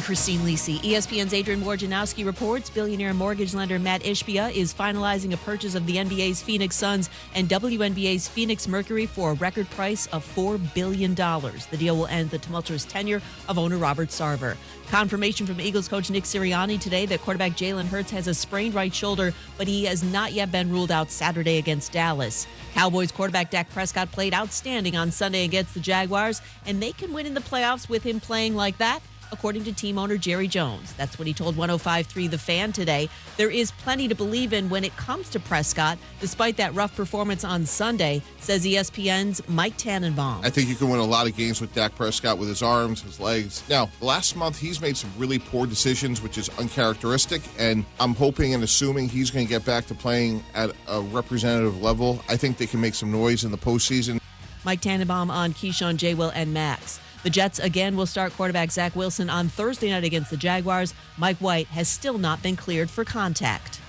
Christine Lisi. ESPN's Adrian Wojnarowski reports billionaire mortgage lender Matt Ishbia is finalizing a purchase of the NBA's Phoenix Suns and WNBA's Phoenix Mercury for a record price of $4 billion. The deal will end the tumultuous tenure of owner Robert Sarver. Confirmation from Eagles coach Nick Sirianni today that quarterback Jalen Hurts has a sprained right shoulder, but he has not yet been ruled out Saturday against Dallas. Cowboys quarterback Dak Prescott played outstanding on Sunday against the Jaguars, and they can win in the playoffs with him playing like that, according to team owner Jerry Jones. That's what he told 105.3 The Fan today. There is plenty to believe in when it comes to Prescott, despite that rough performance on Sunday, says ESPN's Mike Tannenbaum. I think you can win a lot of games with Dak Prescott with his arms, his legs. Now, last month he's made some really poor decisions, which is uncharacteristic, and I'm hoping and assuming he's going to get back to playing at a representative level. I think they can make some noise in the postseason. Mike Tannenbaum on Keyshawn, J. Will, and Max. The Jets again will start quarterback Zach Wilson on Thursday night against the Jaguars. Mike White has still not been cleared for contact.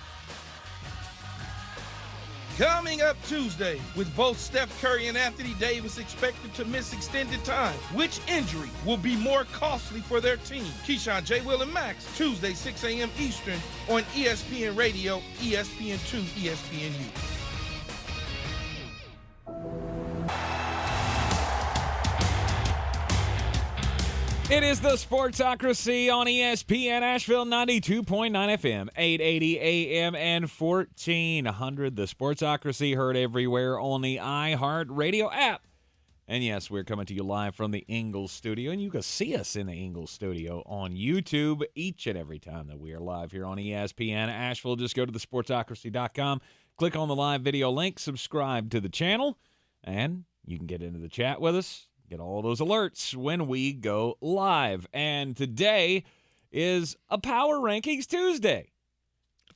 Coming up Tuesday, with both Steph Curry and Anthony Davis expected to miss extended time, which injury will be more costly for their team? Keyshawn, J. Will, and Max, Tuesday, 6 a.m. Eastern on ESPN Radio, ESPN2, ESPNU. It is the Sportsocracy on ESPN Asheville 92.9 FM, 880 AM, and 1400. The Sportsocracy heard everywhere on the iHeart Radio app. And yes, we're coming to you live from the Ingles Studio, and you can see us in the Ingles Studio on YouTube each and every time that we are live here on ESPN Asheville. Just go to thesportsocracy.com, click on the live video link, subscribe to the channel, and you can get into the chat with us. Get all those alerts when we go live. And today is a Power Rankings Tuesday.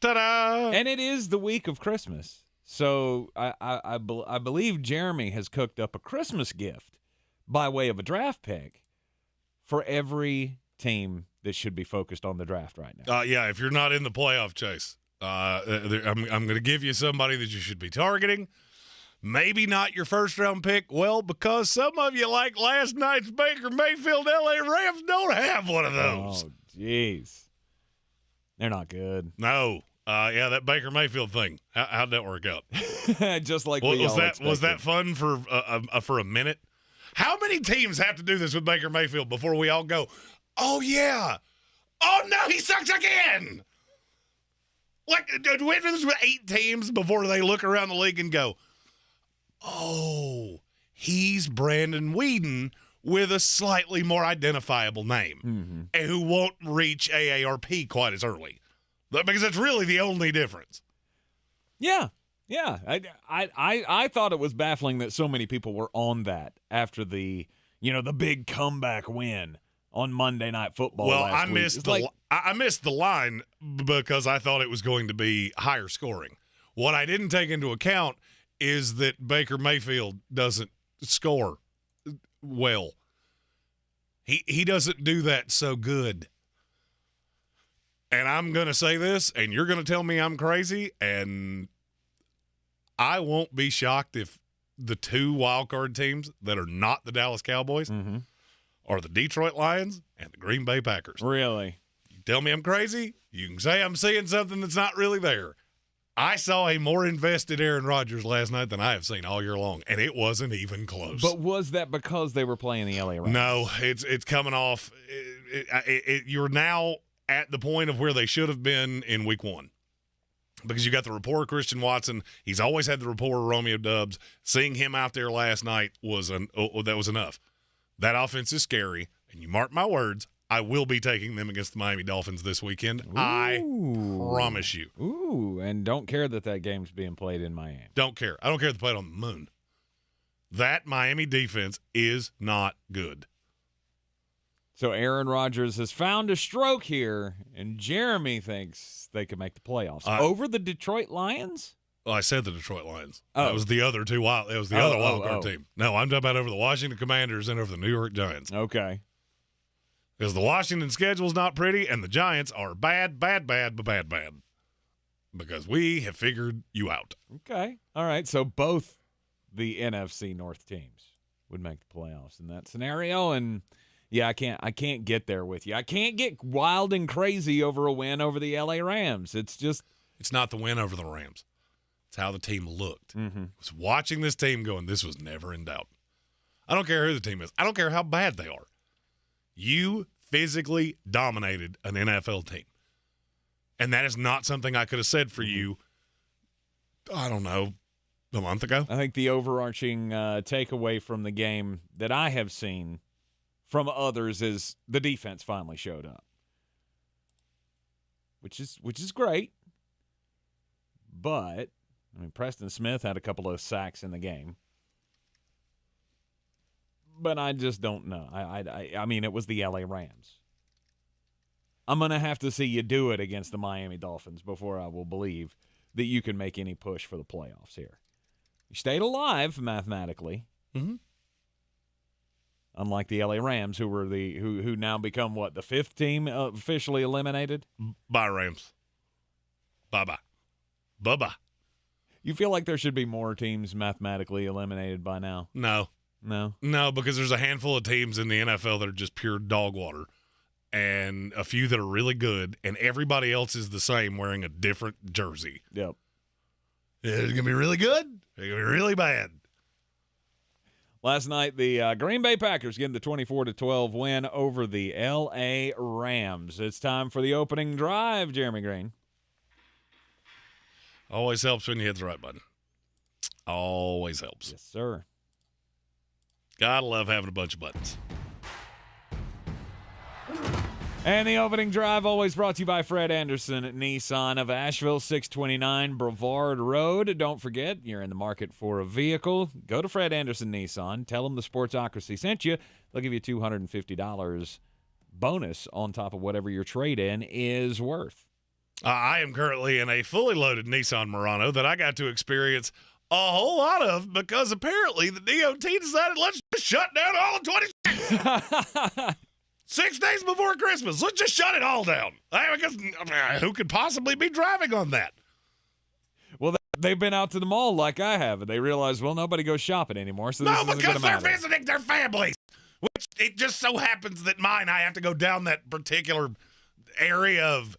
Ta-da! And it is the week of Christmas. So I believe Jeremy has cooked up a Christmas gift by way of a draft pick for every team that should be focused on the draft right now. Yeah, if you're not in the playoff chase, I'm going to give you somebody that you should be targeting. Maybe not your first-round pick. Well, because some of you, like last night's Baker Mayfield L.A. Rams, don't have one of those. Oh, jeez. They're not good. No. Yeah, that Baker Mayfield thing. How'd that work out? Just like was that fun for a minute? How many teams have to do this with Baker Mayfield before we all go, oh, yeah. Oh, no, he sucks again. Like, do we have to do this with 8 teams before they look around the league and go, oh, he's Brandon Whedon with a slightly more identifiable name and who won't reach AARP quite as early. Because that's really the only difference. Yeah. I thought it was baffling that so many people were on that after the big comeback win on Monday Night Football last week. I missed the line because I thought it was going to be higher scoring. What I didn't take into account is that Baker Mayfield doesn't score well. He doesn't do that so good. And I'm going to say this, and you're going to tell me I'm crazy, and I won't be shocked if the 2 wildcard teams that are not the Dallas Cowboys are the Detroit Lions and the Green Bay Packers. Really? You tell me I'm crazy, you can say I'm seeing something that's not really there. I saw a more invested Aaron Rodgers last night than I have seen all year long, and it wasn't even close. But was that because they were playing the LA Rams? No, it's coming off. You're now at the point of where they should have been in week 1. Because you got the rapport of Christian Watson. He's always had the rapport of Romeo Doubs. Seeing him out there last night was enough. That offense is scary, and you mark my words, I will be taking them against the Miami Dolphins this weekend. Ooh. I promise you. Ooh, and don't care that game's being played in Miami. Don't care. I don't care if they play it on the moon. That Miami defense is not good. So Aaron Rodgers has found a stroke here, and Jeremy thinks they could make the playoffs. Over the Detroit Lions? Well, I said the Detroit Lions. Oh. That was the other wild card team. No, I'm talking about over the Washington Commanders and over the New York Giants. Okay. Because the Washington schedule's not pretty, and the Giants are bad. Because we have figured you out. Okay. All right. So both the NFC North teams would make the playoffs in that scenario. And Yeah, I can't get there with you. I can't get wild and crazy over a win over the LA Rams. It's not the win over the Rams. It's how the team looked. Mm-hmm. I was watching this team going, this was never in doubt. I don't care who the team is. I don't care how bad they are. You physically dominated an NFL team. And that is not something I could have said for you, I don't know, a month ago. I think the overarching takeaway from the game that I have seen from others is the defense finally showed up, which is great. But I mean, Preston Smith had a couple of sacks in the game, but I just don't know. I mean, it was the LA Rams. I'm gonna have to see you do it against the Miami Dolphins before I will believe that you can make any push for the playoffs here. You stayed alive mathematically. Mm-hmm. Unlike the LA Rams, who were who now become what, the 5th team officially eliminated? Bye, Rams. Bye-bye. Bye-bye. You feel like there should be more teams mathematically eliminated by now? No. No, because there's a handful of teams in the NFL that are just pure dog water, and a few that are really good, and everybody else is the same, wearing a different jersey. Yep. It's going to be really good. It's going to be really bad. Last night, the Green Bay Packers getting the 24-12 win over the L.A. Rams. It's time for the opening drive, Jeremy Greene. Always helps when you hit the right button. Always helps. Yes, sir. Gotta love having a bunch of buttons. And the opening drive always brought to you by Fred Anderson at Nissan of Asheville, 629 Brevard Road. Don't forget, you're in the market for a vehicle. Go to Fred Anderson Nissan. Tell them the Sportsocracy sent you. They'll give you $250 bonus on top of whatever your trade-in is worth. I am currently in a fully loaded Nissan Murano that I got to experience a whole lot of because apparently the DOT decided let's just shut down all of 26. 6 days before Christmas. Let's just shut it all down. Because who could possibly be driving on that? Well, they've been out to the mall like I have, and they realize, well, nobody goes shopping anymore, so this isn't going to matter. No, because they're visiting their families. Which it just so happens that mine, I have to go down that particular area of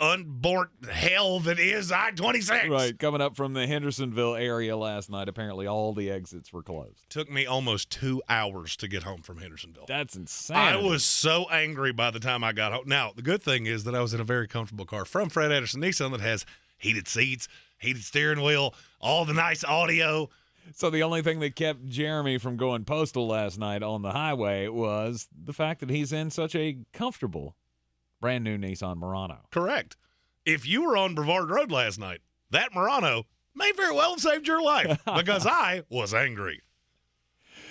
unborn hell that is I-26. Right, coming up from the Hendersonville area last night, apparently all the exits were closed. Took me almost 2 hours to get home from Hendersonville. That's insane. I was so angry by the time I got home. Now, the good thing is that I was in a very comfortable car from Fred Anderson Nissan that has heated seats, heated steering wheel, all the nice audio. So the only thing that kept Jeremy from going postal last night on the highway was the fact that he's in such a comfortable brand new Nissan Murano. Correct. If you were on Brevard Road last night, that Murano may very well have saved your life because I was angry.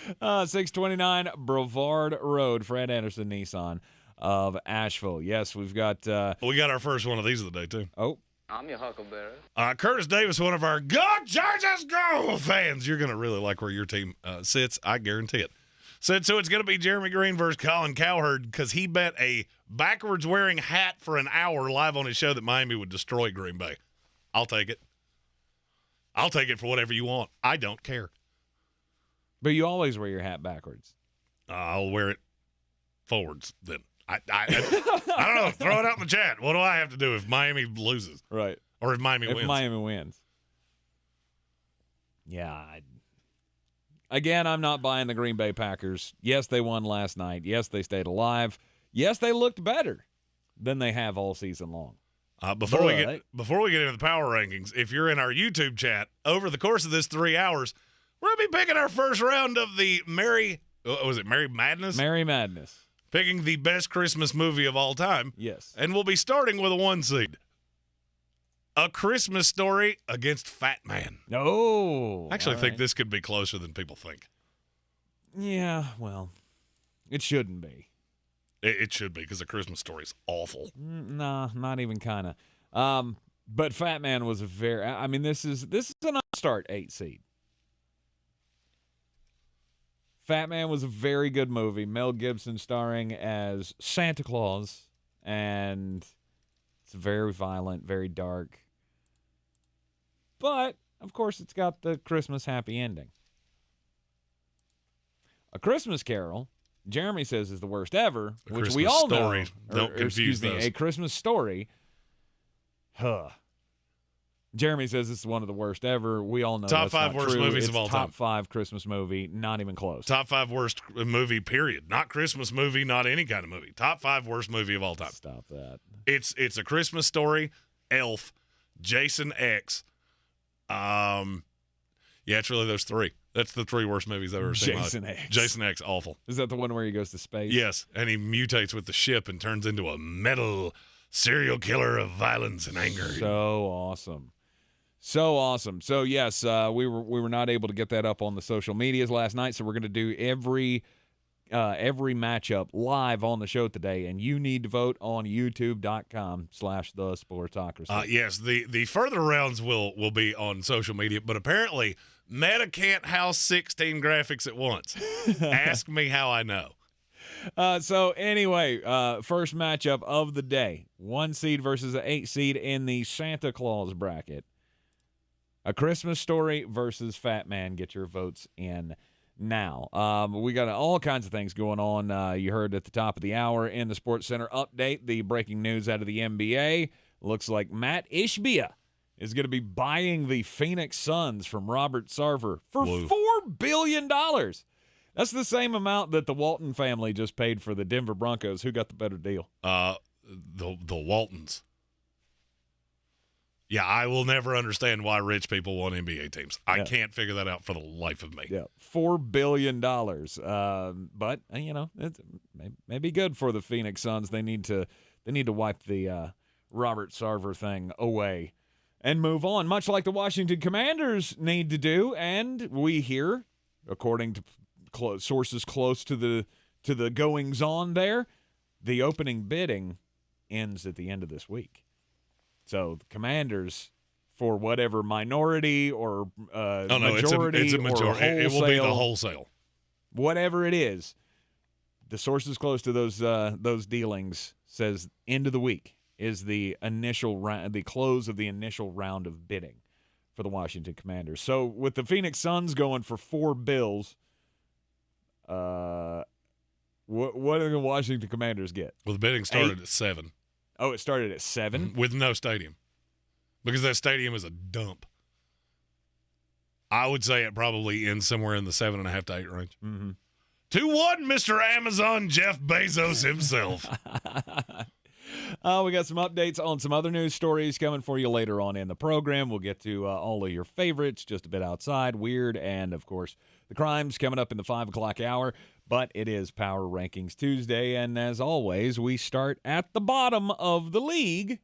629 Brevard Road, Fred Anderson Nissan of Asheville. Yes, we've got... we got our first one of these of the day, too. Oh. I'm your huckleberry. Curtis Davis, one of our Go Chargers Go fans. You're going to really like where your team sits. I guarantee it. Said so it's going to be Jeremy Greene versus Colin Cowherd because he bet a backwards-wearing hat for an hour live on his show that Miami would destroy Green Bay. I'll take it. I'll take it for whatever you want. I don't care. But you always wear your hat backwards. I'll wear it forwards then. I don't know. Throw it out in the chat. What do I have to do if Miami loses? Right. Or if Miami wins? If Miami wins. Yeah. Again, I'm not buying the Green Bay Packers. Yes, they won last night. Yes, they stayed alive. Yes, they looked better than they have all season long. Before we get into the power rankings, if you're in our YouTube chat, over the course of this 3 hours, we're going to be picking our first round of the Merry Madness? Merry Madness. Picking the best Christmas movie of all time. Yes. And we'll be starting with a 1 seed. A Christmas Story against Fat Man. Oh. I actually think this could be closer than people think. Yeah, well, it shouldn't be. It should be because A Christmas Story is awful. Nah, not even kind of. But Fat Man was this is an upstart 8 seed. Fat Man was a very good movie. Mel Gibson starring as Santa Claus, and it's very violent, very dark. But, of course, it's got the Christmas happy ending. A Christmas Carol Jeremy says is the worst ever, which we Christmas all Story. know. Don't confuse those. A Christmas Story. Jeremy says it's one of the worst ever. We all know Top that's 5 not worst true. movies It's of all time. Top 5 Christmas movie, not even close. Top 5 worst movie, period. Not Christmas movie, not any kind of movie. Top 5 worst movie of all time. Stop that. It's A Christmas Story, Elf, Jason X. Yeah, it's really those 3. That's the 3 worst movies I've ever seen. Jason X. Jason X, awful. Is that the one where he goes to space? Yes, and he mutates with the ship and turns into a metal serial killer of violence and anger. So awesome. So awesome. So yes, we were not able to get that up on the social medias last night, so we're going to do every matchup live on the show today, and you need to vote on youtube.com/thesportsocracy. Yes, the further rounds will be on social media, but apparently Meta can't house 16 graphics at once. Ask me how I know. So anyway, first matchup of the day, 1 seed versus an 8 seed in the Santa Claus bracket. A Christmas Story versus Fat Man. Get your votes in now. We got all kinds of things going on. You heard at the top of the hour in the Sports Center update, the breaking news out of the NBA. Looks like Matt Ishbia is going to be buying the Phoenix Suns from Robert Sarver for $4 billion. That's the same amount that the Walton family just paid for the Denver Broncos. Who got the better deal? The Waltons. Yeah, I will never understand why rich people want NBA teams. I can't figure that out for the life of me. Yeah, $4 billion. But it may be good for the Phoenix Suns. They need to wipe the Robert Sarver thing away and move on, much like the Washington Commanders need to do. And we hear, according to sources close to the goings on there, the opening bidding ends at the end of this week. So the Commanders, for whatever minority or majority, it's a majority. It will be the wholesale. Whatever it is, the sources close to those dealings says end of the week is the initial round, the close of the initial round of bidding for the Washington Commanders. So with the Phoenix Suns going for $4 billion, what do the Washington Commanders get? Well, the bidding started at 7. Oh, it started at 7? With no stadium. Because that stadium is a dump. I would say it probably ends somewhere in the 7.5 to 8 range. Mm-hmm. 2-1, Mr. Amazon Jeff Bezos himself. We got some updates on some other news stories coming for you later on in the program. We'll get to all of your favorites, just a bit outside, weird, and, of course, the crimes coming up in the 5 o'clock hour. But it is Power Rankings Tuesday, and as always, we start at the bottom of the league.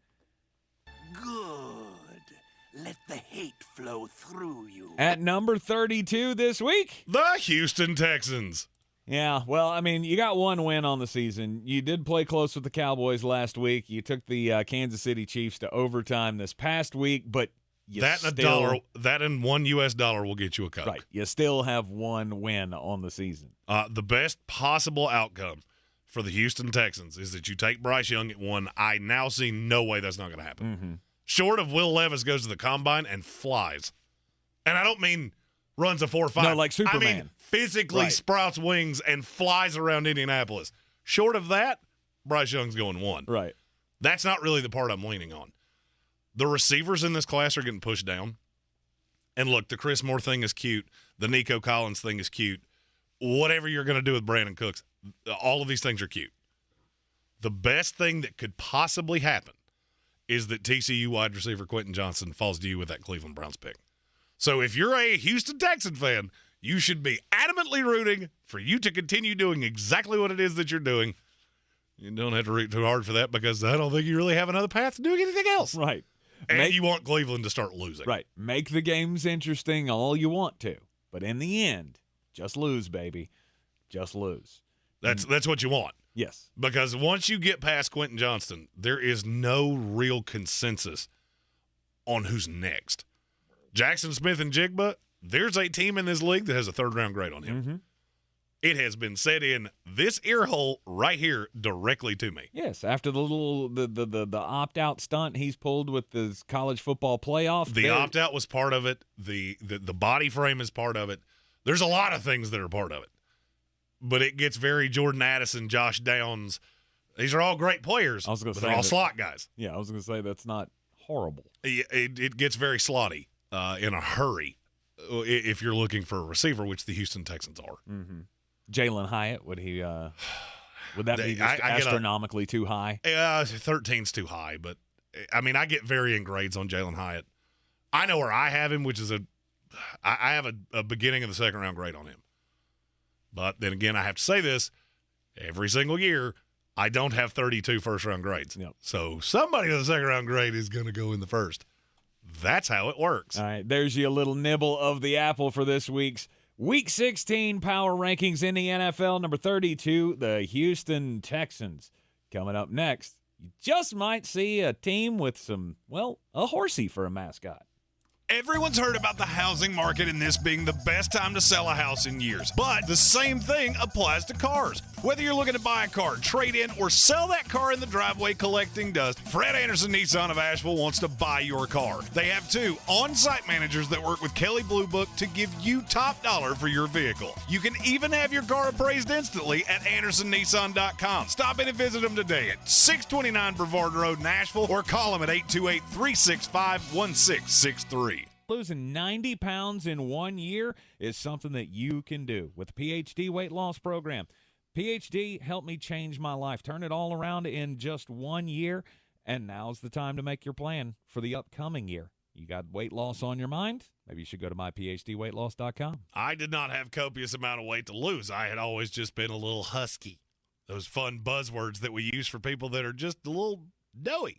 Good. Let the hate flow through you. At number 32 this week, The Houston Texans. Yeah, well, I mean, you got one win on the season. You did play close with the Cowboys last week. You took the Kansas City Chiefs to overtime this past week, but that and $1 US will get you a Coke. Right. You still have one win on the season. The best possible outcome for the Houston Texans is that you take Bryce Young at 1. I now see no way that's not going to happen. Mm-hmm. Short of Will Levis goes to the combine and flies. And I don't mean runs a 4.5. No, like Superman. I mean physically sprouts wings and flies around Indianapolis. Short of that, Bryce Young's going 1. Right. That's not really the part I'm leaning on. The receivers in this class are getting pushed down. And look, the Chris Moore thing is cute. The Nico Collins thing is cute. Whatever you're going to do with Brandon Cooks, all of these things are cute. The best thing that could possibly happen is that TCU wide receiver Quentin Johnson falls to you with that Cleveland Browns pick. So if you're a Houston Texan fan, you should be adamantly rooting for you to continue doing exactly what it is that you're doing. You don't have to root too hard for that because I don't think you really have another path to doing anything else. Right. And you want Cleveland to start losing. Right. Make the games interesting all you want to. But in the end, just lose, baby. Just lose. That's what you want. Yes. Because once you get past Quentin Johnston, there is no real consensus on who's next. Jackson Smith and Jigba, there's a team in this league that has a third-round grade on him. Mm-hmm. It has been set in this ear hole right here directly to me. Yes, after the opt-out stunt he's pulled with the college football playoff. The opt-out was part of it. The body frame is part of it. There's a lot of things that are part of it. but it gets very Jordan Addison, Josh Downs. These are all great players. I was going to say they're all slot guys. Yeah, I was going to say that's not horrible. It gets very slotty in a hurry if you're looking for a receiver, which the Houston Texans are. Mm-hmm. Jalen Hyatt, would that be just astronomically too high? 13's too high, but I mean, I get varying grades on Jalen Hyatt. I know where I have him, which is I have a beginning of the second round grade on him. But then again, I have to say this every single year. I don't have 32 first-round grades. Yep. So somebody with a second-round grade is going to go in the first. That's how it works. All right, there's your little nibble of the apple for this week's Week 16 power rankings in the NFL. Number 32, the Houston Texans. Coming up next, you just might see a team with a horsey for a mascot. Everyone's heard about the housing market and this being the best time to sell a house in years. But the same thing applies to cars. Whether you're looking to buy a car, trade in, or sell that car in the driveway collecting dust, Fred Anderson Nissan of Asheville wants to buy your car. They have 2 on-site managers that work with Kelly Blue Book to give you top dollar for your vehicle. You can even have your car appraised instantly at AndersonNissan.com. Stop in and visit them today at 629 Brevard Road in Asheville or call them at 828-365-1663. Losing 90 pounds in 1 year is something that you can do with the PhD weight loss program. PhD helped me change my life, turn it all around in just 1 year, and now's the time to make your plan for the upcoming year. You got weight loss on your mind? Maybe you should go to myphdweightloss.com. I did not have copious amount of weight to lose. I had always just been a little husky. Those fun buzzwords that we use for people that are just a little doughy.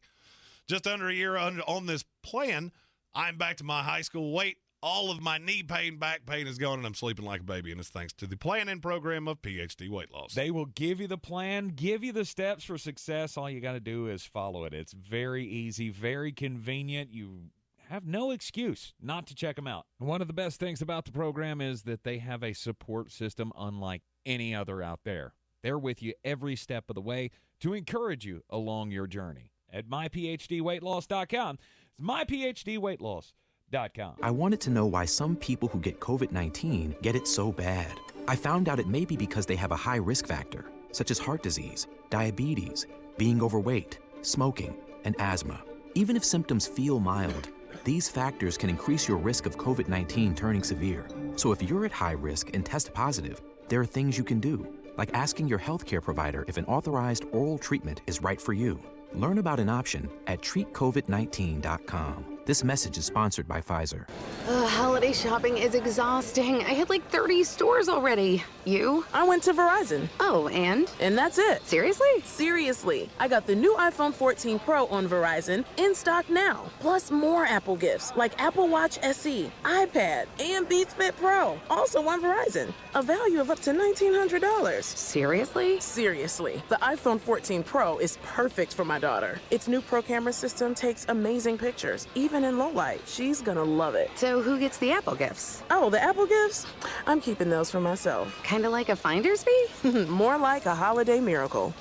Just under a year on this plan, I'm back to my high school weight. All of my knee pain, back pain is gone, and I'm sleeping like a baby, and it's thanks to the plan and program of PhD Weight Loss. They will give you the plan, give you the steps for success. All you got to do is follow it. It's very easy, very convenient. You have no excuse not to check them out. One of the best things about the program is that they have a support system unlike any other out there. They're with you every step of the way to encourage you along your journey. At myphdweightloss.com. It's myphdweightloss.com. I wanted to know why some people who get COVID-19 get it so bad. I found out it may be because they have a high risk factor, such as heart disease, diabetes, being overweight, smoking, and asthma. Even if symptoms feel mild, these factors can increase your risk of COVID-19 turning severe. So if you're at high risk and test positive, there are things you can do, like asking your healthcare provider if an authorized oral treatment is right for you. Learn about an option at treatcovid19.com. This message is sponsored by Pfizer. Holiday shopping is exhausting. I hit like 30 stores already. You? I went to Verizon. Oh, and? And that's it. Seriously? Seriously. I got the new iPhone 14 Pro on Verizon in stock now. Plus more Apple gifts like Apple Watch SE, iPad, and Beats Fit Pro. Also on Verizon. A value of up to $1,900. Seriously? Seriously. The iPhone 14 Pro is perfect for my daughter. Its new Pro camera system takes amazing pictures, even in low light. She's gonna love it. So who gets the Apple gifts? Oh, the Apple gifts? I'm keeping those for myself. Kinda like a finder's fee? More like a holiday miracle.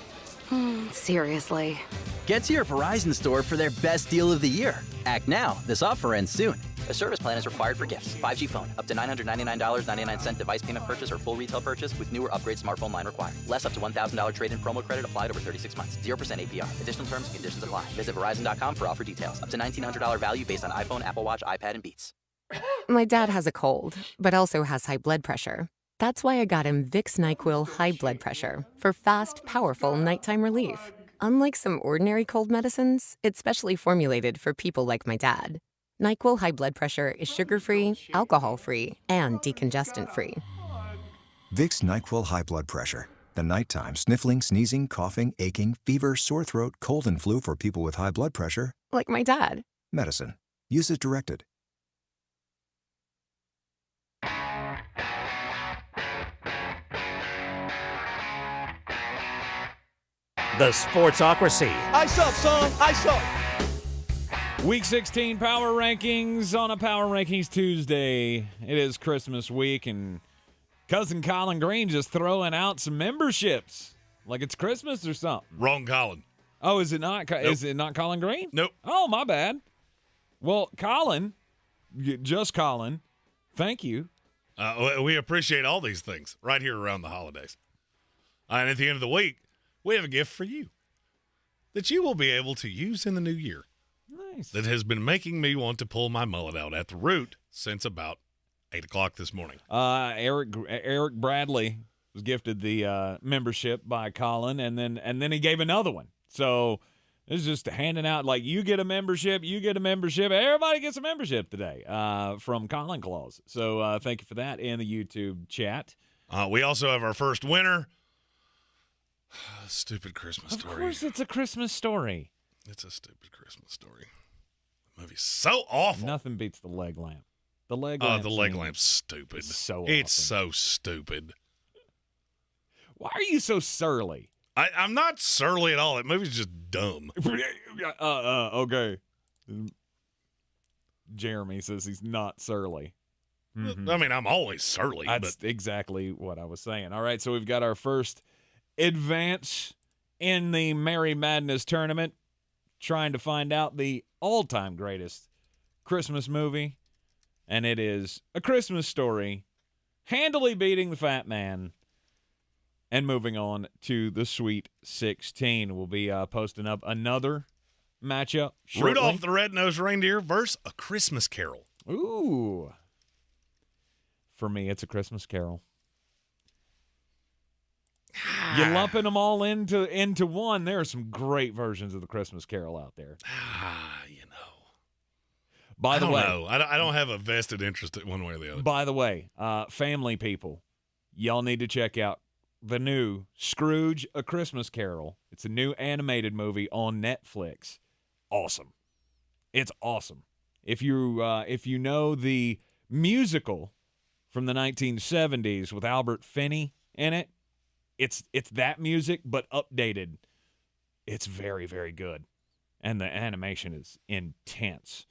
Seriously. Get to your Verizon store for their best deal of the year. Act now. This offer ends soon. A service plan is required for gifts. 5G phone. Up to $999.99 device payment purchase or full retail purchase with newer upgrade smartphone line required. Less up to $1,000 trade-in promo credit applied over 36 months. 0% APR. Additional terms and conditions apply. Visit Verizon.com for offer details. Up to $1,900 value based on iPhone, Apple Watch, iPad, and Beats. My dad has a cold, but also has high blood pressure. That's why I got him Vicks NyQuil High Blood Pressure for fast, powerful nighttime relief. Unlike some ordinary cold medicines, it's specially formulated for people like my dad. NyQuil High Blood Pressure is sugar-free, alcohol-free, and decongestant-free. Vicks NyQuil High Blood Pressure. The nighttime sniffling, sneezing, coughing, aching, fever, sore throat, cold, and flu for people with high blood pressure. Like my dad. Medicine. Use as directed. The Sportsocracy. Ice up, son. Ice up. Week 16 Power Rankings on a Power Rankings Tuesday. It is Christmas week, and Cousin Colin Greene just throwing out some memberships like it's Christmas or something. Wrong Colin. Oh, is it not? Nope. Is it not Colin Greene? Nope. Oh, my bad. Well, Colin, just Colin, thank you. We appreciate all these things right here around the holidays. And at the end of the week, we have a gift for you that you will be able to use in the new year. Nice. That has been making me want to pull my mullet out at the root since about 8 o'clock this morning. Eric Bradley was gifted the membership by Colin, and then he gave another one. So it's just handing out, like, you get a membership, everybody gets a membership today from Colin Claus. So thank you for that in the YouTube chat. We also have our first winner. Stupid Christmas Story. Of course it's a Christmas Story. It's a stupid Christmas Story. The movie's so awful. Nothing beats the leg lamp. The leg lamp's stupid. It's so stupid. Why are you so surly? I'm not surly at all. That movie's just dumb. Okay. Jeremy says he's not surly. Mm-hmm. I mean, I'm always surly. That's exactly what I was saying. All right, so we've got our first advance in the Merry Madness tournament, trying to find out the all-time greatest Christmas movie, and it is A Christmas Story, handily beating The Fat Man, and moving on to the Sweet 16. We'll be posting up another matchup shortly. Rudolph the Red-Nosed Reindeer versus A Christmas Carol. Ooh. For me, it's A Christmas Carol. You're lumping them all into one. There are some great versions of the Christmas Carol out there. You know. By the way, I don't have a vested interest in one way or the other. By the way, family people, y'all need to check out the new Scrooge: A Christmas Carol. It's a new animated movie on Netflix. Awesome. It's awesome. If you know the musical from the 1970s with Albert Finney in it, it's that music but updated. It's very, very good. And the animation is intense.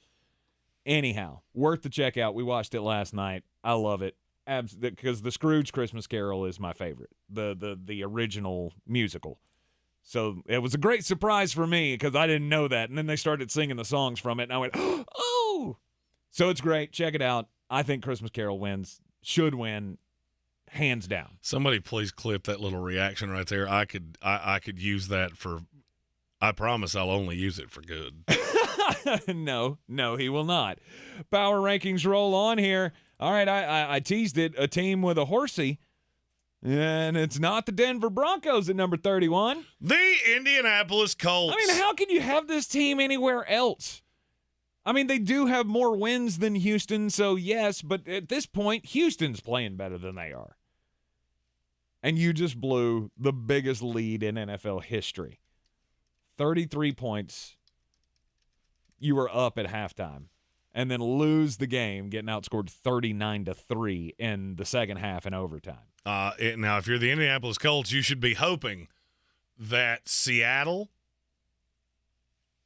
Anyhow, worth the check out. We watched it last night. I love it. Because the Scrooge Christmas Carol is my favorite, the original musical. So it was a great surprise for me because I didn't know that. And then they started singing the songs from it, and I went, oh! So it's great. Check it out. I think Christmas Carol should win, hands down. Somebody please clip that little reaction right there. I could use that for, I promise I'll only use it for good. No, he will not. Power rankings roll on here. All right, I teased it, a team with a horsey, and it's not the Denver Broncos at number 31. The Indianapolis Colts. I mean, how can you have this team anywhere else? I mean, they do have more wins than Houston, so yes, but at this point, Houston's playing better than they are. And you just blew the biggest lead in NFL history. 33 points. You were up at halftime. And then lose the game, getting outscored 39-3 in the second half in overtime. Now, if you're the Indianapolis Colts, you should be hoping that Seattle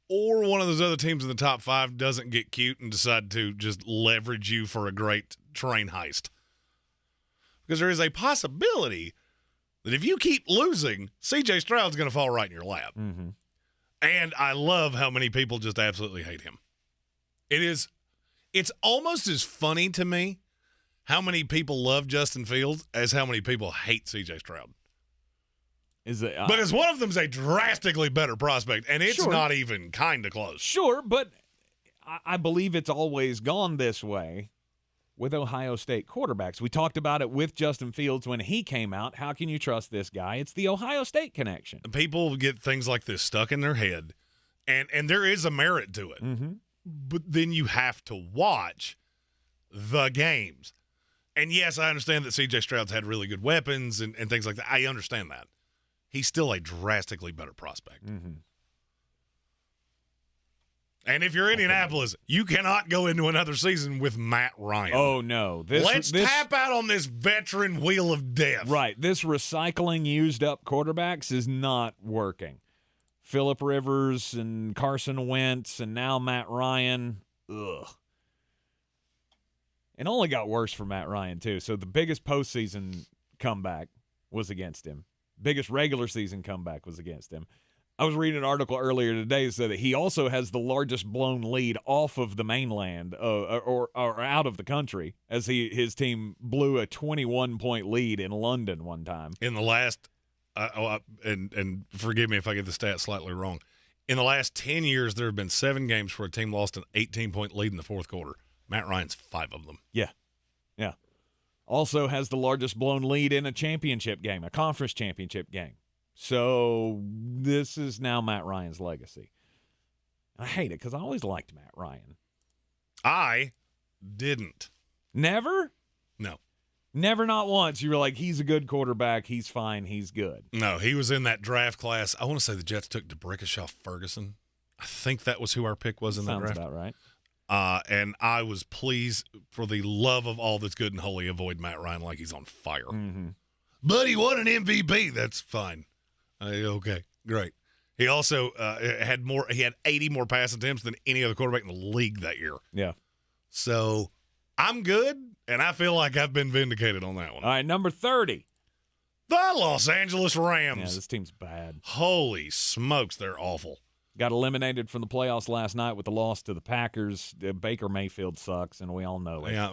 or one of those other teams in the top 5 doesn't get cute and decide to just leverage you for a great train heist. Because there is a possibility that if you keep losing, C.J. Stroud's going to fall right in your lap. Mm-hmm. And I love how many people just absolutely hate him. It's almost as funny to me how many people love Justin Fields as how many people hate C.J. Stroud. But as one of them's a drastically better prospect, and it's not even kind of close. Sure, but I believe it's always gone this way with Ohio State quarterbacks. We talked about it with Justin Fields when he came out. How can you trust this guy? It's the Ohio State connection. People get things like this stuck in their head, and there is a merit to it. Mm-hmm. But then you have to watch the games. And yes, I understand that C.J. Stroud's had really good weapons and things like that. I understand that. He's still a drastically better prospect. Mm-hmm. And if you're Indianapolis, you cannot go into another season with Matt Ryan. Oh, no. Let's tap out on this veteran wheel of death. Right. This recycling used-up quarterbacks is not working. Phillip Rivers and Carson Wentz and now Matt Ryan. Ugh. It only got worse for Matt Ryan, too. So the biggest postseason comeback was against him. Biggest regular season comeback was against him. I was reading an article earlier today that said that he also has the largest blown lead off of the mainland or out of the country as his team blew a 21-point lead in London one time. In the last and forgive me if I get the stat slightly wrong. In the last 10 years, there have been 7 games where a team lost an 18-point lead in the fourth quarter. Matt Ryan's 5 of them. Yeah. Also has the largest blown lead in a championship game, a conference championship game. So this is now Matt Ryan's legacy. I hate it because I always liked Matt Ryan. I didn't. Never? No. Never, not once. You were like, he's a good quarterback. He's fine. He's good. No, he was in that draft class. I want to say the Jets took DeBrickashaw Ferguson. I think that was who our pick was in that draft. Sounds about right. And I was pleased, for the love of all that's good and holy, avoid Matt Ryan like he's on fire. Mm-hmm. But he won an MVP. That's fine. Okay, great. He also had 80 more pass attempts than any other quarterback in the league that year. Yeah. So I'm good, and I feel like I've been vindicated on that one. All right, number 30. The Los Angeles Rams. Yeah, this team's bad. Holy smokes, they're awful. Got eliminated from the playoffs last night with the loss to the Packers. Baker Mayfield sucks, and we all know it. Yeah.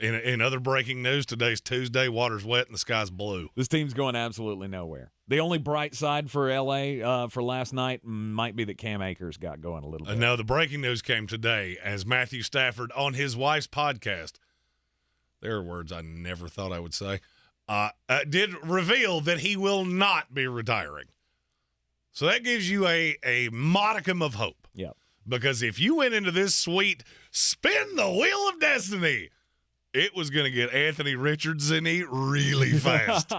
In other breaking news, today's Tuesday. Water's wet and the sky's blue. This team's going absolutely nowhere. The only bright side for L.A. For last night might be that Cam Akers got going a little bit. No, the breaking news came today as Matthew Stafford on his wife's podcast, there are words I never thought I would say, did reveal that he will not be retiring. So that gives you a modicum of hope. Yeah. Because if you went into this suite, spin the wheel of destiny, it was going to get Anthony Richardson-y really fast.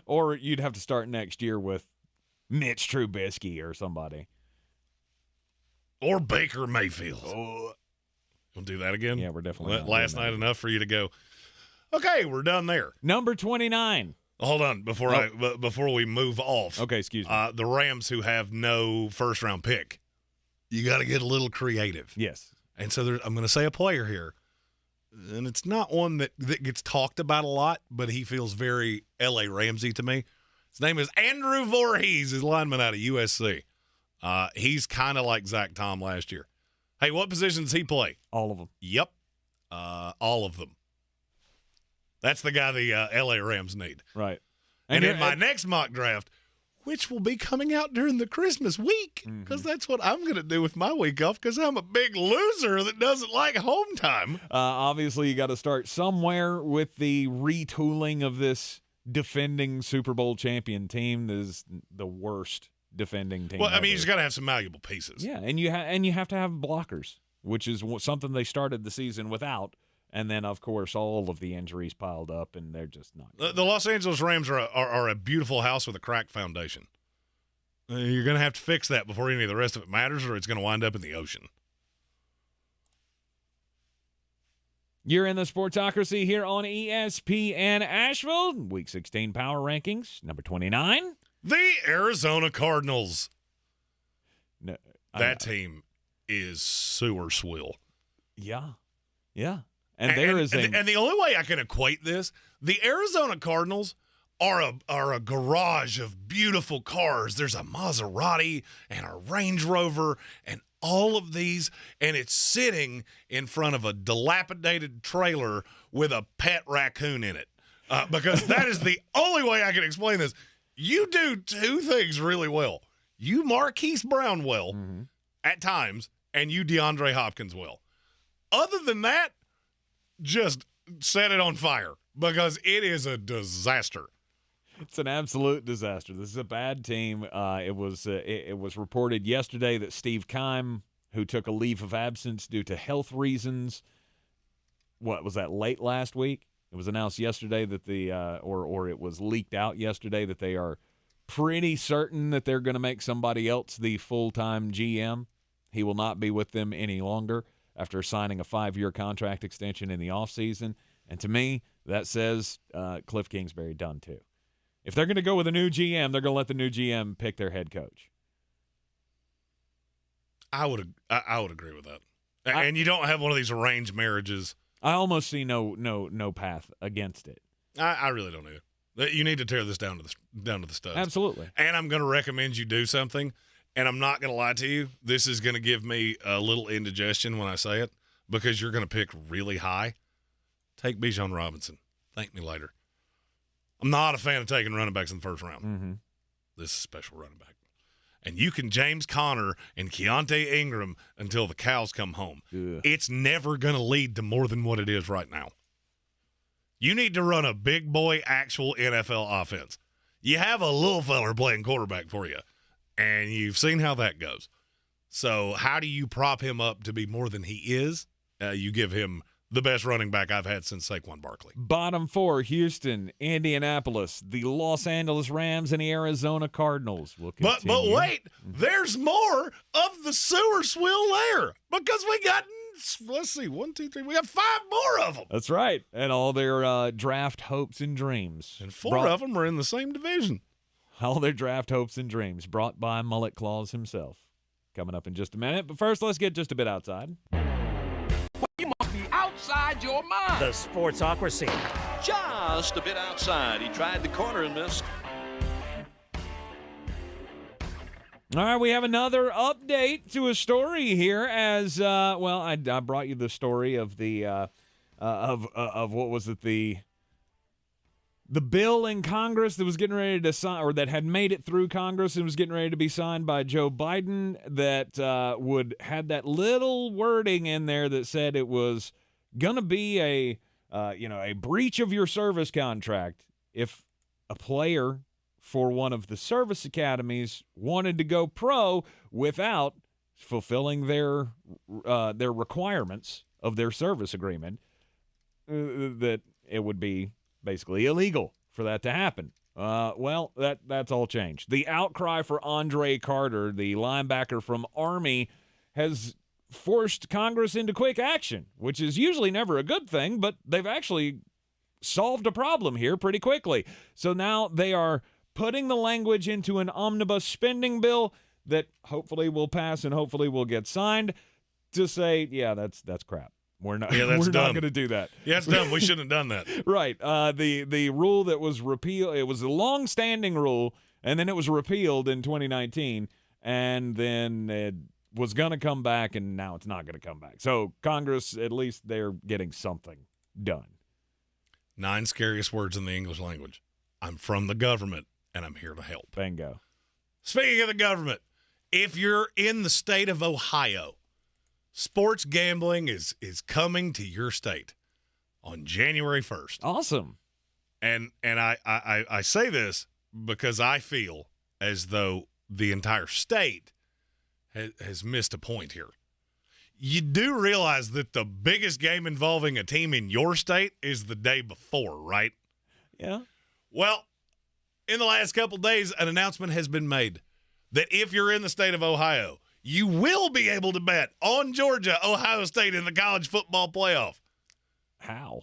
Or you'd have to start next year with Mitch Trubisky or somebody. Or Baker Mayfield. Oh. We'll do that again? Yeah, we're definitely last night enough for you to go, okay, we're done there. Number 29. Hold on, before we move off. Okay, excuse me. The Rams, who have no first-round pick, you got to get a little creative. Yes. And so I'm going to say a player here, and it's not one that gets talked about a lot, but he feels very L.A. Ramsey to me. His name is Andrew Voorhees, his lineman out of USC. He's kind of like Zach Tom last year. Hey, what position does he play? All of them. Yep. All of them. That's the guy the L.A. Rams need. Right. And in my next mock draft, which will be coming out during the Christmas week, because that's what I'm going to do with my week off, because I'm a big loser that doesn't like home time. Obviously, you got to start somewhere with the retooling of this defending Super Bowl champion team. That is the worst defending team. Well, I mean, ever. you just got to have some malleable pieces. Yeah, and you have to have blockers, which is something they started the season without. And then, of course, all of the injuries piled up, and they're just not good. The Los Angeles Rams are a beautiful house with a cracked foundation. You're going to have to fix that before any of the rest of it matters, or it's going to wind up in the ocean. You're in the Sportsocracy here on ESPN Asheville. Week 16 Power Rankings, number 29. The Arizona Cardinals. No, that team is sewer swill. Yeah. And the only way I can equate this, the Arizona Cardinals are a garage of beautiful cars. There's a Maserati and a Range Rover and all of these, and it's sitting in front of a dilapidated trailer with a pet raccoon in it. Because that is the only way I can explain this. You do two things really well. You Marquise Brown well at times, and you DeAndre Hopkins well. Other than that, just set it on fire because it is a disaster. It's an absolute disaster. This is a bad team. It was reported yesterday that Steve Keim, who took a leave of absence due to health reasons, what was that, late last week? It was announced yesterday that or it was leaked out yesterday that they are pretty certain that they're going to make somebody else the full-time GM. He will not be with them any longer after signing a 5-year contract extension in the offseason. And to me, that says Cliff Kingsbury done too. If they're going to go with a new GM, they're going to let the new GM pick their head coach. I would agree with that. And you don't have one of these arranged marriages. I almost see no path against it. I really don't either. You need to tear this down to the studs. Absolutely. And I'm going to recommend you do something. And I'm not going to lie to you. This is going to give me a little indigestion when I say it because you're going to pick really high. Take Bijan Robinson. Thank me later. I'm not a fan of taking running backs in the first round. Mm-hmm. This is a special running back. And you can James Conner and Keontae Ingram until the cows come home. Ugh. It's never going to lead to more than what it is right now. You need to run a big boy actual NFL offense. You have a little feller playing quarterback for you, and you've seen how that goes. So how do you prop him up to be more than he is? You give him the best running back I've had since Saquon Barkley. Bottom 4, Houston, Indianapolis, the Los Angeles Rams, and the Arizona Cardinals. Will but wait, there's more of the sewer swill there because we got, let's see, 1, 2, 3, we got 5 more of them. That's right. And all their draft hopes and dreams. And 4 of them are in the same division. All their draft hopes and dreams brought by Mullet Claus himself. Coming up in just a minute. But first, let's get just a bit outside. You must be outside your mind. The Sportsocracy. Just a bit outside. He tried the corner and missed. All right, we have another update to a story here. As I brought you the story of the of what was it, the bill in Congress that was getting ready to sign, or that had made it through Congress and was getting ready to be signed by Joe Biden, that had that little wording in there that said it was going to be a breach of your service contract if a player for one of the service academies wanted to go pro without fulfilling their requirements of their service agreement, that it would be basically illegal for that to happen. That's all changed. The outcry for Andre Carter, the linebacker from Army, has forced Congress into quick action, which is usually never a good thing, but they've actually solved a problem here pretty quickly. So now they are putting the language into an omnibus spending bill that hopefully will pass and hopefully will get signed to say, yeah, that's crap. We're not. Yeah, that's we're dumb. not going to do that. Yeah, it's dumb. We shouldn't have done that. Right. The rule that was repealed. It was a long-standing rule, and then it was repealed in 2019, and then it was going to come back, and now it's not going to come back. So Congress, at least, they're getting something done. 9 scariest words in the English language. I'm from the government, and I'm here to help. Bingo. Speaking of the government, if you're in the state of Ohio, sports gambling is coming to your state on January 1st. Awesome. And I say this because I feel as though the entire state has missed a point here. You do realize that the biggest game involving a team in your state is the day before, right? Yeah. Well, in the last couple days, an announcement has been made that if you're in the state of Ohio, you will be able to bet on Georgia, Ohio State in the college football playoff. How?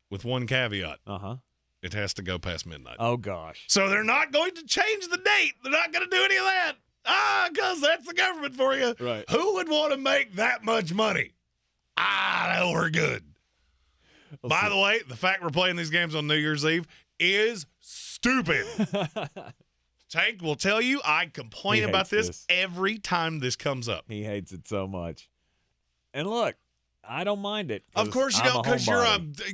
With one caveat. Uh-huh. It has to go past midnight. Oh, gosh. So they're not going to change the date. They're not going to do any of that. Because that's the government for you. Right. Who would want to make that much money? I know we're good. By the way, the fact we're playing these games on New Year's Eve is stupid. Tank will tell you I complain about this every time this comes up. He hates it so much. And look, I don't mind it. Of course you don't,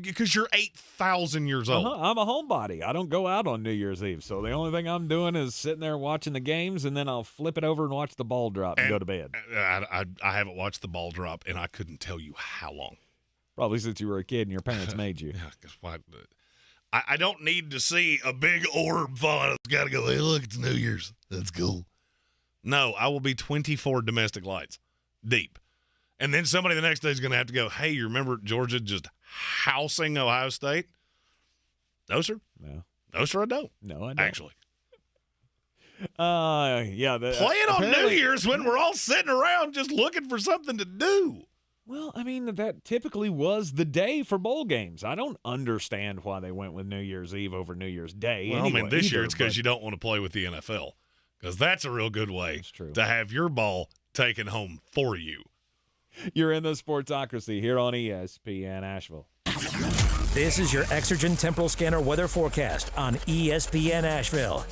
because you're 8,000 years old. I'm a homebody. I don't go out on New Year's Eve. So the only thing I'm doing is sitting there watching the games, and then I'll flip it over and watch the ball drop and go to bed. I haven't watched the ball drop, and I couldn't tell you how long. Probably since you were a kid and your parents made you. Yeah, because I don't need to see a big orb fall out. It's got to go, hey, look, it's New Year's. That's cool. No, I will be 24 domestic lights deep. And then somebody the next day is going to have to go, hey, you remember Georgia just housing Ohio State? No, sir. No, sir, I don't. No, I don't. Actually. Yeah. Play it on New Year's when we're all sitting around just looking for something to do. Well, I mean, that typically was the day for bowl games. I don't understand why they went with New Year's Eve over New Year's Day. Well, anyway, I mean, this year it's because you don't want to play with the NFL, because that's a real good way to have your ball taken home for you. You're in the Sportsocracy here on ESPN Asheville. This is your Exergen Temporal Scanner weather forecast on ESPN Asheville.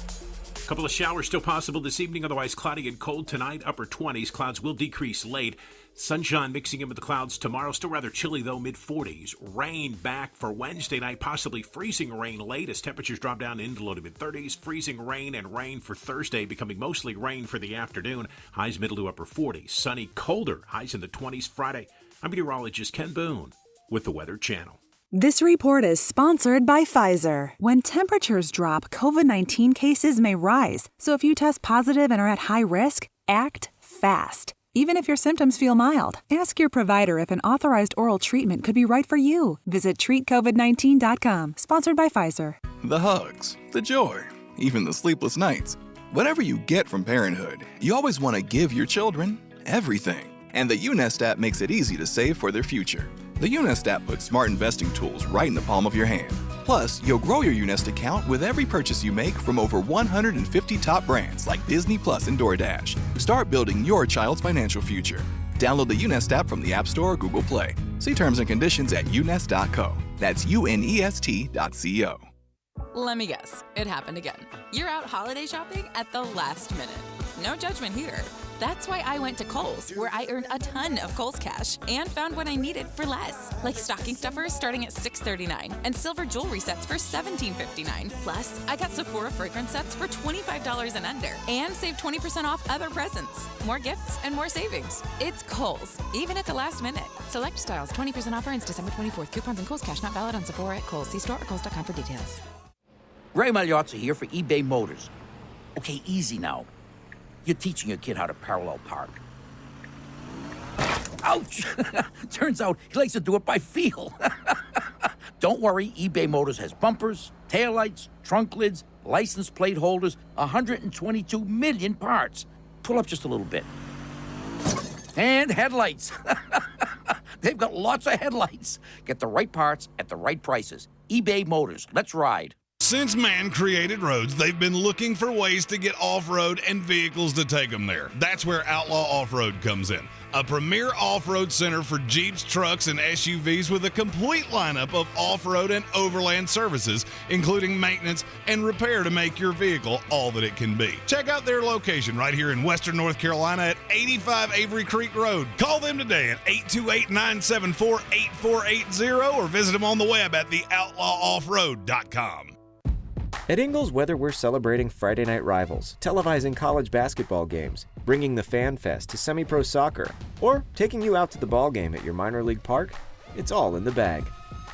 Couple of showers still possible this evening, otherwise cloudy and cold tonight. Upper 20s. Clouds will decrease late. Sunshine mixing in with the clouds tomorrow. Still rather chilly, though, mid-40s. Rain back for Wednesday night, possibly freezing rain late as temperatures drop down into low to mid-30s. Freezing rain and rain for Thursday, becoming mostly rain for the afternoon. Highs middle to upper 40s. Sunny, colder. Highs in the 20s Friday. I'm meteorologist Ken Boone with the Weather Channel. This report is sponsored by Pfizer. When temperatures drop, COVID-19 cases may rise. So if you test positive and are at high risk, act fast. Even if your symptoms feel mild, ask your provider if an authorized oral treatment could be right for you. Visit treatcovid19.com. Sponsored by Pfizer. The hugs, the joy, even the sleepless nights. Whatever you get from parenthood, you always want to give your children everything. And the UNest app makes it easy to save for their future. The UNest app puts smart investing tools right in the palm of your hand. Plus, you'll grow your UNest account with every purchase you make from over 150 top brands like Disney Plus and DoorDash. Start building your child's financial future. Download the UNest app from the App Store or Google Play. See terms and conditions at unest.co. That's UNEST.co. Let me guess. It happened again. You're out holiday shopping at the last minute. No judgment here. That's why I went to Kohl's, where I earned a ton of Kohl's cash and found what I needed for less, like stocking stuffers starting at $6.39 and silver jewelry sets for $17.59. Plus, I got Sephora fragrance sets for $25 and under and saved 20% off other presents. More gifts and more savings. It's Kohl's, even at the last minute. Select styles, 20% offer ends December 24th. Coupons and Kohl's cash not valid on Sephora at Kohl's. See store or Kohl's.com for details. Ray Magliozzi here for eBay Motors. Okay, easy now. You're teaching your kid how to parallel park. Ouch! Turns out he likes to do it by feel. Don't worry, eBay Motors has bumpers, taillights, trunk lids, license plate holders, 122 million parts. Pull up just a little bit. And headlights. They've got lots of headlights. Get the right parts at the right prices. eBay Motors. Let's ride. Since man created roads, they've been looking for ways to get off-road and vehicles to take them there. That's where Outlaw Off-Road comes in. A premier off-road center for Jeeps, trucks, and SUVs with a complete lineup of off-road and overland services, including maintenance and repair to make your vehicle all that it can be. Check out their location right here in Western North Carolina at 85 Avery Creek Road. Call them today at 828-974-8480 or visit them on the web at theoutlawoffroad.com. At Ingles Weather, we're celebrating Friday night rivals, televising college basketball games, bringing the Fan Fest to semi-pro soccer, or taking you out to the ball game at your minor league park. It's all in the bag.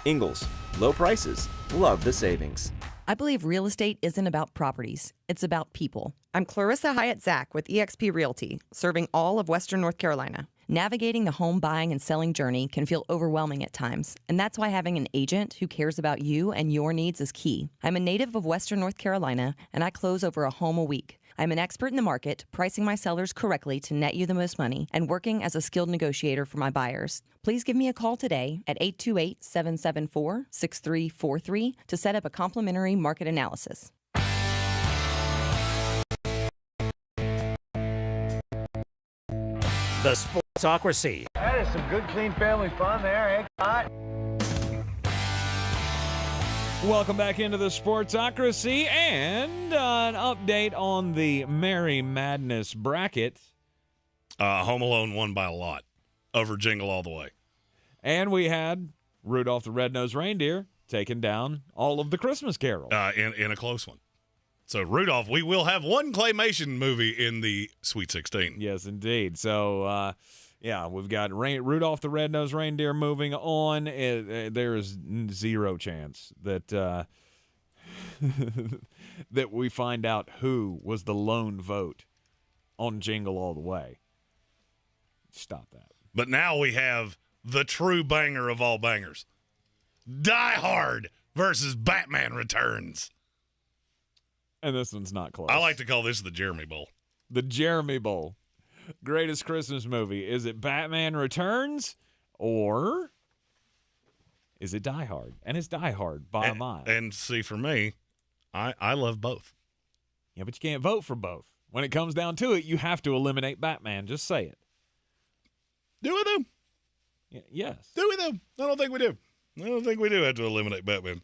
Ingles, low prices, love the savings. I believe real estate isn't about properties, it's about people. I'm Clarissa Hyatt-Zach with eXp Realty, serving all of Western North Carolina. Navigating the home buying and selling journey can feel overwhelming at times, and that's why having an agent who cares about you and your needs is key. I'm a native of Western North Carolina, and I close over a home a week. I'm an expert in the market, pricing my sellers correctly to net you the most money, and working as a skilled negotiator for my buyers. Please give me a call today at 828-774-6343 to set up a complimentary market analysis. The Sportsocracy. That is some good, clean family fun there, eh? Welcome back into the Sportsocracy and an update on the Merry Madness bracket. Home Alone won by a lot over Jingle All the Way. And we had Rudolph the Red-Nosed Reindeer taking down all of the Christmas carols. In a close one. So, Rudolph, we will have one claymation movie in the Sweet 16. Yes, indeed. So, we've got Rudolph the Red-Nosed Reindeer moving on. There is zero chance that that we find out who was the lone vote on Jingle All the Way. Stop that. But now we have the true banger of all bangers. Die Hard versus Batman Returns. And this one's not close. I like to call this the Jeremy Bowl. The Jeremy Bowl. Greatest Christmas movie. Is it Batman Returns or is it Die Hard? And it's Die Hard by a mile. And see, for me, I love both. Yeah, but you can't vote for both. When it comes down to it, you have to eliminate Batman. Just say it. Do we, though? Yes. Do we, though? I don't think we do. I don't think we do have to eliminate Batman.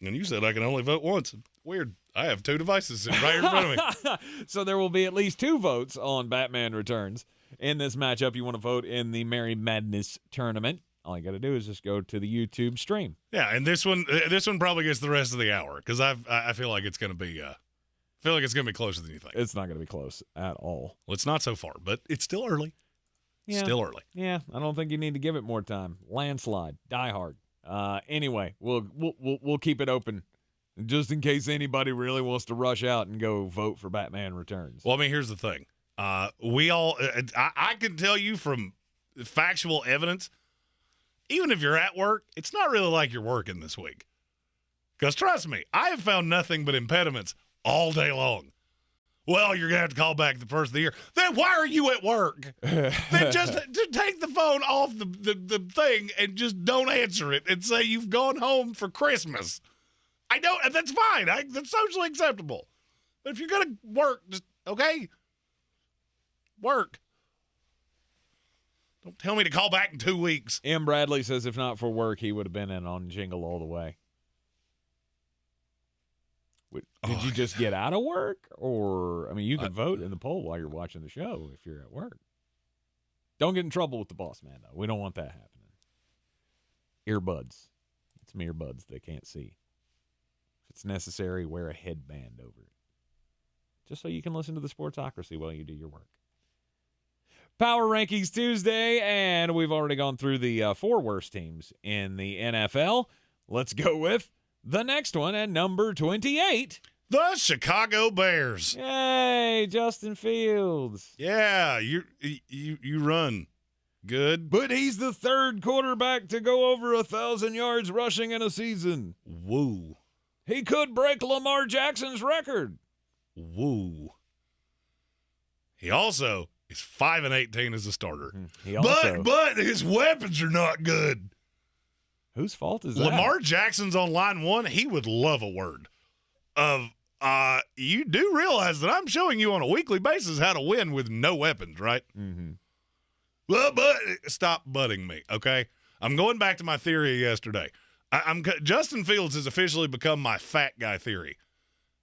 And you said I can only vote once. Weird. I have two devices sitting right in front of me. So there will be at least 2 votes on Batman Returns in this matchup. You want to vote in the Merry Madness tournament. All you got to do is just go to the YouTube stream. Yeah, and this one probably gets the rest of the hour because I feel like it's going to be closer than you think. It's not going to be close at all. Well, it's not so far, but it's still early. Yeah. Still early. Yeah, I don't think you need to give it more time. Landslide, Die Hard. Anyway, we'll keep it open just in case anybody really wants to rush out and go vote for Batman Returns. Well, I mean, here's the thing. I can tell you from factual evidence, even if you're at work, it's not really like you're working this week. Because trust me, I have found nothing but impediments all day long. Well, you're going to have to call back the first of the year. Then why are you at work? Then just take the phone off the thing and just don't answer it and say you've gone home for Christmas. That's fine. That's socially acceptable. But if you're going to work, just, okay, work. Don't tell me to call back in 2 weeks. M. Bradley says if not for work, he would have been in on Jingle All the Way. Did you just get out of work? Or, I mean, you can vote in the poll while you're watching the show if you're at work. Don't get in trouble with the boss man, though. We don't want that happening. Earbuds. It's some earbuds they can't see. If it's necessary, wear a headband over it. Just so you can listen to the Sportsocracy while you do your work. Power Rankings Tuesday, and we've already gone through the 4 worst teams in the NFL. Let's go with the next one at number 28. The Chicago Bears. Yay, Justin Fields. Yeah, you run good. But he's the 3rd quarterback to go over 1,000 yards rushing in a season. Woo. He could break Lamar Jackson's record. Woo. He also is 5-18 as a starter. But his weapons are not good. Whose fault is that? Lamar Jackson's on line 1. He would love a word of, you do realize that I'm showing you on a weekly basis how to win with no weapons, right? Mm-hmm. Well, but stop butting me, okay? I'm going back to my theory yesterday. Justin Fields has officially become my fat guy theory.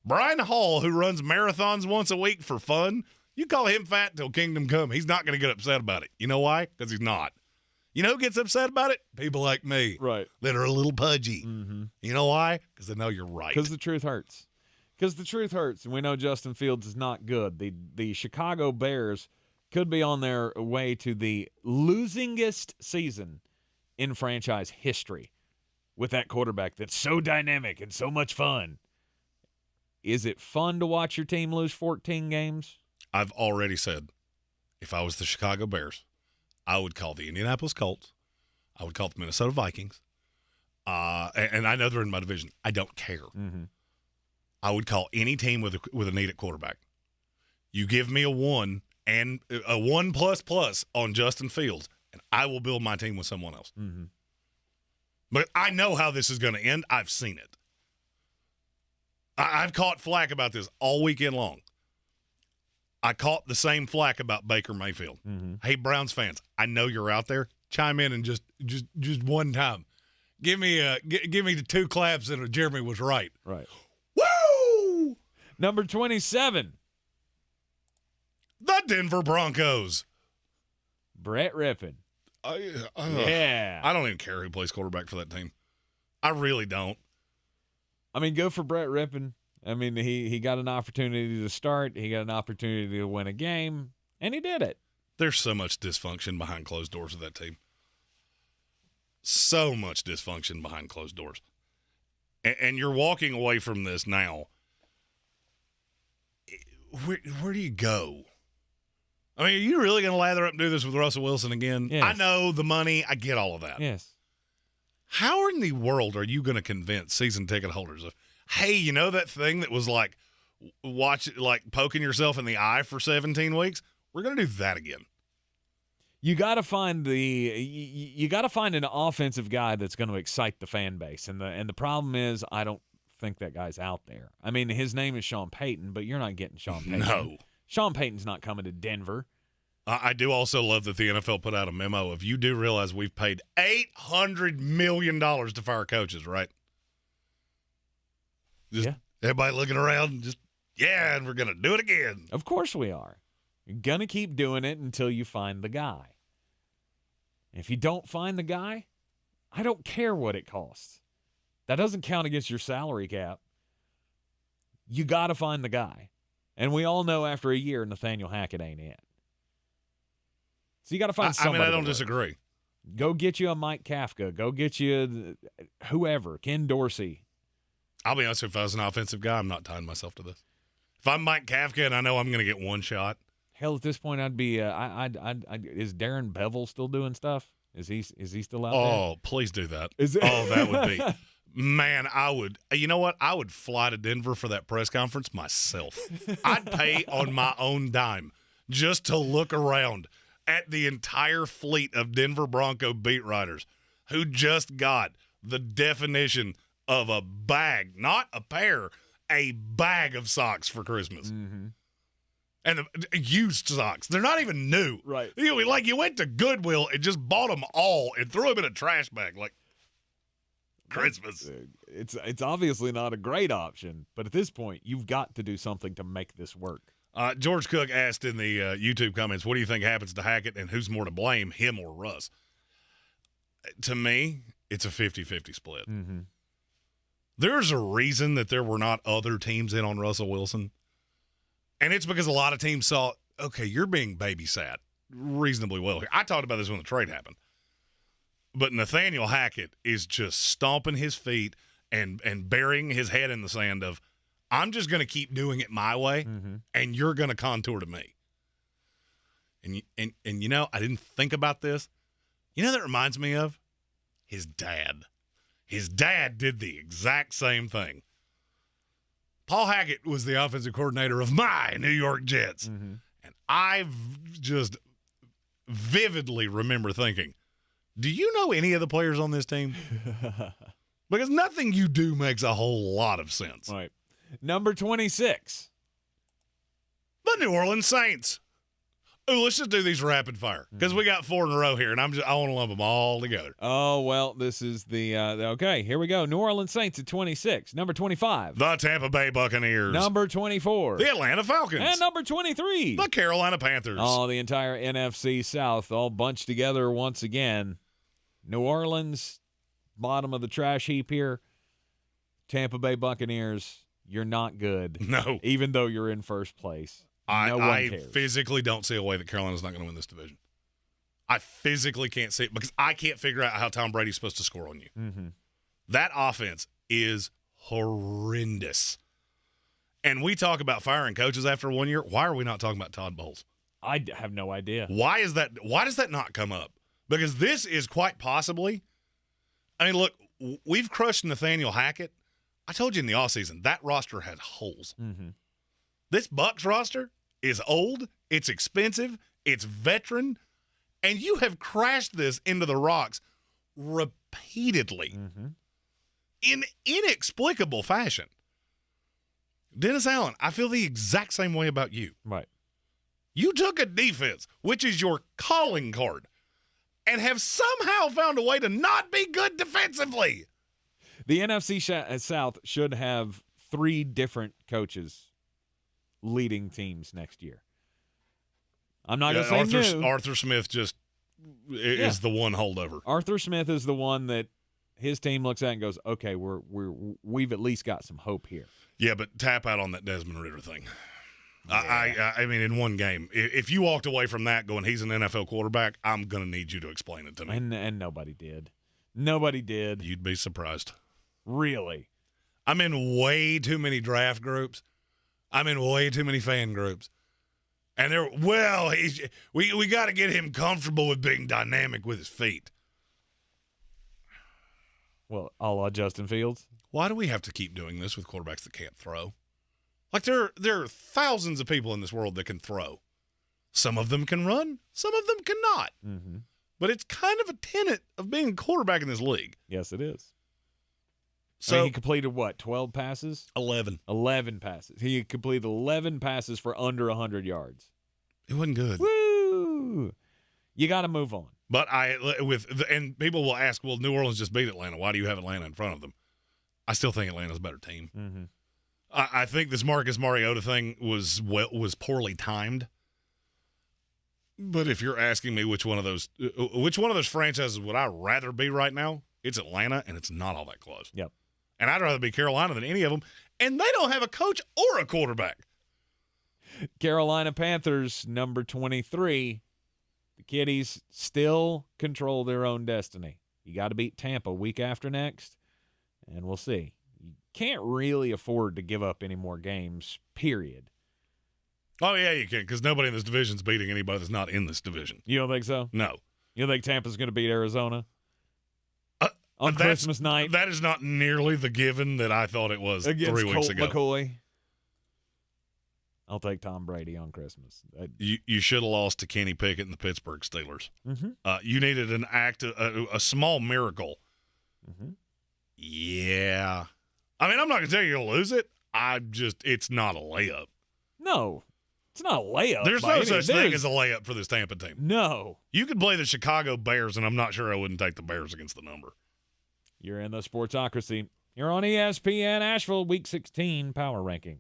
Brian Hall, who runs marathons once a week for fun, you call him fat till kingdom come. He's not going to get upset about it. You know why? Because he's not. You know who gets upset about it? People like me. Right. That are a little pudgy. Mm-hmm. You know why? Because they know you're right. Because the truth hurts. And we know Justin Fields is not good. The Chicago Bears could be on their way to the losingest season in franchise history with that quarterback that's so dynamic and so much fun. Is it fun to watch your team lose 14 games? I've already said, if I was the Chicago Bears, I would call the Indianapolis Colts. I would call the Minnesota Vikings. And I know they're in my division. I don't care. Mm-hmm. I would call any team with a need at quarterback. You give me a 1 and a 1++ on Justin Fields, and I will build my team with someone else. Mm-hmm. But I know how this is going to end. I've seen it. I've caught flack about this all weekend long. I caught the same flack about Baker Mayfield. Mm-hmm. Hey, Browns fans, I know you're out there. Chime in and just one time. Give me the 2 claps and Jeremy was right. Right. Woo! Number 27. The Denver Broncos. Brett Rippon. Yeah. I don't even care who plays quarterback for that team. I really don't. I mean, go for Brett Rippon. I mean, he got an opportunity to start. He got an opportunity to win a game, and he did it. There's so much dysfunction behind closed doors of that team. So much dysfunction behind closed doors. And you're walking away from this now. Where do you go? I mean, are you really going to lather up and do this with Russell Wilson again? Yes. I know the money. I get all of that. Yes. How in the world are you going to convince season ticket holders of, hey, you know that thing that was like poking yourself in the eye for 17 weeks? We're going to do that again. You got to find an offensive guy that's going to excite the fan base, and the problem is I don't think that guy's out there. I mean, his name is Sean Payton, but you're not getting Sean Payton. No, Sean Payton's not coming to Denver. I do also love that the NFL put out a memo of, you do realize we've paid $800 million to fire coaches, right? Yeah. Everybody looking around and just, and we're going to do it again. Of course we are. You're going to keep doing it until you find the guy. If you don't find the guy, I don't care what it costs. That doesn't count against your salary cap. You got to find the guy. And we all know after a year, Nathaniel Hackett ain't it. So you got to find somebody. I don't disagree. Go get you a Mike Kafka. Go get you whoever, Ken Dorsey. I'll be honest, if I was an offensive guy, I'm not tying myself to this. If I'm Mike Kafka and I know I'm going to get one shot. Hell, at this point, I'd be. Is Darren Bevel still doing stuff? Is he still out there? Oh, please do that. That would be. Man, I would. You know what? I would fly to Denver for that press conference myself. I'd pay on my own dime just to look around at the entire fleet of Denver Bronco beat writers who just got the definition of a bag, not a pair, a bag of socks for Christmas. Mm-hmm. And the used socks. They're not even new. Right. You went to Goodwill and just bought them all and threw them in a trash bag like Christmas. It's obviously not a great option, but at this point, you've got to do something to make this work. George Cook asked in the YouTube comments, what do you think happens to Hackett and who's more to blame, him or Russ? To me, it's a 50-50 split. Mm-hmm. There's a reason that there were not other teams in on Russell Wilson. And it's because a lot of teams saw, okay, you're being babysat reasonably well here. I talked about this when the trade happened. But Nathaniel Hackett is just stomping his feet and burying his head in the sand of, I'm just going to keep doing it my way, and you're going to contour to me. And you know, I didn't think about this. You know that reminds me of? His dad. His dad did the exact same thing. Paul Hackett was the offensive coordinator of my New York Jets. Mm-hmm. And I just vividly remember thinking, do you know any of the players on this team? Because nothing you do makes a whole lot of sense. Right. Number 26. The New Orleans Saints. Ooh, let's just do these rapid fire because we got 4 in a row here, and I want to lump them all together. Oh, well, this is the okay, here we go. New Orleans Saints at 26. Number 25. The Tampa Bay Buccaneers. Number 24. The Atlanta Falcons. And number 23. The Carolina Panthers. Oh, the entire NFC South all bunched together once again. New Orleans, bottom of the trash heap here. Tampa Bay Buccaneers, you're not good. No. Even though you're in first place. No one I cares. physically don't see a way that Carolina's not going to win this division. I physically can't see it because I can't figure out how Tom Brady's supposed to score on you. Mm-hmm. That offense is horrendous. And we talk about firing coaches after 1 year. Why are we not talking about Todd Bowles? I have no idea. Why is that? Why does that not come up? Because this is quite possibly – I mean, look, we've crushed Nathaniel Hackett. I told you in the offseason, that roster had holes. Mm-hmm. This Bucs roster is old, it's expensive, it's veteran, and you have crashed this into the rocks repeatedly in inexplicable fashion. Dennis Allen, I feel the exact same way about you. Right. You took a defense, which is your calling card, and have somehow found a way to not be good defensively. The NFC South should have 3 different coaches leading teams next year. I'm not going to say new. Arthur Smith just is the one holdover. Arthur Smith is the one that his team looks at and goes, okay, we've at least got some hope here. Yeah, but tap out on that Desmond Ridder thing. Yeah. I mean, in one game, if you walked away from that going, he's an NFL quarterback, I'm going to need you to explain it to me. And nobody did. Nobody did. You'd be surprised. Really? I'm in way too many draft groups. I'm in way too many fan groups. And we got to get him comfortable with being dynamic with his feet. Well, a la Justin Fields. Why do we have to keep doing this with quarterbacks that can't throw? Like there are thousands of people in this world that can throw. Some of them can run. Some of them cannot. Mm-hmm. But it's kind of a tenet of being a quarterback in this league. Yes, it is. So I mean, he completed what, 12 passes? 11. 11 passes. He completed 11 passes for under 100 yards. It wasn't good. Woo! You got to move on. But and people will ask, well, New Orleans just beat Atlanta. Why do you have Atlanta in front of them? I still think Atlanta's a better team. Mm-hmm. I think this Marcus Mariota thing was poorly timed. But if you're asking me which one of those franchises would I rather be right now, it's Atlanta, and it's not all that close. Yep. And I'd rather be Carolina than any of them, and they don't have a coach or a quarterback. Carolina Panthers, number 23. The Kitties still control their own destiny. You got to beat Tampa week after next, and we'll see. You can't really afford to give up any more games, period. Oh, yeah, you can, because nobody in this division is beating anybody that's not in this division. You don't think so? No. You don't think Tampa's going to beat Arizona on Christmas night? That is not nearly the given that I thought it was against 3 weeks ago. McCoy. I'll take Tom Brady on Christmas. You should have lost to Kenny Pickett and the Pittsburgh Steelers. Mm-hmm. You needed an a small miracle. Mm-hmm. Yeah. I mean, I'm not going to tell you you'll lose it. It's not a layup. No. It's not a layup. There's no such thing as a layup for this Tampa team. No. You could play the Chicago Bears, and I'm not sure I wouldn't take the Bears against the number. You're in the Sportsocracy. You're on ESPN Asheville Week 16 Power Rankings.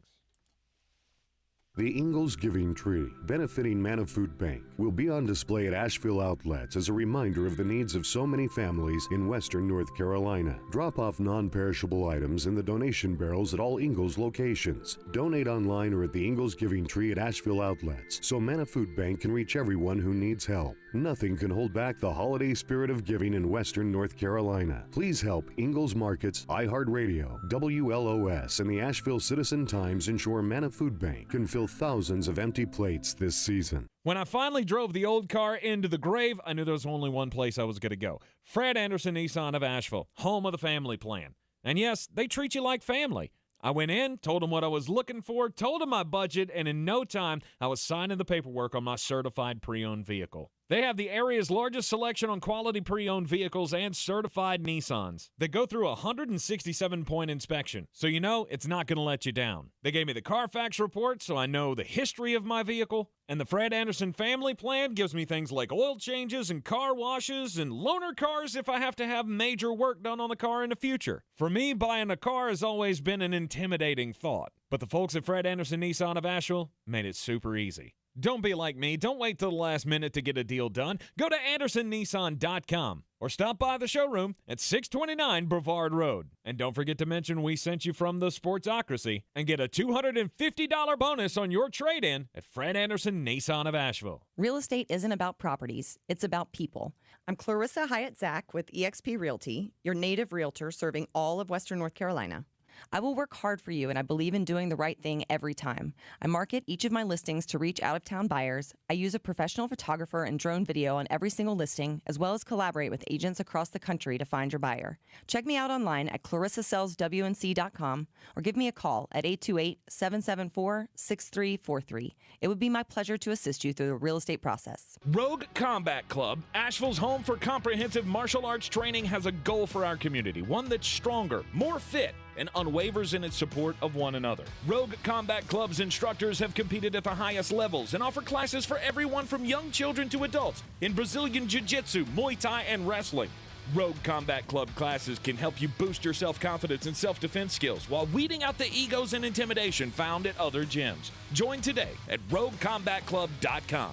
The Ingles Giving Tree, benefiting Manna Food Bank, will be on display at Asheville outlets as a reminder of the needs of so many families in western North Carolina. Drop off non-perishable items in the donation barrels at all Ingles locations. Donate online or at the Ingles Giving Tree at Asheville outlets so Manna Food Bank can reach everyone who needs help. Nothing can hold back the holiday spirit of giving in western North Carolina. Please help Ingles Markets, iHeartRadio, WLOS, and the Asheville Citizen-Times ensure Manna Food Bank can fill thousands of empty plates this season. When I finally drove the old car into the grave, I knew there was only one place I was going to go. Fred Anderson Nissan of Asheville, home of the family plan. And yes, they treat you like family. I went in, told them what I was looking for, told them my budget, and in no time, I was signing the paperwork on my certified pre-owned vehicle. They have the area's largest selection on quality pre-owned vehicles and certified Nissans. They go through a 167-point inspection, so you know it's not going to let you down. They gave me the Carfax report, so I know the history of my vehicle. And the Fred Anderson family plan gives me things like oil changes and car washes and loaner cars if I have to have major work done on the car in the future. For me, buying a car has always been an intimidating thought. But the folks at Fred Anderson Nissan of Asheville made it super easy. Don't be like me. Don't wait till the last minute to get a deal done. Go to AndersonNissan.com or stop by the showroom at 629 Brevard Road. And don't forget to mention we sent you from the Sportsocracy and get a $250 bonus on your trade-in at Fred Anderson Nissan of Asheville. Real estate isn't about properties. It's about people. I'm Clarissa Hyatt-Zach with eXp Realty, your native realtor serving all of Western North Carolina. I will work hard for you, and I believe in doing the right thing every time. I market each of my listings to reach out-of-town buyers. I use a professional photographer and drone video on every single listing, as well as collaborate with agents across the country to find your buyer. Check me out online at clarissasellswnc.com or give me a call at 828-774-6343. It would be my pleasure to assist you through the real estate process. Rogue Combat Club, Asheville's home for comprehensive martial arts training, has a goal for our community, one that's stronger, more fit, and unwavers in its support of one another. Rogue Combat Club's instructors have competed at the highest levels and offer classes for everyone from young children to adults in Brazilian Jiu-Jitsu, Muay Thai, and wrestling. Rogue Combat Club classes can help you boost your self-confidence and self-defense skills while weeding out the egos and intimidation found at other gyms. Join today at RogueCombatClub.com.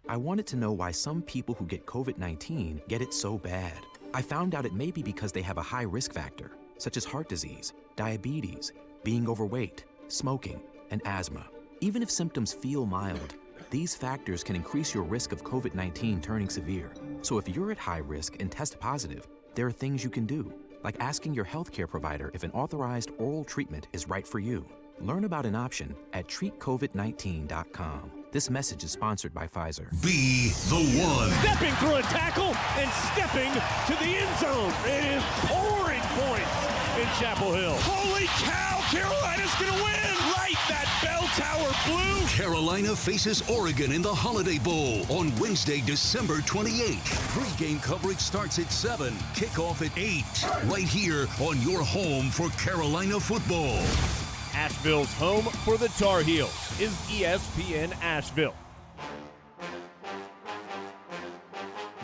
I wanted to know why some people who get COVID-19 get it so bad. I found out it may be because they have a high risk factor, such as heart disease, diabetes, being overweight, smoking, and asthma. Even if symptoms feel mild, these factors can increase your risk of COVID-19 turning severe. So if you're at high risk and test positive, there are things you can do, like asking your healthcare provider if an authorized oral treatment is right for you. Learn about an option at treatcovid19.com. This message is sponsored by Pfizer. Be the one. Stepping through a tackle and stepping to the end zone. It is pouring points in Chapel Hill. Holy cow, Carolina's going to win. Light that bell tower blue. Carolina faces Oregon in the Holiday Bowl on Wednesday, December 28th. Pre-game coverage starts at 7, kickoff at 8. Right here on your home for Carolina football. Asheville's home for the Tar Heels is ESPN Asheville.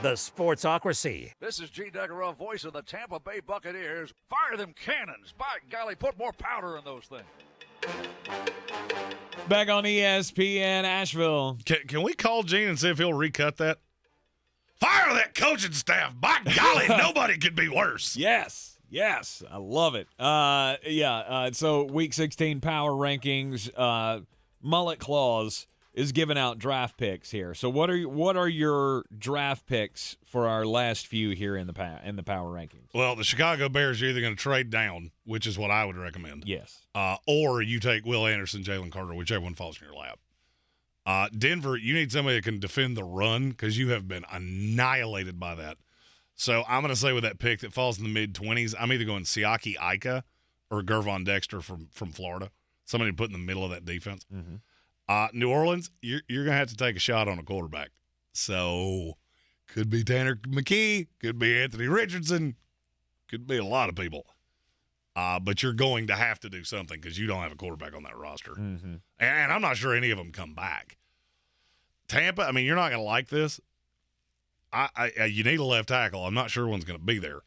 The Sportsocracy. This is Gene Degeroff, voice of the Tampa Bay Buccaneers. Fire them cannons. By golly, put more powder in those things. Back on ESPN Asheville. Can we call Gene and see if he'll recut that? Fire that coaching staff. By golly, nobody could be worse. Yes, I love it. So Week 16 power rankings. Mullet Claus is giving out draft picks here. So what are your draft picks for our last few here in the power rankings? Well, the Chicago Bears are either going to trade down, which is what I would recommend. Yes. Or you take Will Anderson, Jalen Carter, whichever one falls in your lap. Denver, you need somebody that can defend the run because you have been annihilated by that. So I'm going to say with that pick that falls in the mid-20s, I'm either going Siaki Ika or Gervon Dexter from Florida, somebody to put in the middle of that defense. Mm-hmm. New Orleans, you're going to have to take a shot on a quarterback. So could be Tanner McKee, could be Anthony Richardson, could be a lot of people. But you're going to have to do something because you don't have a quarterback on that roster. Mm-hmm. And I'm not sure any of them come back. Tampa, I mean, you're not going to like this. You need a left tackle. I'm not sure one's going to be there.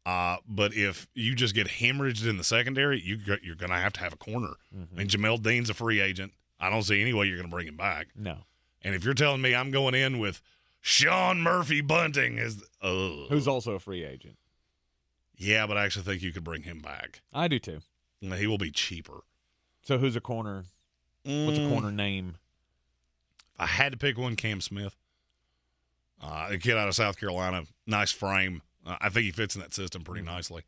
But if you just get hemorrhaged in the secondary, you're going to have a corner. Mm-hmm. I mean, Jamel Dean's a free agent. I don't see any way you're going to bring him back. No. And if you're telling me I'm going in with Sean Murphy Bunting who's also a free agent. Yeah, but I actually think you could bring him back. I do too. He will be cheaper. So who's a corner? What's a corner name? I had to pick one, Cam Smith. A kid out of South Carolina, nice frame. I think he fits in that system pretty nicely.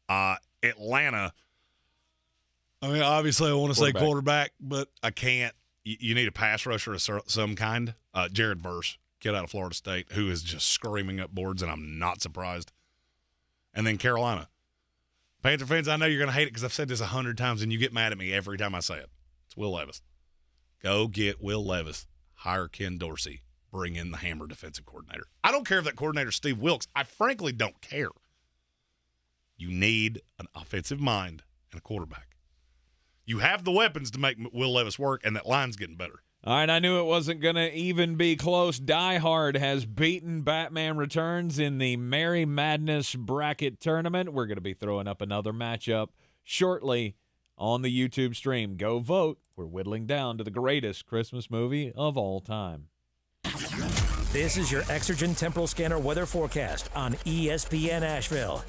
Atlanta, I mean, obviously I want to say quarterback, but I can't. You need a pass rusher of some kind. Jared Verse, kid out of Florida State, who is just screaming up boards, and I'm not surprised. And then Carolina. Panther fans, I know you're going to hate it because I've said this 100 times, and you get mad at me every time I say it. It's Will Levis. Go get Will Levis. Hire Ken Dorsey. Bring in the Hammer defensive coordinator. I don't care if that coordinator's Steve Wilkes. I frankly don't care. You need an offensive mind and a quarterback. You have the weapons to make Will Levis work, and that line's getting better. All right, I knew it wasn't going to even be close. Die Hard has beaten Batman Returns in the Merry Madness Bracket Tournament. We're going to be throwing up another matchup shortly on the YouTube stream. Go vote. We're whittling down to the greatest Christmas movie of all time. This is your Exergen Temporal Scanner weather forecast on ESPN Asheville.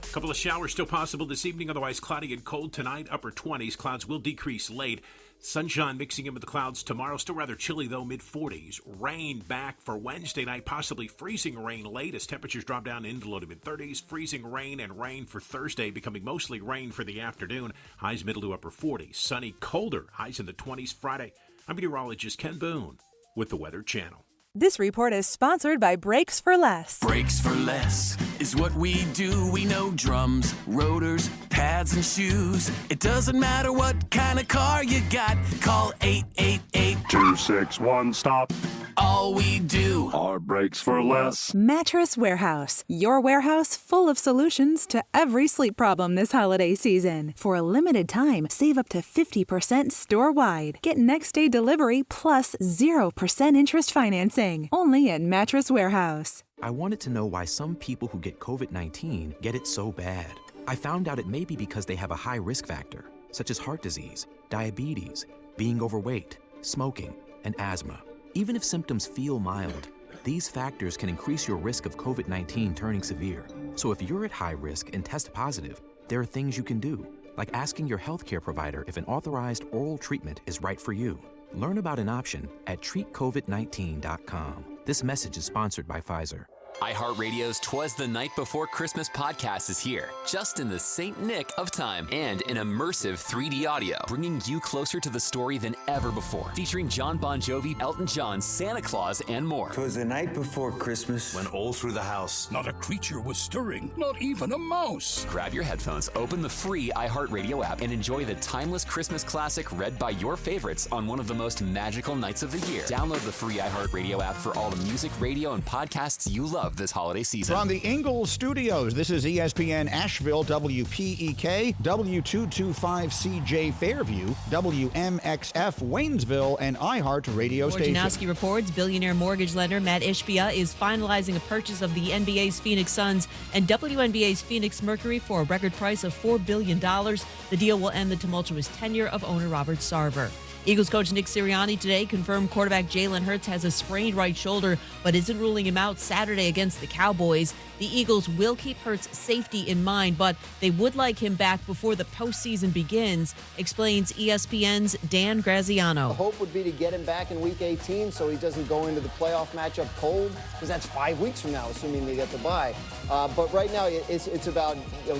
A couple of showers still possible this evening, otherwise cloudy and cold tonight. Upper 20s. Clouds will decrease late. Sunshine mixing in with the clouds tomorrow. Still rather chilly, though, mid-40s. Rain back for Wednesday night, possibly freezing rain late as temperatures drop down into low to mid-30s. Freezing rain and rain for Thursday, becoming mostly rain for the afternoon. Highs middle to upper 40s. Sunny, colder. Highs in the 20s Friday. I'm meteorologist Ken Boone with the Weather Channel. This report is sponsored by Brakes for Less. Brakes for Less is what we do. We know drums, rotors, pads, and shoes. It doesn't matter what kind of car you got. Call 888-261-STOP. All we do are Brakes for Less. Mattress Warehouse, your warehouse full of solutions to every sleep problem this holiday season. For a limited time, save up to 50% store-wide. Get next-day delivery plus 0% interest financing. Only at Mattress Warehouse. I wanted to know why some people who get COVID-19 get it so bad. I found out it may be because they have a high risk factor, such as heart disease, diabetes, being overweight, smoking, and asthma. Even if symptoms feel mild, these factors can increase your risk of COVID-19 turning severe. So if you're at high risk and test positive, there are things you can do, like asking your healthcare provider if an authorized oral treatment is right for you. Learn about an option at treatcovid19.com. This message is sponsored by Pfizer. iHeartRadio's 'Twas the Night Before Christmas podcast is here, just in the St. Nick of time, and in immersive 3D audio, bringing you closer to the story than ever before. Featuring John Bon Jovi, Elton John, Santa Claus, and more. 'Twas the night before Christmas, when all through the house, not a creature was stirring, not even a mouse. Grab your headphones, open the free iHeartRadio app, and enjoy the timeless Christmas classic read by your favorites on one of the most magical nights of the year. Download the free iHeartRadio app for all the music, radio, and podcasts you love. love this holiday season. From the Ingles Studios, this is ESPN Asheville, WPEK, W225CJ Fairview, WMXF Waynesville, and iHeart Radio Station. Wojnarowski reports billionaire mortgage lender Matt Ishbia is finalizing a purchase of the NBA's Phoenix Suns and WNBA's Phoenix Mercury for a record price of $4 billion. The deal will end the tumultuous tenure of owner Robert Sarver. Eagles coach Nick Sirianni today confirmed quarterback Jalen Hurts has a sprained right shoulder, but isn't ruling him out Saturday against the Cowboys. The Eagles will keep Hurts' safety in mind, but they would like him back before the postseason begins, explains ESPN's Dan Graziano. The hope would be to get him back in Week 18 so he doesn't go into the playoff matchup cold, because that's 5 weeks from now, assuming they get the bye. But right now, it's about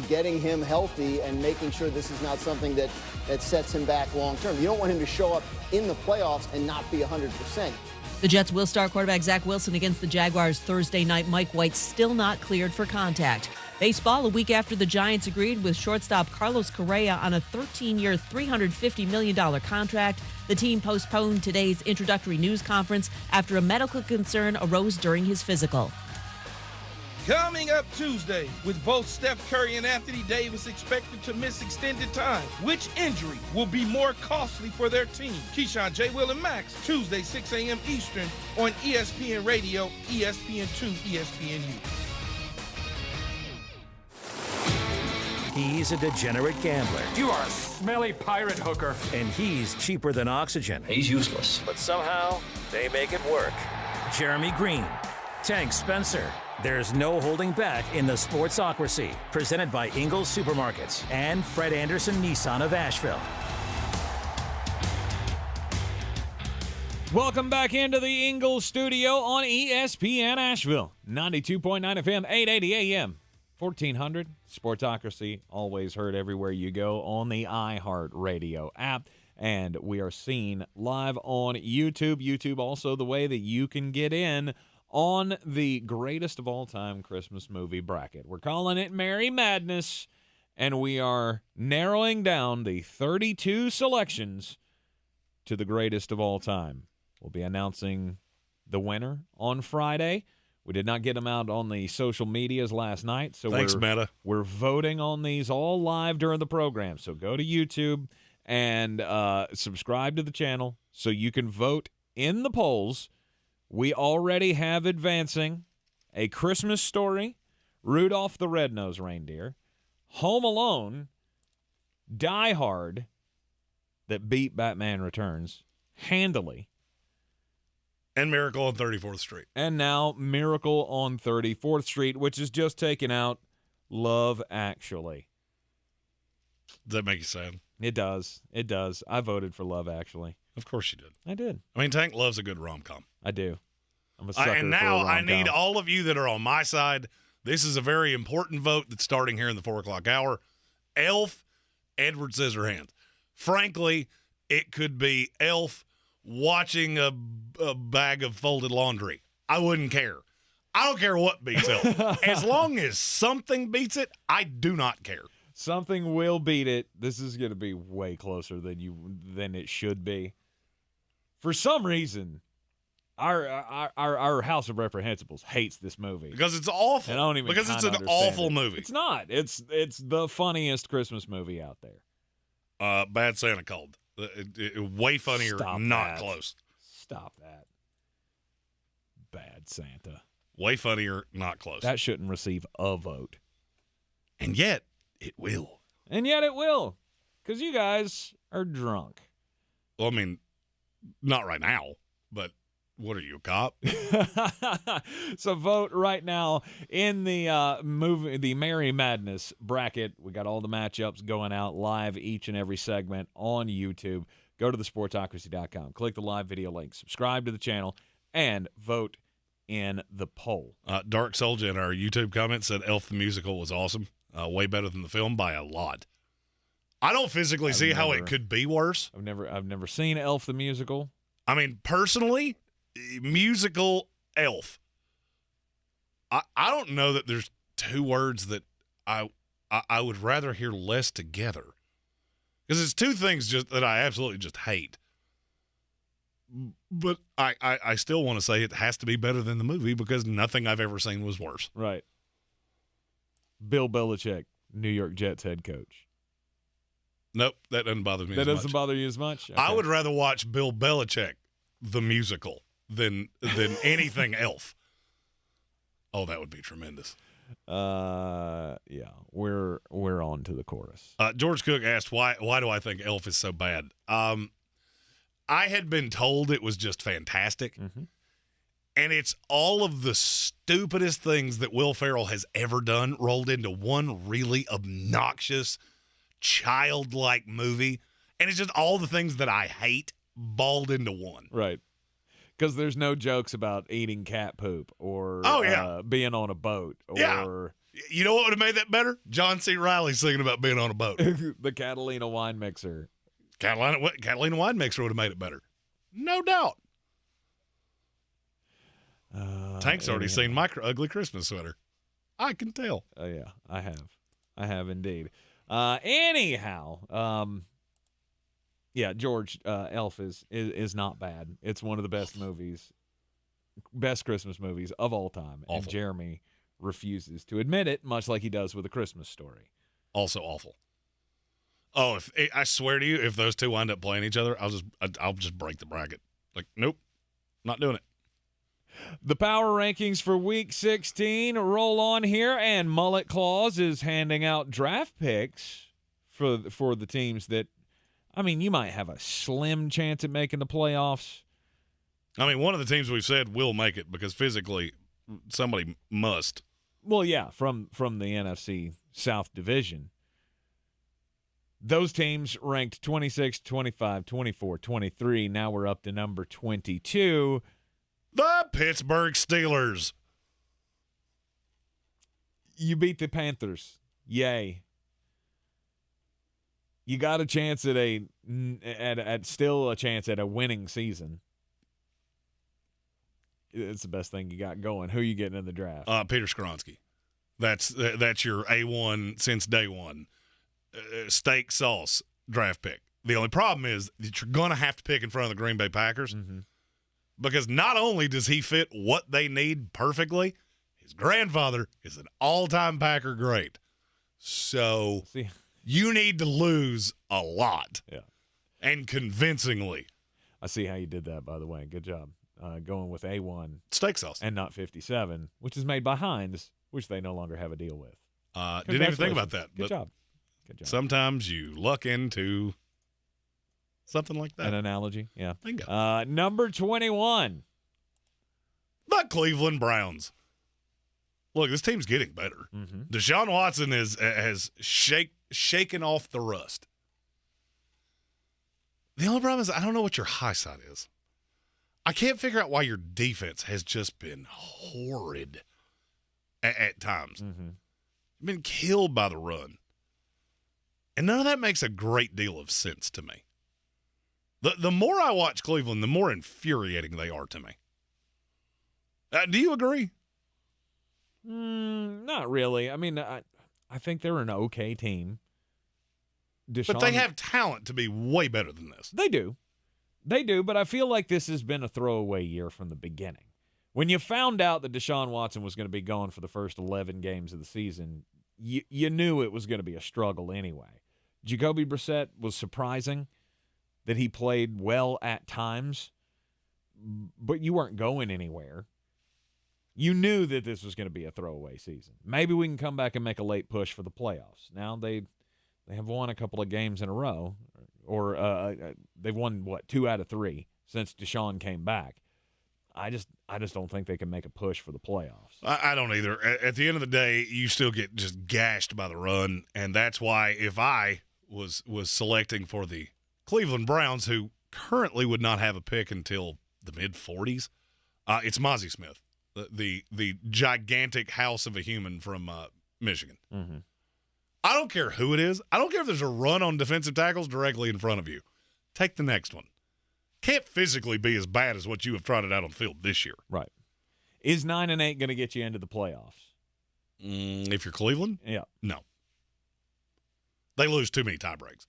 getting him healthy and making sure this is not something that sets him back long term. You don't want him to show up in the playoffs and not be 100%. The Jets will start quarterback Zach Wilson against the Jaguars Thursday night. Mike White still not cleared for contact. Baseball, a week after the Giants agreed with shortstop Carlos Correa on a 13-year, $350 million contract, the team postponed today's introductory news conference after a medical concern arose during his physical. Coming up Tuesday, with both Steph Curry and Anthony Davis expected to miss extended time, which injury will be more costly for their team? Keyshawn, J. Will, and Max, Tuesday, 6 a.m. Eastern on ESPN Radio, ESPN2, ESPNU. He's a degenerate gambler. You are a smelly pirate hooker. And he's cheaper than oxygen. He's useless. But somehow, they make it work. Jeremy Greene, Tank Spencer. There's no holding back in the Sportsocracy, presented by Ingles Supermarkets and Fred Anderson Nissan of Asheville. Welcome back into the Ingles Studio on ESPN Asheville, 92.9 FM, 880 AM, 1400. Sportsocracy, always heard everywhere you go on the iHeart Radio app. And we are seen live on YouTube. YouTube also the way that you can get in on the greatest of all time Christmas movie bracket. We're calling it Merry Madness, and we are narrowing down the 32 selections to the greatest of all time. We'll be announcing the winner on Friday. We did not get them out on the social medias last night, so Thanks, Meta. We're voting on these all live during the program. So go to YouTube and subscribe to the channel so you can vote in the polls. We already have advancing A Christmas Story, Rudolph the Red-Nosed Reindeer, Home Alone, Die Hard, that beat Batman Returns handily, and Miracle on 34th Street. And now Miracle on 34th Street, which is just taking out Love Actually. Does that make you sad? It does. It does. I voted for Love Actually. Of course you did. I did. I mean, Tank loves a good rom-com. I do. I'm a sucker and now for a rom-com. I need all of you that are on my side. This is a very important vote that's starting here in the 4 o'clock hour. Elf, Edward Scissorhands. Frankly, it could be Elf watching a bag of folded laundry. I wouldn't care. I don't care what beats Elf. As long as something beats it, I do not care. Something will beat it. This is going to be way closer than it should be. For some reason, our House of Reprehensibles hates this movie because it's awful. And I don't even because it's an awful movie. It's not. It's the funniest Christmas movie out there. Bad Santa called. Way funnier. Stop not that. Close. Stop that. Bad Santa. Way funnier. Not close. That shouldn't receive a vote. And yet it will. And yet it will, because you guys are drunk. Well, I mean, not right now, but what are you, a cop? So vote right now in the the Merry Madness bracket. We got all the matchups going out live each and every segment on YouTube. Go to thesportsocracy.com, click the live video link, subscribe to the channel, and vote in the poll. Dark Soldier in our YouTube comment said Elf the Musical was awesome. Way better than the film by a lot. I don't physically see how it could be worse. I've never seen Elf the Musical. I mean, personally, musical Elf. I don't know that there's two words that I would rather hear less together. Because it's two things just that I absolutely just hate. But I still want to say it has to be better than the movie because nothing I've ever seen was worse. Right. Bill Belichick, New York Jets head coach. Nope, that doesn't bother me as much. That doesn't bother you as much? Okay. I would rather watch Bill Belichick, the musical, than anything else. Oh, that would be tremendous. Yeah, we're on to the chorus. George Cook asked, why do I think Elf is so bad? I had been told it was just fantastic. Mm-hmm. And it's all of the stupidest things that Will Ferrell has ever done rolled into one really obnoxious, childlike movie. And it's just all the things that I hate balled into one. Right. Because there's no jokes about eating cat poop or being on a boat. Or You know what would have made that better? John C. Reilly singing about being on a boat. The Catalina wine mixer. Catalina wine mixer would have made it better. No doubt. Tank's already seen my ugly Christmas sweater. I can tell. Oh, yeah, I have. I have indeed. Anyhow, George, Elf is not bad. It's one of the best Christmas movies of all time. Awful. And Jeremy refuses to admit it, much like he does with A Christmas Story. Also awful. Oh, I swear to you, if those two wind up playing each other, I'll just break the bracket. Like, nope, not doing it. The power rankings for Week 16 roll on here, and Mullet Claus is handing out draft picks for the teams that, I mean, you might have a slim chance at making the playoffs. I mean, one of the teams we've said will make it because physically somebody must. Well, yeah, from the NFC South Division. Those teams ranked 26, 25, 24, 23. Now we're up to number 22. The Pittsburgh Steelers. You beat the Panthers. Yay. You got a chance at still a chance at a winning season. It's the best thing you got going. Who are you getting in the draft? Peter Skoronski. That's your A1 since day one. Steak sauce draft pick. The only problem is that you're going to have to pick in front of the Green Bay Packers because not only does he fit what they need perfectly, his grandfather is an all-time Packer great. So you need to lose a lot. Yeah. And convincingly. I see how you did that, by the way. Good job. Going with A1. Steak sauce. And not 57, which is made by Heinz, which they no longer have a deal with. Didn't even think about that. Good job. Sometimes you luck into something like that. An analogy, yeah. Bingo. Number 21. The Cleveland Browns. Look, this team's getting better. Deshaun Watson has shaken off the rust. The only problem is I don't know what your high side is. I can't figure out why your defense has just been horrid at times. You've been killed by the run. And none of that makes a great deal of sense to me. The more I watch Cleveland, the more infuriating they are to me. Do you agree? Not really. I mean, I think they're an okay team. But they have talent to be way better than this. They do. They do, but I feel like this has been a throwaway year from the beginning. When you found out that Deshaun Watson was going to be gone for the first 11 games of the season, you knew it was going to be a struggle anyway. Jacoby Brissett was surprising that he played well at times, but you weren't going anywhere. You knew that this was going to be a throwaway season. Maybe we can come back and make a late push for the playoffs. Now they have won a couple of games in a row, or they've won, 2 out of 3 since Deshaun came back. I just don't think they can make a push for the playoffs. I don't either. At the end of the day, you still get just gashed by the run, and that's why if I was selecting for the Cleveland Browns, who currently would not have a pick until the mid-40s, it's Mozzie Smith, the gigantic house of a human from Michigan. I don't care who it is. I don't care if there's a run on defensive tackles directly in front of you. Take the next one. Can't physically be as bad as what you have trotted out on the field this year. Right. Is 9-8 going to get you into the playoffs? If you're Cleveland? Yeah. No. They lose too many tie breaks.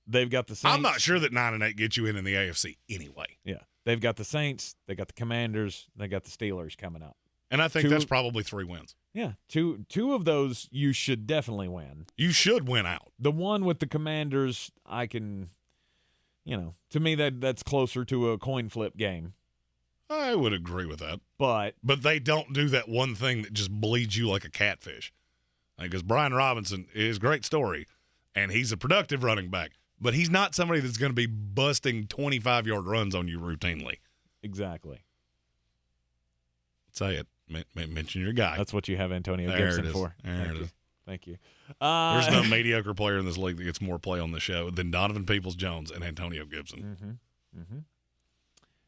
They've got the Saints. I'm not sure that 9-8 gets you in the AFC anyway. Yeah. They've got the Saints. They got the Commanders. They got the Steelers coming up. And I think that's probably 3 wins. Yeah. Two of those you should definitely win. You should win out. The one with the Commanders, I can, to me that's closer to a coin flip game. I would agree with that. But they don't do that one thing that just bleeds you like a catfish. Because Brian Robinson is a great story, and he's a productive running back. But he's not somebody that's going to be busting 25-yard runs on you routinely. Exactly. Say it. Mention your guy. That's what you have Antonio Gibson for. Thank you. There's no mediocre player in this league that gets more play on the show than Donovan Peoples-Jones and Antonio Gibson. Mm-hmm.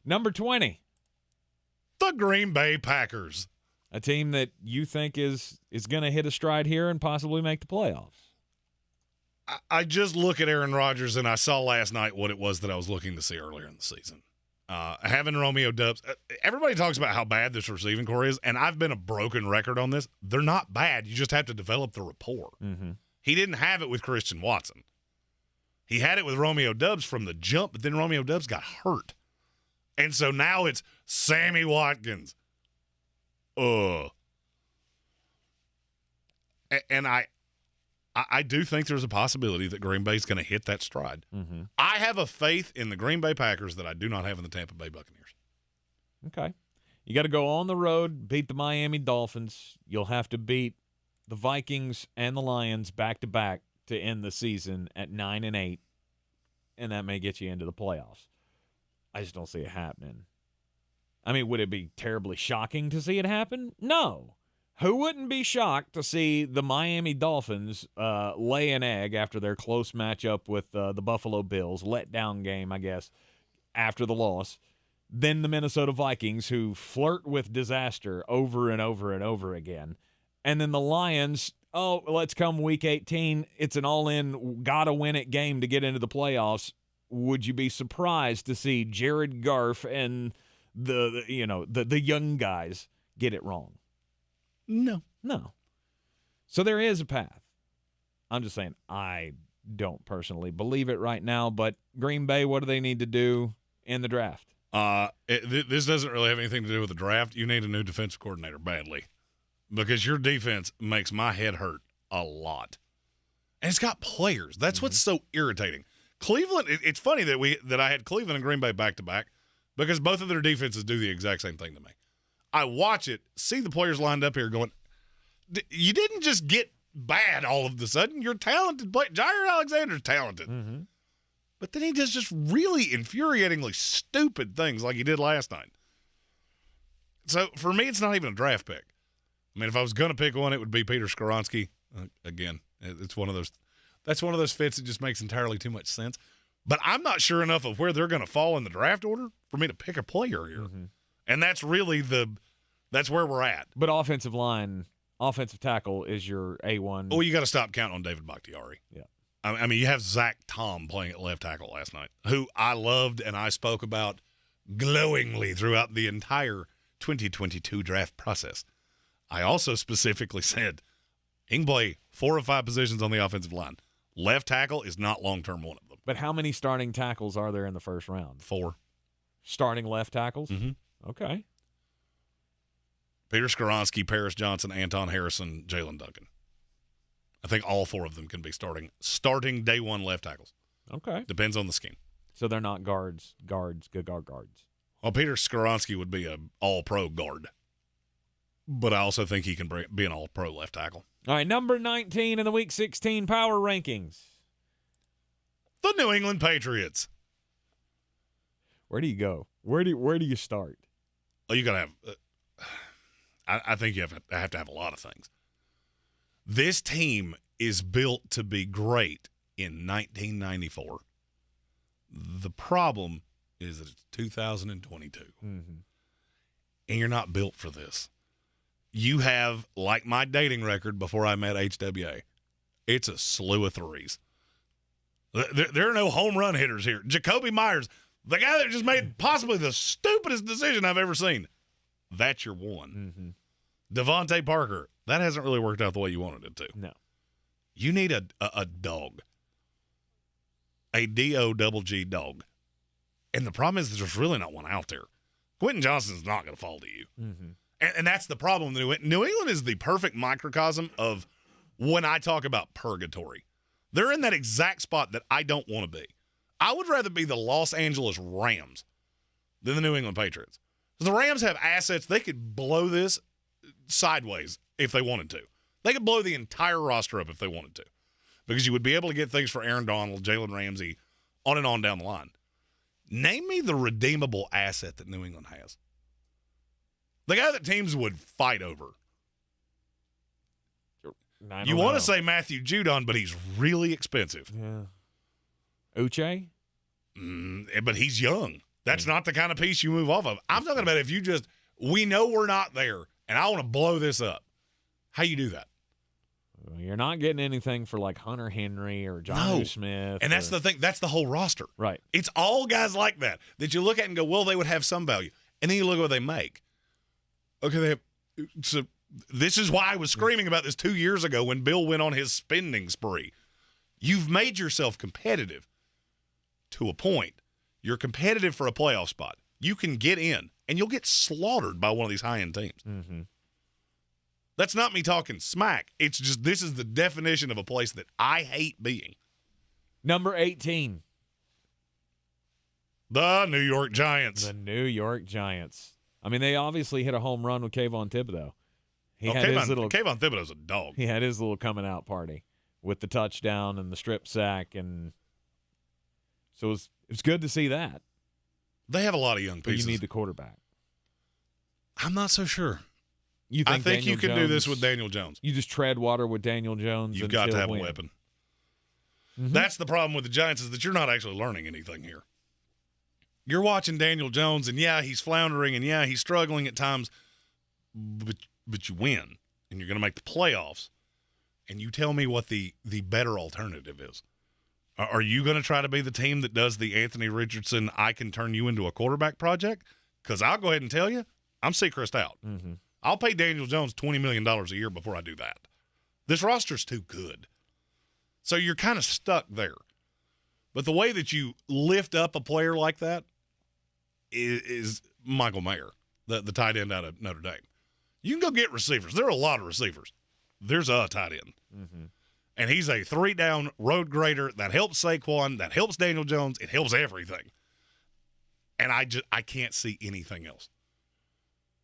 Number 20. The Green Bay Packers. A team that you think is going to hit a stride here and possibly make the playoffs. I just look at Aaron Rodgers, and I saw last night what it was that I was looking to see earlier in the season. Having Romeo Doubs, everybody talks about how bad this receiving core is, and I've been a broken record on this. They're not bad. You just have to develop the rapport. Mm-hmm. He didn't have it with Christian Watson. He had it with Romeo Doubs from the jump, but then Romeo Doubs got hurt. And so now it's Sammy Watkins. And I do think there's a possibility that Green Bay's going to hit that stride. Mm-hmm. I have a faith in the Green Bay Packers that I do not have in the Tampa Bay Buccaneers. Okay. You got to go on the road, beat the Miami Dolphins. You'll have to beat the Vikings and the Lions back-to-back to end the season at 9-8, and that may get you into the playoffs. I just don't see it happening. I mean, would it be terribly shocking to see it happen? No. Who wouldn't be shocked to see the Miami Dolphins lay an egg after their close matchup with the Buffalo Bills, letdown game, I guess, after the loss? Then the Minnesota Vikings, who flirt with disaster over and over and over again. And then the Lions, let's come week 18. It's an all-in, gotta-win-it game to get into the playoffs. Would you be surprised to see Jared Goff and the young guys get it wrong? No. So there is a path. I'm just saying I don't personally believe it right now, but Green Bay, what do they need to do in the draft? This doesn't really have anything to do with the draft. You need a new defensive coordinator badly because your defense makes my head hurt a lot. And it's got players. That's what's so irritating. Cleveland, it's funny that I had Cleveland and Green Bay back-to-back because both of their defenses do the exact same thing to me. I watch it, see the players lined up here going, you didn't just get bad all of a sudden. You're talented. Jair Alexander's talented. Mm-hmm. But then he does just really infuriatingly stupid things like he did last night. So for me, it's not even a draft pick. I mean, if I was going to pick one, it would be Peter Skoronski. Again, it's one of those. That's one of those fits that just makes entirely too much sense. But I'm not sure enough of where they're going to fall in the draft order for me to pick a player here. Mm-hmm. And that's really that's where we're at. But offensive tackle is your A1. Oh, you got to stop counting on David Bakhtiari. Yeah. I mean, you have Zach Tom playing at left tackle last night, who I loved and I spoke about glowingly throughout the entire 2022 draft process. I also specifically said he can play 4 or 5 positions on the offensive line. Left tackle is not long-term one of them. But how many starting tackles are there in the first round? 4. Starting left tackles? Mm-hmm. Okay. Peter Skoronski, Paris Johnson, Anton Harrison, Jalen Duncan. I think all 4 of them can be starting day one left tackles. Okay. Depends on the scheme. So they're not guards. Well, Peter Skoronski would be an all-pro guard. But I also think he can be an all-pro left tackle. All right, number 19 in the Week 16 power rankings. The New England Patriots. Where do you go? Where do you start? Oh, you got to have I think you have to have a lot of things. This team is built to be great in 1994. The problem is that it's 2022. Mm-hmm. And you're not built for this. You have, like my dating record before I met HWA, it's a slew of threes. There are no home run hitters here. Jacoby Myers, the guy that just made possibly the stupidest decision I've ever seen. That's your one. Mm-hmm. Devontae Parker, that hasn't really worked out the way you wanted it to. No. You need a dog. a D-O-double-G dog. And the problem is there's really not one out there. Quentin Johnston's not going to fall to you. Mm-hmm. And that's the problem. New England is the perfect microcosm of when I talk about purgatory. They're in that exact spot that I don't want to be. I would rather be the Los Angeles Rams than the New England Patriots. The Rams have assets. They could blow this sideways if they wanted to. They could blow the entire roster up if they wanted to, because you would be able to get things for Aaron Donald, Jalen Ramsey, on and on down the line. Name me the redeemable asset that New England has. The guy that teams would fight over. You want to say Matthew Judon, but he's really expensive. Yeah. Uche? But he's young. That's not the kind of piece you move off of. I'm talking about if you just, we know we're not there, and I want to blow this up. How you do that? You're not getting anything for like Hunter Henry or John Smith. And that's the thing. That's the whole roster. Right. It's all guys like that you look at and go, well, they would have some value. And then you look at what they make. Okay, so this is why I was screaming about this 2 years ago when Bill went on his spending spree. You've made yourself competitive to a point. You're competitive for a playoff spot. You can get in, and you'll get slaughtered by one of these high-end teams. Mm-hmm. That's not me talking smack. It's just this is the definition of a place that I hate being. Number 18. The New York Giants. The New York Giants. I mean, they obviously hit a home run with Kayvon Thibodeau. Kayvon Thibodeau's a dog. He had his little coming out party with the touchdown and the strip sack, and so it was good to see that. They have a lot of young pieces. But you need the quarterback. I'm not so sure. I think you can do this with Daniel Jones. You just tread water with Daniel Jones. You've got to have a weapon. Mm-hmm. That's the problem with the Giants, is that you're not actually learning anything here. You're watching Daniel Jones, and yeah, he's floundering, and yeah, he's struggling at times, but you win, and you're going to make the playoffs, and you tell me what the better alternative is. Are you going to try to be the team that does the Anthony Richardson, I can turn you into a quarterback project? Because I'll go ahead and tell you, I'm Seacrest out. Mm-hmm. I'll pay Daniel Jones $20 million a year before I do that. This roster's too good. So you're kind of stuck there. But the way that you lift up a player like that is Michael Mayer, the tight end out of Notre Dame. You can go get receivers. There are a lot of receivers. There's a tight end. Mm-hmm. And he's a 3-down road grader that helps Saquon, that helps Daniel Jones. It helps everything. And I can't see anything else.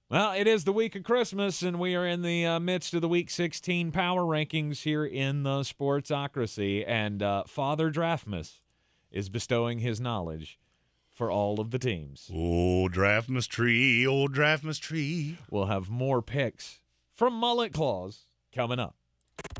Well, it is the week of Christmas, and we are in the midst of the Week 16 power rankings here in the Sportsocracy, and Father Draftmas is bestowing his knowledge for all of the teams. Oh, Draftmas tree, oh, Draftmas tree. We'll have more picks from Mullet Claus coming up.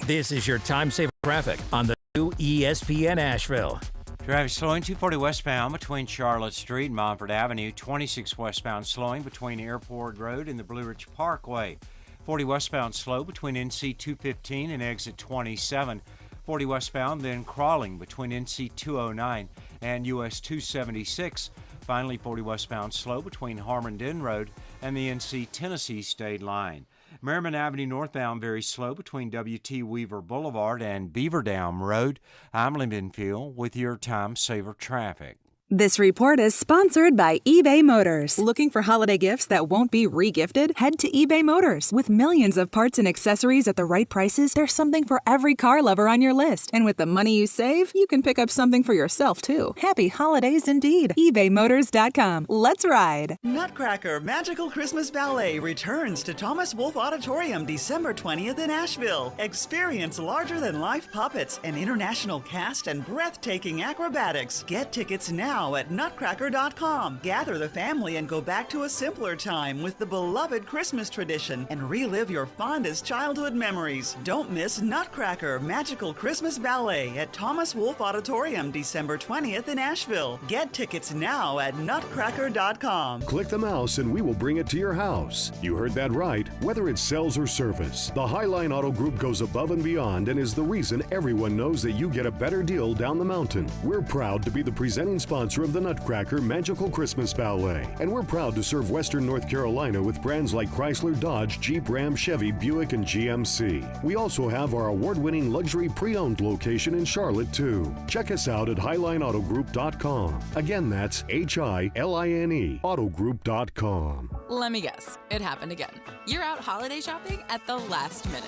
This is your time-saver traffic on the new ESPN Asheville. Traffic slowing 240 westbound between Charlotte Street and Montford Avenue. 26 westbound slowing between Airport Road and the Blue Ridge Parkway. 40 westbound slow between NC 215 and exit 27. 40 westbound then crawling between NC 209 and US 276. Finally, 40 westbound slow between Harmondin Road and the NC Tennessee State Line. Merriman Avenue northbound very slow between W.T. Weaver Boulevard and Beaver Dam Road. I'm Lyndon Field with your Time Saver traffic. This report is sponsored by eBay Motors. Looking for holiday gifts that won't be re-gifted? Head to eBay Motors. With millions of parts and accessories at the right prices, there's something for every car lover on your list. And with the money you save, you can pick up something for yourself, too. Happy holidays indeed. ebaymotors.com. Let's ride. Nutcracker Magical Christmas Ballet returns to Thomas Wolfe Auditorium December 20th in Asheville. Experience larger-than-life puppets, an international cast, and breathtaking acrobatics. Get tickets now at nutcracker.com. Gather the family and go back to a simpler time with the beloved Christmas tradition and relive your fondest childhood memories. Don't miss Nutcracker Magical Christmas Ballet at Thomas Wolfe Auditorium December 20th in Asheville. Get tickets now at nutcracker.com. Click the mouse and we will bring it to your house. You heard that right. Whether it's sales or service, the Highline Auto Group goes above and beyond and is the reason everyone knows that you get a better deal down the mountain. We're proud to be the presenting sponsor sponsor of the Nutcracker Magical Christmas Ballet. And we're proud to serve Western North Carolina with brands like Chrysler, Dodge, Jeep, Ram, Chevy, Buick, and GMC. We also have our award-winning luxury pre-owned location in Charlotte, too. Check us out at HighlineAutoGroup.com. Again, that's HILINE Autogroup.com. Let me guess. It happened again. You're out holiday shopping at the last minute.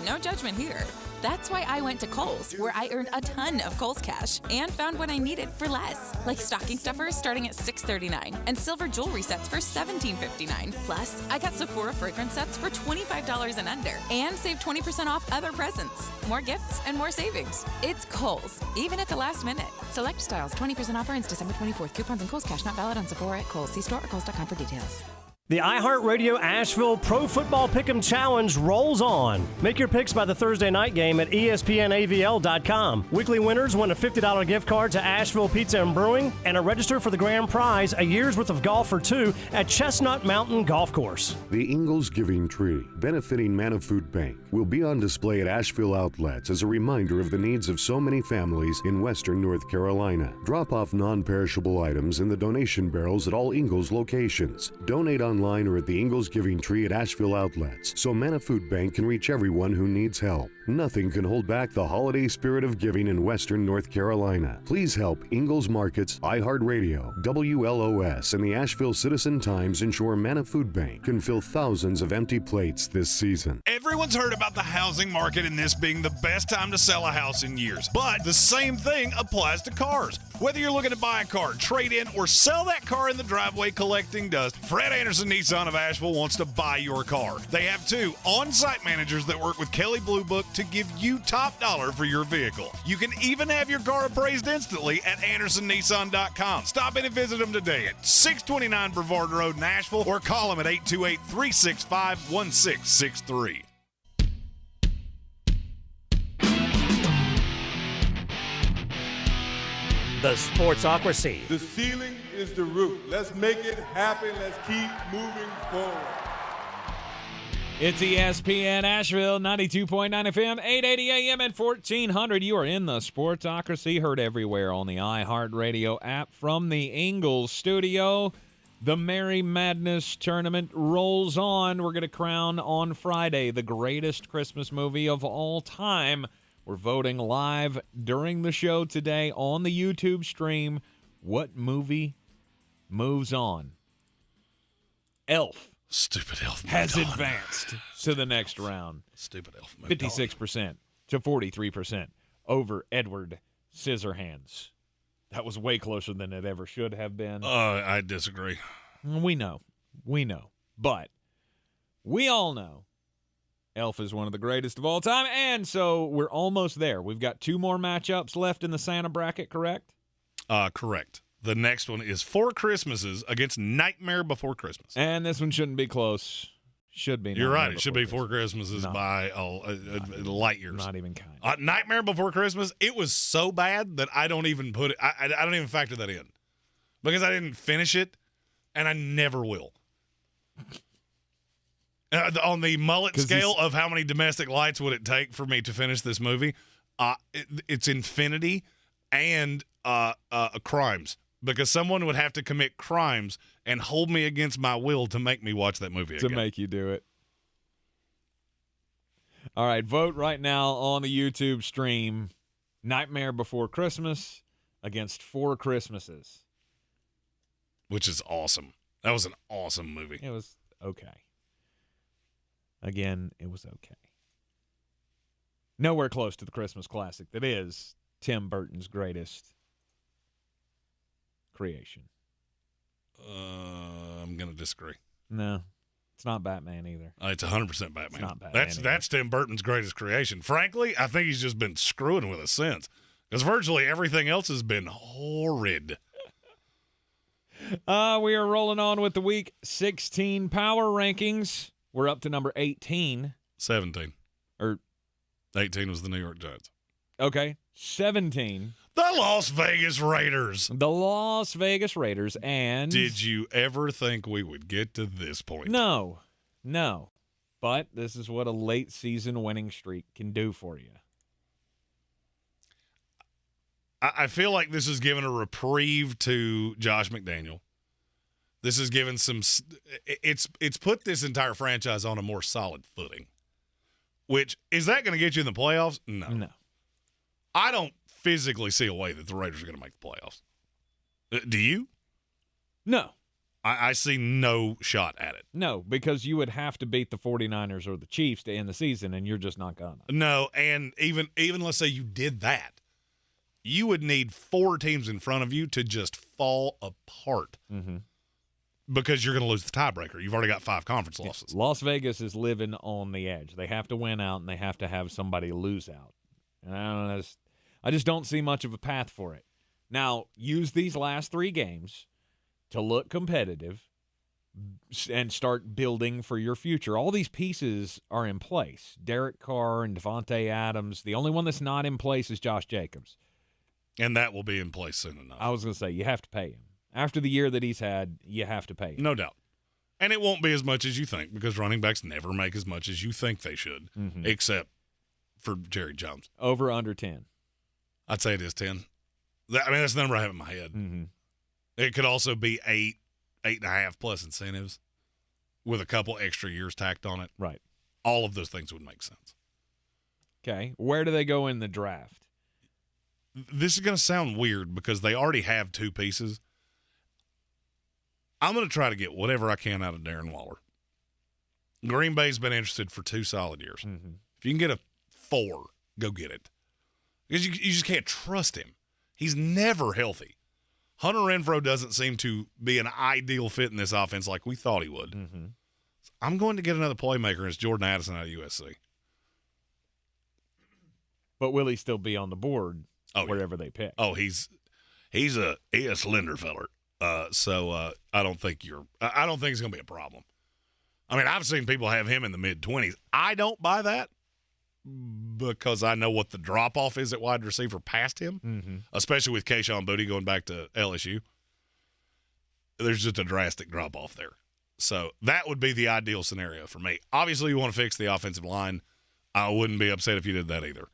No judgment here. That's why I went to Kohl's, where I earned a ton of Kohl's cash and found what I needed for less, like stocking stuffers starting at $6.39 and silver jewelry sets for $17.59. Plus, I got Sephora fragrance sets for $25 and under and saved 20% off other presents. More gifts and more savings. It's Kohl's, even at the last minute. Select styles, 20% offer ends December 24th. Coupons and Kohl's cash not valid on Sephora at Kohl's. See store or Kohl's.com for details. The iHeartRadio Asheville Pro Football Pick'em Challenge rolls on. Make your picks by the Thursday night game at ESPNAVL.com. Weekly winners win a $50 gift card to Asheville Pizza and Brewing and a register for the grand prize, a year's worth of golf for two at Chestnut Mountain Golf Course. The Ingles Giving Tree, benefiting Manna Food Bank, will be on display at Asheville outlets as a reminder of the needs of so many families in Western North Carolina. Drop off non-perishable items in the donation barrels at all Ingles locations. Donate online or at the Ingles Giving Tree at Asheville outlets so Manna Food Bank can reach everyone who needs help. Nothing can hold back the holiday spirit of giving in Western North Carolina. Please help Ingles Markets, iHeartRadio, WLOS, and the Asheville Citizen-Times ensure Manna Food Bank can fill thousands of empty plates this season. Everyone's heard about the housing market and this being the best time to sell a house in years. But the same thing applies to cars. Whether you're looking to buy a car, trade in, or sell that car in the driveway collecting dust, Fred Anderson Nissan of Asheville wants to buy your car. They have 2 on-site managers that work with Kelly Blue Book to give you top dollar for your vehicle. You can even have your car appraised instantly at AndersonNissan.com. Stop in and visit them today at 629 Brevard Road in Asheville or call them at 828-365-1663. The Sportsocracy. The ceiling is the roof. Let's make it happen. Let's keep moving forward. It's ESPN Asheville, 92.9 FM, 880 AM and 1400. You are in the Sportsocracy, heard everywhere on the iHeartRadio app from the Ingles Studio. The Merry Madness Tournament rolls on. We're going to crown on Friday the greatest Christmas movie of all time. We're voting live during the show today on the YouTube stream. What movie moves on? Elf. Stupid Elf. Has advanced to the next round. Stupid Elf. 56% to 43% over Edward Scissorhands. That was way closer than it ever should have been. I disagree. We know. But we all know Elf is one of the greatest of all time, and so we're almost there. We've got 2 more matchups left in the Santa bracket, correct? Correct. The next one is Four Christmases against Nightmare Before Christmas. And this one shouldn't be close. Should be. You're right. It should be Four Christmases by light years. Not even kind. Nightmare Before Christmas, it was so bad that I don't even put it, I don't even factor that in because I didn't finish it, and I never will. On the mullet scale of how many domestic lights would it take for me to finish this movie, it's infinity and crimes. Because someone would have to commit crimes and hold me against my will to make me watch that movie again. To make you do it. All right, vote right now on the YouTube stream. Nightmare Before Christmas against Four Christmases. Which is awesome. That was an awesome movie. It was okay. Again, it was okay. Nowhere close to the Christmas classic that is Tim Burton's greatest creation. I'm going to disagree. No, it's not Batman either. It's 100% Batman. It's not Batman. That's Tim Burton's greatest creation. Frankly, I think he's just been screwing with us since. Because virtually everything else has been horrid. We are rolling on with the Week 16 Power Rankings. We're up to number 18. 17. Or 18 was the New York Giants. Okay. 17. The Las Vegas Raiders. The Las Vegas Raiders. And did you ever think we would get to this point? No. But this is what a late season winning streak can do for you. I feel like this has given a reprieve to Josh McDaniel. This has given some – it's put this entire franchise on a more solid footing, which – is that going to get you in the playoffs? No. I don't physically see a way that the Raiders are going to make the playoffs. Do you? No. I see no shot at it. No, because you would have to beat the 49ers or the Chiefs to end the season, and you're just not going to. No, and even let's say you did that, you would need 4 teams in front of you to just fall apart because you're going to lose the tiebreaker. You've already got 5 conference losses. Las Vegas is living on the edge. They have to win out, and they have to have somebody lose out. And I just don't see much of a path for it. Now, use these last 3 games to look competitive and start building for your future. All these pieces are in place. Derek Carr and Devontae Adams. The only one that's not in place is Josh Jacobs. And that will be in place soon enough. I was going to say, you have to pay him. After the year that he's had, you have to pay him. No doubt. And it won't be as much as you think because running backs never make as much as you think they should, except for Jerry Jones. Over under 10. I'd say it is 10. That's the number I have in my head. It could also be 8, 8.5 plus incentives with a couple extra years tacked on it. Right. All of those things would make sense. Okay. Where do they go in the draft? This is going to sound weird because they already have 2 pieces. I'm going to try to get whatever I can out of Darren Waller. Green Bay's been interested for 2 solid years. If you can get a 4, go get it. Because you just can't trust him. He's never healthy. Hunter Renfrow doesn't seem to be an ideal fit in this offense like we thought he would. So I'm going to get another playmaker, and it's Jordan Addison out of USC. But will he still be on the board wherever they pick? Oh, he's a slender feller. So I don't think it's going to be a problem. I mean, I've seen people have him in the mid-20s. I don't buy that because I know what the drop-off is at wide receiver past him, especially with Kayshon Boutte going back to LSU. There's just a drastic drop-off there. So that would be the ideal scenario for me. Obviously, you want to fix the offensive line. I wouldn't be upset if you did that either.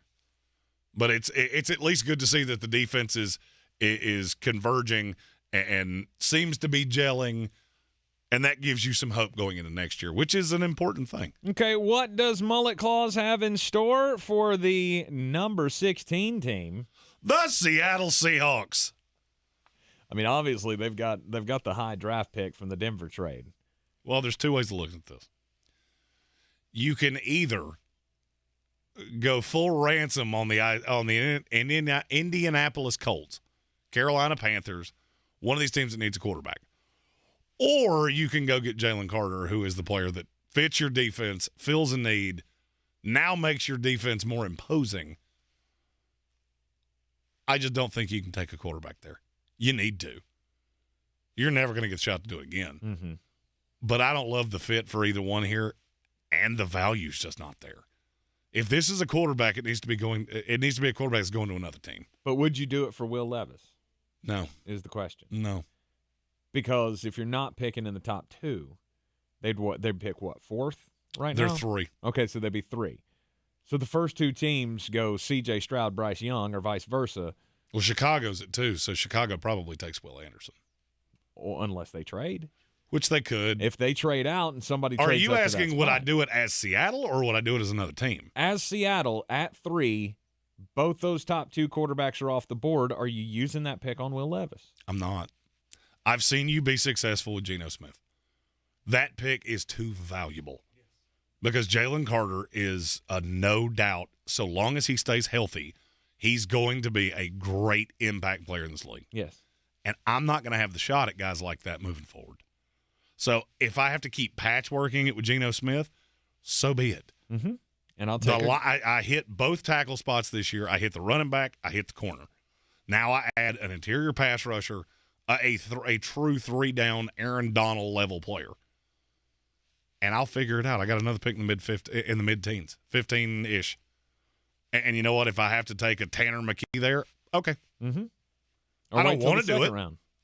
But it's at least good to see that the defense is converging and seems to be gelling, and that gives you some hope going into next year, which is an important thing. Okay, what does Mullet Claus have in store for the number 16 team? The Seattle Seahawks. I mean, obviously they've got the high draft pick from the Denver trade. Well, there's 2 ways to look at this. You can either go full ransom on the Indianapolis Colts, Carolina Panthers, one of these teams that needs a quarterback. Or you can go get Jalen Carter, who is the player that fits your defense, fills a need, now makes your defense more imposing. I just don't think you can take a quarterback there. You need to. You're never going to get a shot to do it again. But I don't love the fit for either one here, and the value's just not there. If this is a quarterback, it needs to be a quarterback that's going to another team. But would you do it for Will Levis? No. Is the question. No. Because if you're not picking in the top 2, they'd pick what, 4th right now? They're 3. Okay, so they'd be 3. So the first 2 teams go C.J. Stroud, Bryce Young, or vice versa. Well, Chicago's at 2, so Chicago probably takes Will Anderson. Or unless they trade. Which they could. If they trade out and somebody Are trades you up asking would I do it as Seattle or would I do it as another team? As Seattle at 3, both those top 2 quarterbacks are off the board. Are you using that pick on Will Levis? I'm not. I've seen you be successful with Geno Smith. That pick is too valuable because Jalen Carter is a no doubt, so long as he stays healthy, he's going to be a great impact player in this league. Yes. And I'm not going to have the shot at guys like that moving forward. So if I have to keep patchworking it with Geno Smith, so be it. And I'll take I hit both tackle spots this year. I hit the running back. I hit the corner. Now I add an interior pass rusher, a true 3-down Aaron Donald level player, and I'll figure it out. I got another pick in the mid-teens, 15-ish. And you know what? If I have to take a Tanner McKee there, okay. I don't want to do it.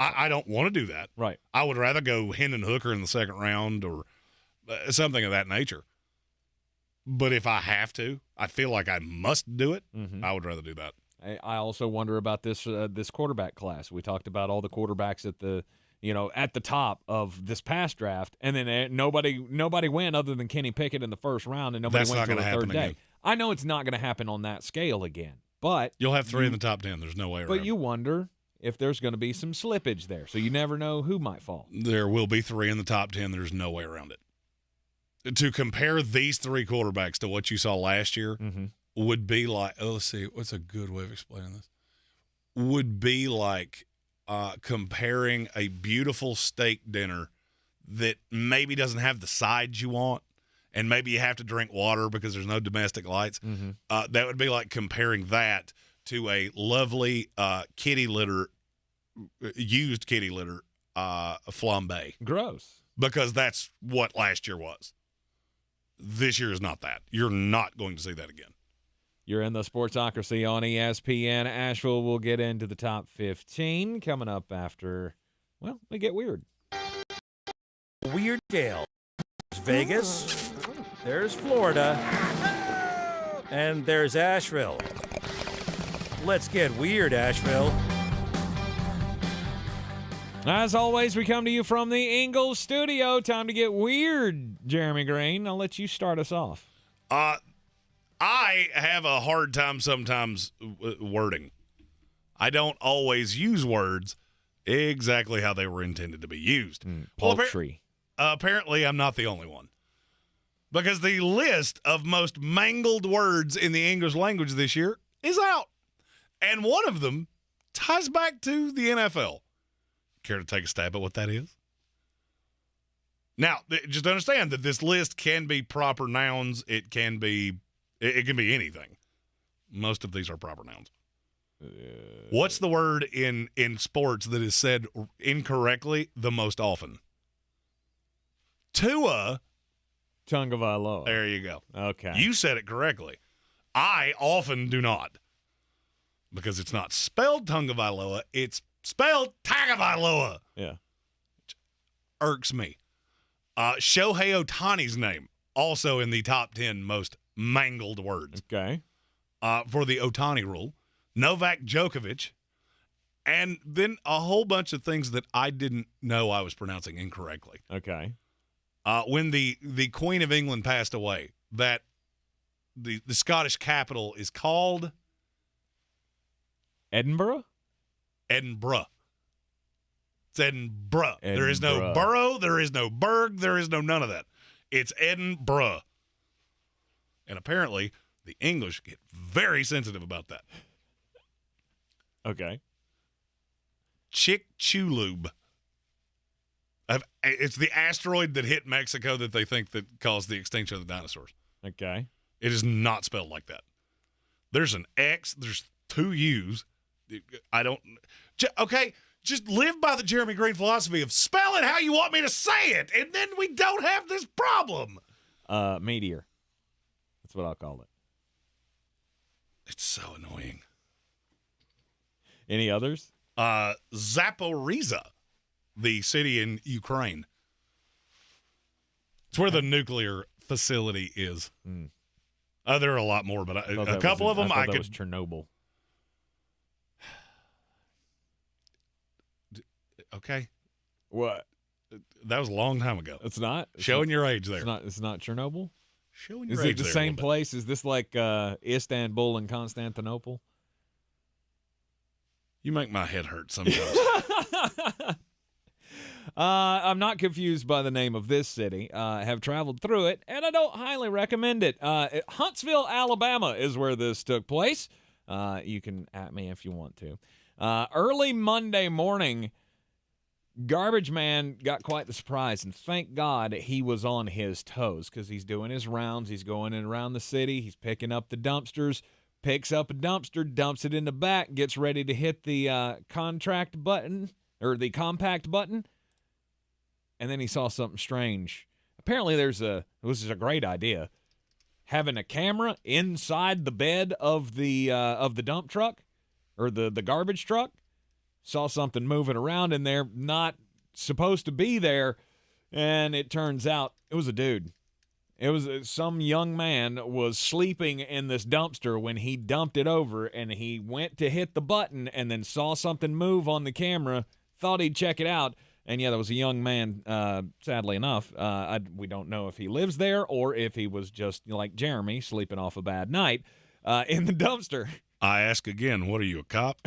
I don't want to do that. Right. I would rather go Hendon Hooker in the second round or something of that nature. But if I have to, I feel like I must do it, I would rather do that. I also wonder about this quarterback class. We talked about all the quarterbacks at the top of this past draft, and then nobody went other than Kenny Pickett in the first round, and nobody went until the third day. Again. I know it's not going to happen on that scale again, but you'll have 3 in the top 10. There's no way around. But you wonder if there's going to be some slippage there, so you never know who might fall. There will be 3 in the top 10. There's no way around it. To compare these 3 quarterbacks to what you saw last year would be like, let's see, what's a good way of explaining this? Would be like comparing a beautiful steak dinner that maybe doesn't have the sides you want, and maybe you have to drink water because there's no domestic lights. That would be like comparing that to a lovely used kitty litter flambe. Gross. Because that's what last year was. This year is not that. You're not going to see that again. You're in the Sportsocracy on ESPN Asheville. We'll get into the top 15 coming up after, we get weird. Weird Gale. There's Vegas. There's Florida. And there's Asheville. Let's get weird, Asheville. As always, we come to you from the Ingles Studio. Time to get weird, Jeremy Greene. I'll let you start us off. I have a hard time sometimes wording. I don't always use words exactly how they were intended to be used. Poultry. Apparently, I'm not the only one. Because the list of most mangled words in the English language this year is out. And one of them ties back to the NFL. Care to take a stab at what that is? Now, just understand that this list can be proper nouns. It can be anything. Most of these are proper nouns. What's the word in sports that is said incorrectly the most often? Tagovailoa. There you go. Okay. You said it correctly. I often do not. Because it's not spelled Tagovailoa, it's spelled Tagovailoa. Yeah. Which irks me. Shohei Ohtani's name, also in the top 10 most mangled words. Okay. For the Ohtani rule. Novak Djokovic. And then a whole bunch of things that I didn't know I was pronouncing incorrectly. Okay. When the Queen of England passed away, that the Scottish capital is called Edinburgh? Edinburgh. It's Edinburgh. There is no borough. There is no burg. There is no none of that. It's Edinburgh. And apparently, the English get very sensitive about that. Okay. Chicxulub. It's the asteroid that hit Mexico that they think that caused the extinction of the dinosaurs. Okay. It is not spelled like that. There's an X. There's 2 U's. I don't. Okay, just live by the Jeremy Greene philosophy of spell it how you want me to say it, and then we don't have this problem. Meteor. That's what I'll call it. It's so annoying. Any others? Zaporizhzhia, the city in Ukraine. It's where the nuclear facility is. There are a lot more, but a couple of them I could. That was Chernobyl. Okay. What? That was a long time ago. It's not? Showing your age there. It's not Chernobyl? Showing your age. Is it the there same place? Is this like Istanbul and Constantinople? You make my head hurt sometimes. I'm not confused by the name of this city. I have traveled through it, and I don't highly recommend it. Huntsville, Alabama is where this took place. You can at me if you want to. Early Monday morning, Garbage Man got quite the surprise, and thank God he was on his toes because he's doing his rounds. He's going in around the city. He's picking up the dumpsters, picks up a dumpster, dumps it in the back, gets ready to hit the contract button or the compact button, and then he saw something strange. Apparently this is a great idea, having a camera inside the bed of the dump truck or the garbage truck. Saw something moving around in there, not supposed to be there, and it turns out it was a dude. It was some young man was sleeping in this dumpster when he dumped it over, and he went to hit the button and then saw something move on the camera, thought he'd check it out. And, yeah, there was a young man, sadly enough. We don't know if he lives there or if he was just like Jeremy, sleeping off a bad night in the dumpster. I ask again, what are you, a cop?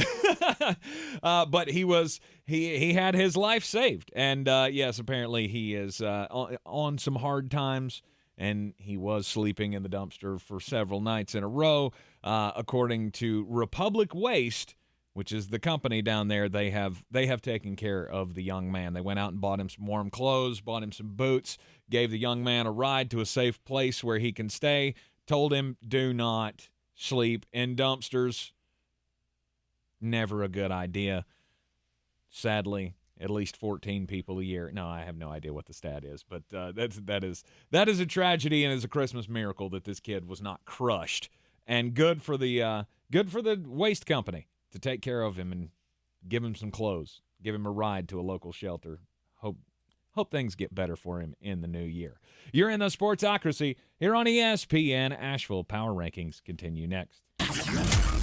But he had his life saved. And, yes, apparently he is on some hard times, and he was sleeping in the dumpster for several nights in a row. According to Republic Waste, which is the company down there, they have taken care of the young man. They went out and bought him some warm clothes, bought him some boots, gave the young man a ride to a safe place where he can stay, told him, do not sleep in dumpsters. Never a good idea. Sadly, at least 14 people a year. No, I have no idea what the stat is, but that is a tragedy, and is a Christmas miracle that this kid was not crushed. And good for the waste company to take care of him and give him some clothes, give him a ride to a local shelter. Hope things get better for him in the new year. You're in the Sportsocracy here on ESPN Asheville. Power Rankings continue next.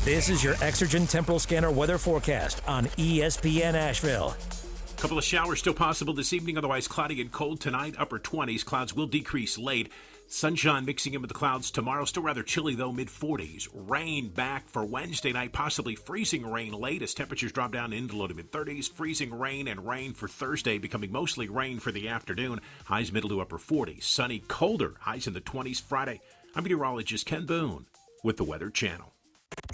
This is your Exergen Temporal Scanner weather forecast on ESPN Asheville. A couple of showers still possible this evening, otherwise cloudy and cold tonight. Upper 20s. Clouds will decrease late. Sunshine mixing in with the clouds tomorrow. Still rather chilly, though, mid-40s. Rain back for Wednesday night, possibly freezing rain late as temperatures drop down into low to mid-30s. Freezing rain and rain for Thursday, becoming mostly rain for the afternoon. Highs middle to upper 40s. Sunny, colder. Highs in the 20s Friday. I'm meteorologist Ken Boone with the Weather Channel.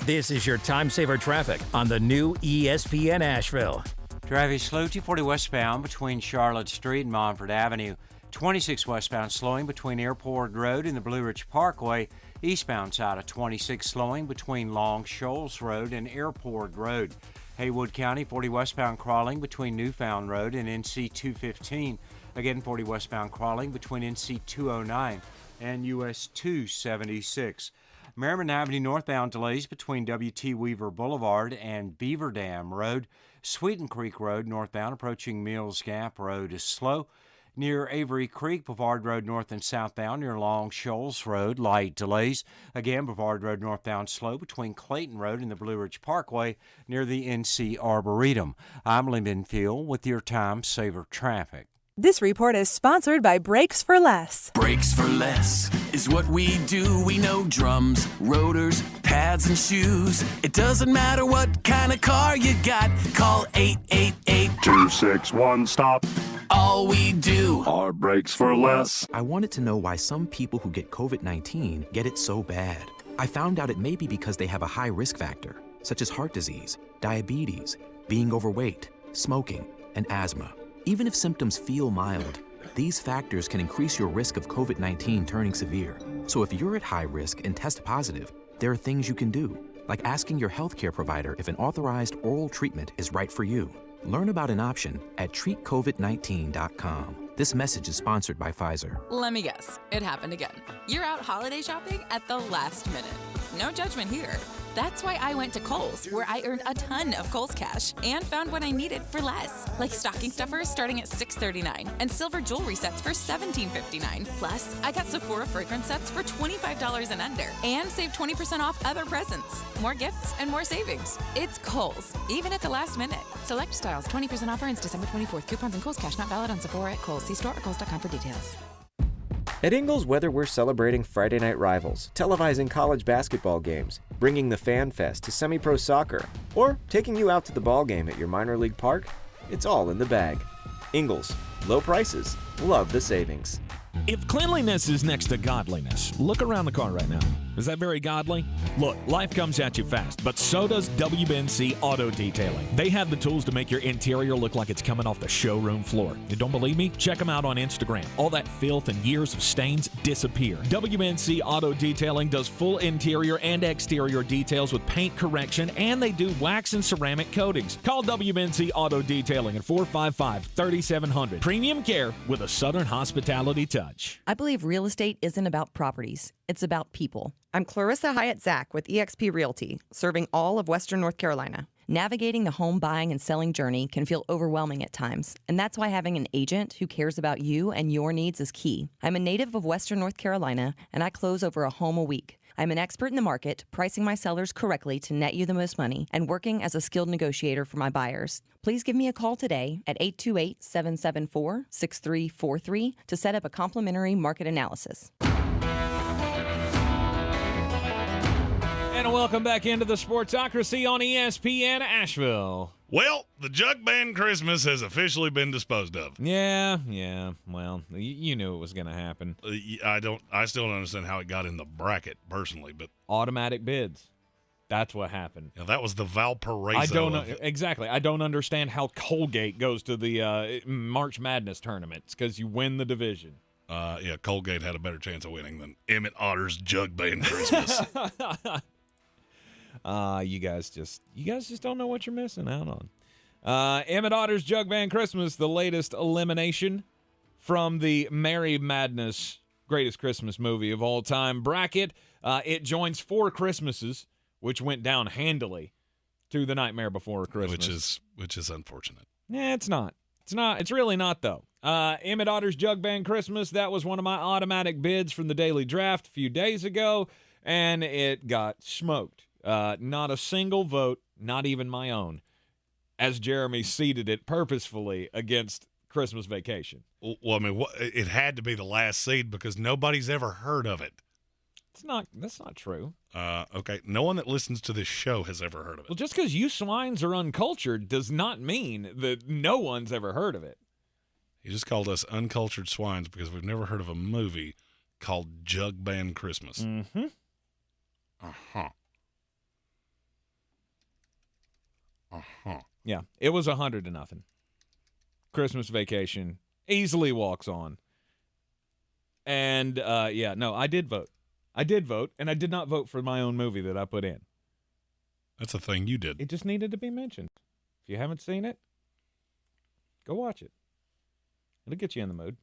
This is your time saver traffic on the new ESPN Asheville. Driving slow 240 westbound between Charlotte Street and Montford Avenue. 26 westbound slowing between Airport Road and the Blue Ridge Parkway. Eastbound side of 26 slowing between Long Shoals Road and Airport Road. Haywood County 40 westbound crawling between Newfound Road and NC 215. Again 40 westbound crawling between NC 209 and US 276. Merriman Avenue northbound delays between W.T. Weaver Boulevard and Beaver Dam Road. Sweeten Creek Road northbound approaching Mills Gap Road is slow. Near Avery Creek, Brevard Road north and southbound near Long Shoals Road, light delays. Again, Brevard Road northbound slow between Clayton Road and the Blue Ridge Parkway near the NC Arboretum. I'm Lyndon Field with your Time Saver Traffic. This report is sponsored by Brakes for Less. Brakes for Less is what we do. We know drums, rotors, pads, and shoes. It doesn't matter what kind of car you got. Call 888-261-STOP. All we do are Brakes for Less. I wanted to know why some people who get COVID-19 get it so bad. I found out it may be because they have a high risk factor, such as heart disease, diabetes, being overweight, smoking, and asthma. Even if symptoms feel mild, these factors can increase your risk of COVID-19 turning severe. So if you're at high risk and test positive, there are things you can do, like asking your healthcare provider if an authorized oral treatment is right for you. Learn about an option at treatcovid19.com. This message is sponsored by Pfizer. Let me guess. It happened again. You're out holiday shopping at the last minute. No judgment here. That's why I went to Kohl's, where I earned a ton of Kohl's cash and found what I needed for less. Like stocking stuffers starting at $6.39 and silver jewelry sets for $17.59. Plus, I got Sephora fragrance sets for $25 and under and saved 20% off other presents. More gifts and more savings. It's Kohl's, even at the last minute. Select styles, 20% offer ends December 24th. Coupons and Kohl's cash not valid on Sephora at Kohl's. See store or Kohl's.com for details. At Ingles, whether we're celebrating Friday night rivals, televising college basketball games, bringing the Fan Fest to semi-pro soccer, or taking you out to the ball game at your minor league park, it's all in the bag. Ingles, low prices, love the savings. If cleanliness is next to godliness, look around the car right now. Is that very godly? Look, life comes at you fast, but so does WBNC Auto Detailing. They have the tools to make your interior look like it's coming off the showroom floor. You don't believe me? Check them out on Instagram. All that filth and years of stains disappear. WBNC Auto Detailing does full interior and exterior details with paint correction, and they do wax and ceramic coatings. Call WBNC Auto Detailing at 455-3700. Premium care with a Southern hospitality touch. I believe real estate isn't about properties. It's about people. I'm Clarissa Hyatt-Zach with eXp Realty, serving all of Western North Carolina. Navigating the home buying and selling journey can feel overwhelming at times, and that's why having an agent who cares about you and your needs is key. I'm a native of Western North Carolina, and I close over a home a week. I'm an expert in the market, pricing my sellers correctly to net you the most money, and working as a skilled negotiator for my buyers. Please give me a call today at 828-774-6343 to set up a complimentary market analysis. And welcome back into the Sportsocracy on ESPN Asheville. Well, the Jug Band Christmas has officially been disposed of. Yeah. Well, you knew it was going to happen. I still don't understand how it got in the bracket personally, but automatic bids. That's what happened. Yeah, that was the Valparaiso. I don't know exactly. I don't understand how Colgate goes to the March Madness tournaments because you win the division. Yeah, Colgate had a better chance of winning than Emmett Otter's Jug Band Christmas. You guys just don't know what you're missing out on. Emmett Otter's Jug Band Christmas, the latest elimination from the Merry Madness Greatest Christmas Movie of All Time bracket. It joins Four Christmases, which went down handily to The Nightmare Before Christmas. Which is unfortunate. Yeah, it's not. It's really not, though. Emmett Otter's Jug Band Christmas, that was one of my automatic bids from the Daily Draft a few days ago, and it got smoked. Not a single vote, not even my own, as Jeremy seeded it purposefully against Christmas Vacation. Well, I mean, it had to be the last seed because nobody's ever heard of it. That's not true. Okay, no one that listens to this show has ever heard of it. Well, just because you swines are uncultured does not mean that no one's ever heard of it. He just called us uncultured swines because we've never heard of a movie called Jug Band Christmas. Mm-hmm. Uh-huh. Yeah, it was 100-0. Christmas Vacation easily walks on. And, I did vote. And I did not vote for my own movie that I put in. That's a thing you did. It just needed to be mentioned. If you haven't seen it, go watch it. It'll get you in the mood.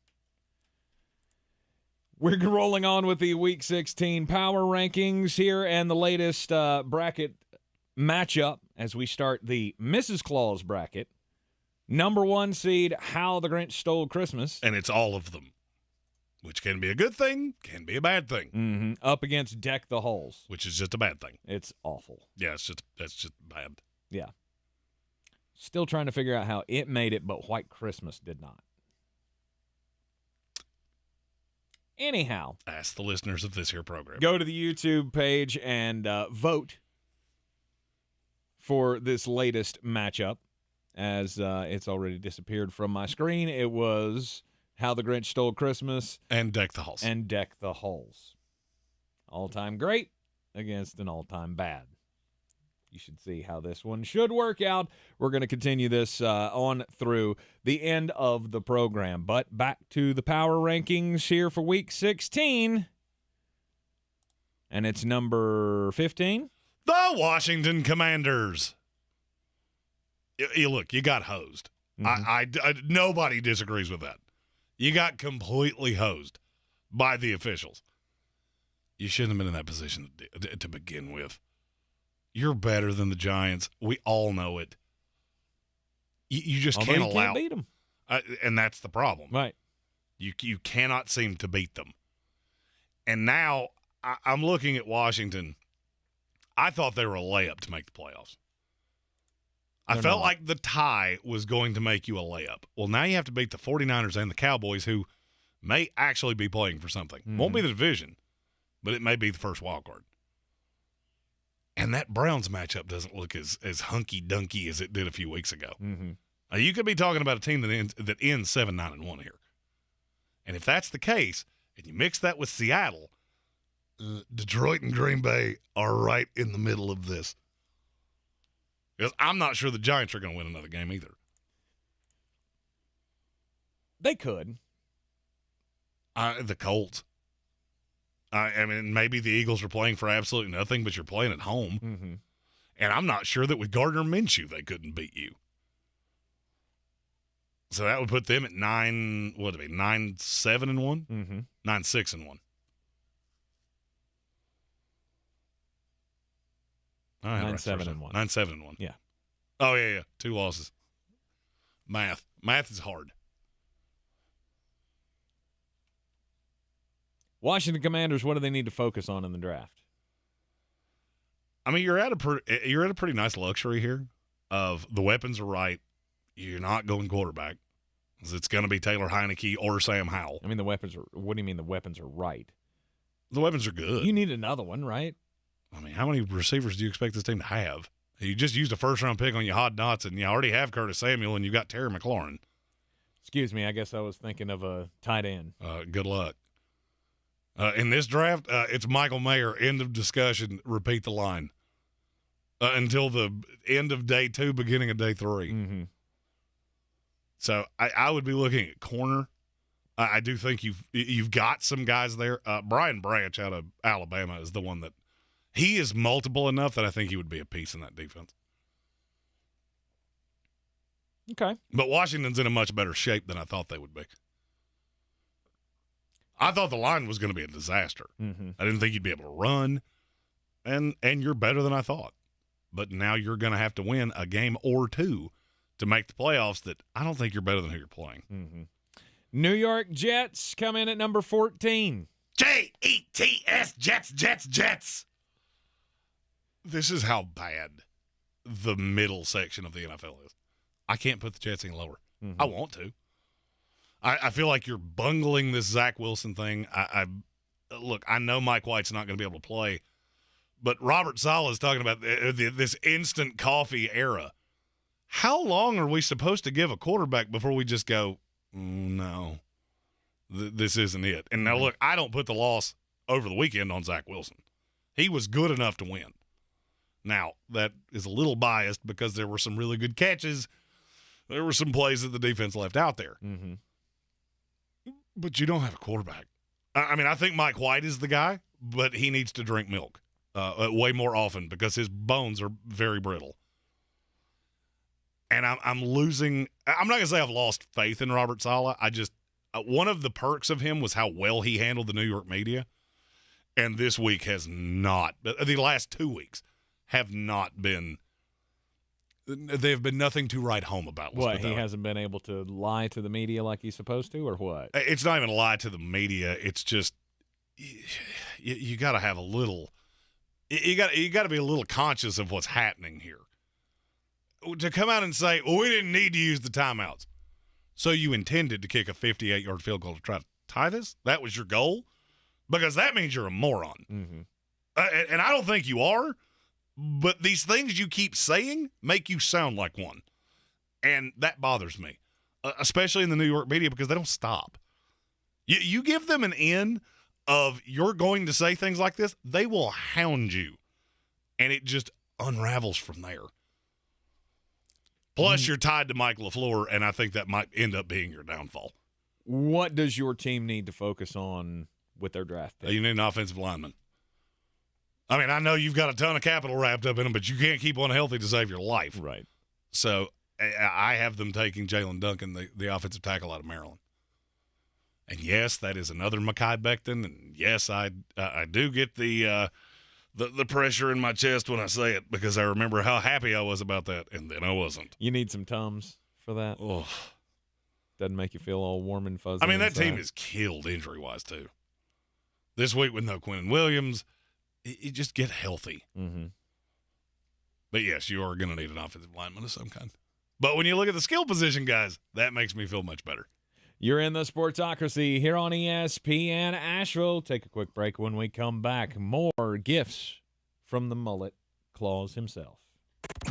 We're rolling on with the Week 16 Power Rankings here and the latest bracket matchup as we start the Mrs. Claus bracket. Number 1 seed, How the Grinch Stole Christmas. And it's all of them, which can be a good thing, can be a bad thing. Mm-hmm. Up against Deck the Halls. Which is just a bad thing. It's awful. Yeah, that's just bad. Yeah. Still trying to figure out how it made it, but White Christmas did not. Anyhow. Ask the listeners of this here program. Go to the YouTube page and vote for this latest matchup, as it's already disappeared from my screen. It was How the Grinch Stole Christmas. And Deck the Halls. And Deck the Halls. All-time great against an all-time bad. You should see how this one should work out. We're going to continue this on through the end of the program. But back to the power rankings here for Week 16. And it's number 15. The Washington Commanders. Look, you got hosed. Mm-hmm. Nobody disagrees with that. You got completely hosed by the officials. You shouldn't have been in that position to begin with. You're better than the Giants. We all know it. You just can't allow. Can't beat them. And that's the problem. Right. You cannot seem to beat them. And now I'm looking at Washington. I thought they were a layup to make the playoffs. I felt like the tie was going to make you a layup. Well, now you have to beat the 49ers and the Cowboys, who may actually be playing for something. Mm-hmm. Won't be the division, but it may be the first wild card. And that Browns matchup doesn't look as hunky-dunky as it did a few weeks ago. Mm-hmm. You could be talking about a team that ends 7-9-1 here. And if that's the case, and you mix that with Seattle, Detroit and Green Bay are right in the middle of this. Because I'm not sure the Giants are going to win another game either. They could. The Colts. I mean, maybe the Eagles are playing for absolutely nothing, but you're playing at home. Mm-hmm. And I'm not sure that with Gardner Minshew they couldn't beat you. So that would put them at 9-7-1? Mm-hmm. 9-6-1. 9-7-1. 9-7-1. Yeah. Oh, yeah. 2 losses. Math is hard. Washington Commanders, what do they need to focus on in the draft? I mean, you're at a pretty nice luxury here of the weapons are right. You're not going quarterback. It's going to be Taylor Heineke or Sam Howell. I mean, the weapons are – what do you mean the weapons are right? The weapons are good. You need another one, right? I mean, how many receivers do you expect this team to have? You just used a first-round pick on your Hod Knots, and you already have Curtis Samuel, and you've got Terry McLaurin. Excuse me, I guess I was thinking of a tight end. Good luck. In this draft, it's Michael Mayer, end of discussion, repeat the line. Until the end of day 2, beginning of day 3. Mm-hmm. So I would be looking at corner. I do think you've got some guys there. Brian Branch out of Alabama is the one that he is multiple enough that I think he would be a piece in that defense. Okay. But Washington's in a much better shape than I thought they would be. I thought the line was going to be a disaster. Mm-hmm. I didn't think you'd be able to run, and you're better than I thought. But now you're going to have to win a game or 2 to make the playoffs that I don't think you're better than who you're playing. Mm-hmm. New York Jets come in at number 14. Jets, Jets. This is how bad the middle section of the NFL is. I can't put the Jets any lower. Mm-hmm. I want to. I feel like you're bungling this Zach Wilson thing. Look, I know Mike White's not going to be able to play, but Robert Saleh is talking about this instant coffee era. How long are we supposed to give a quarterback before we just go, no, this isn't it? And now, look, I don't put the loss over the weekend on Zach Wilson. He was good enough to win. Now, that is a little biased because there were some really good catches. There were some plays that the defense left out there. Mm-hmm. But you don't have a quarterback. I mean, I think Mike White is the guy, but he needs to drink milk way more often because his bones are very brittle. And I'm losing – I'm not going to say I've lost faith in Robert Saleh. I just one of the perks of him was how well he handled the New York media. And this week has not – the last 2 weeks have not been – they have been nothing to write home about. What, he hasn't been able to lie to the media like he's supposed to, or what? It's not even a lie to the media. It's just you got to have a little – you got to be a little conscious of what's happening here. To come out and say, well, we didn't need to use the timeouts. So you intended to kick a 58-yard field goal to try to tie this? That was your goal? Because that means you're a moron. Mm-hmm. And I don't think you are. But these things you keep saying make you sound like one. And that bothers me, especially in the New York media, because they don't stop. You give them an in of you're going to say things like this, they will hound you. And it just unravels from there. Plus, you're tied to Mike LaFleur, and I think that might end up being your downfall. What does your team need to focus on with their draft pick? You need an offensive lineman. I mean, I know you've got a ton of capital wrapped up in them, but you can't keep one healthy to save your life. Right. So I have them taking Jalen Duncan, the offensive tackle out of Maryland. And, yes, that is another Mekhi Becton. And, yes, I do get the pressure in my chest when I say it because I remember how happy I was about that, and then I wasn't. You need some Tums for that? Oh. Doesn't make you feel all warm and fuzzy. I mean, that inside. team is killed injury-wise, too. This week with no Quinnen Williams – you just get healthy. Mm-hmm. But, yes, you are going to need an offensive lineman of some kind. But when you look at the skill position, guys, that makes me feel much better. You're in the Sportsocracy here on ESPN Asheville. Take a quick break. When we come back, more gifts from the Mullet Claus himself.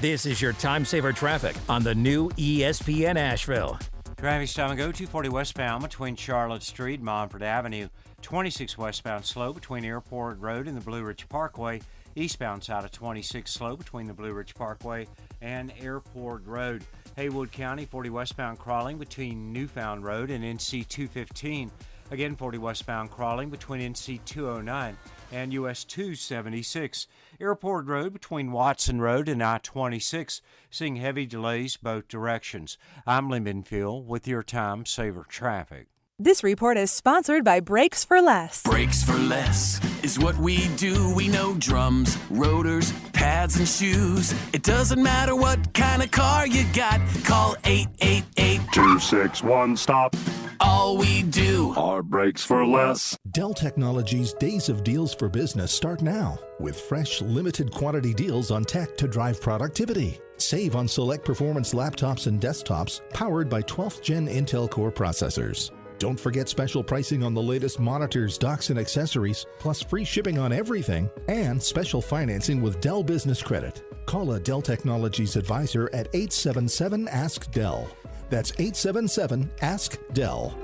This is your time saver traffic on the new ESPN Asheville. Traffic stop and go 240 westbound between Charlotte Street and Montford Avenue. 26 westbound slow between Airport Road and the Blue Ridge Parkway. Eastbound side of 26 slow between the Blue Ridge Parkway and Airport Road. Haywood County 40 westbound crawling between Newfound Road and NC 215. Again 40 westbound crawling between NC 209 and US 276. Airport Road between Watson Road and I-26. Seeing heavy delays both directions. I'm Lee Minfield with your time saver traffic. This report is sponsored by Brakes for Less. Brakes for Less is what we do. We know drums, rotors, pads and shoes. It doesn't matter what kind of car you got. Call 888-261-STOP. All we do are brakes for less. Dell Technologies' Days of Deals for Business start now with fresh, limited quantity deals on tech to drive productivity. Save on select performance laptops and desktops powered by 12th Gen Intel Core processors. Don't forget special pricing on the latest monitors, docks, and accessories, plus free shipping on everything, and special financing with Dell Business Credit. Call a Dell Technologies advisor at 877-ASK-DELL. That's 877-ASK-DELL.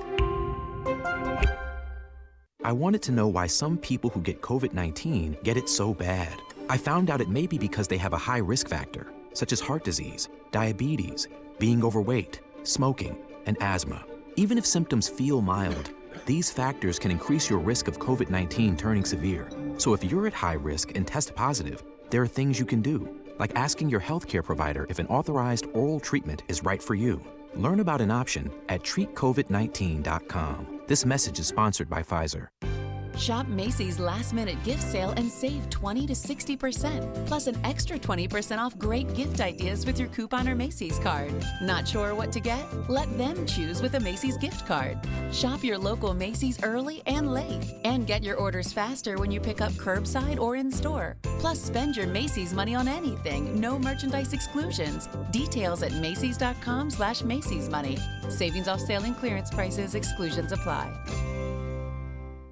I wanted to know why some people who get COVID-19 get it so bad. I found out it may be because they have a high risk factor, such as heart disease, diabetes, being overweight, smoking, and asthma. Even if symptoms feel mild, these factors can increase your risk of COVID-19 turning severe. So if you're at high risk and test positive, there are things you can do, like asking your healthcare provider if an authorized oral treatment is right for you. Learn about an option at treatcovid19.com. This message is sponsored by Pfizer. Shop Macy's last-minute gift sale and save 20 to 60%, plus an extra 20% off great gift ideas with your coupon or Macy's card. Not sure what to get? Let them choose with a Macy's gift card. Shop your local Macy's early and late, and get your orders faster when you pick up curbside or in-store. Plus, spend your Macy's money on anything, no merchandise exclusions. Details at Macys.com/Macy's Money. Savings off sale and clearance prices, exclusions apply.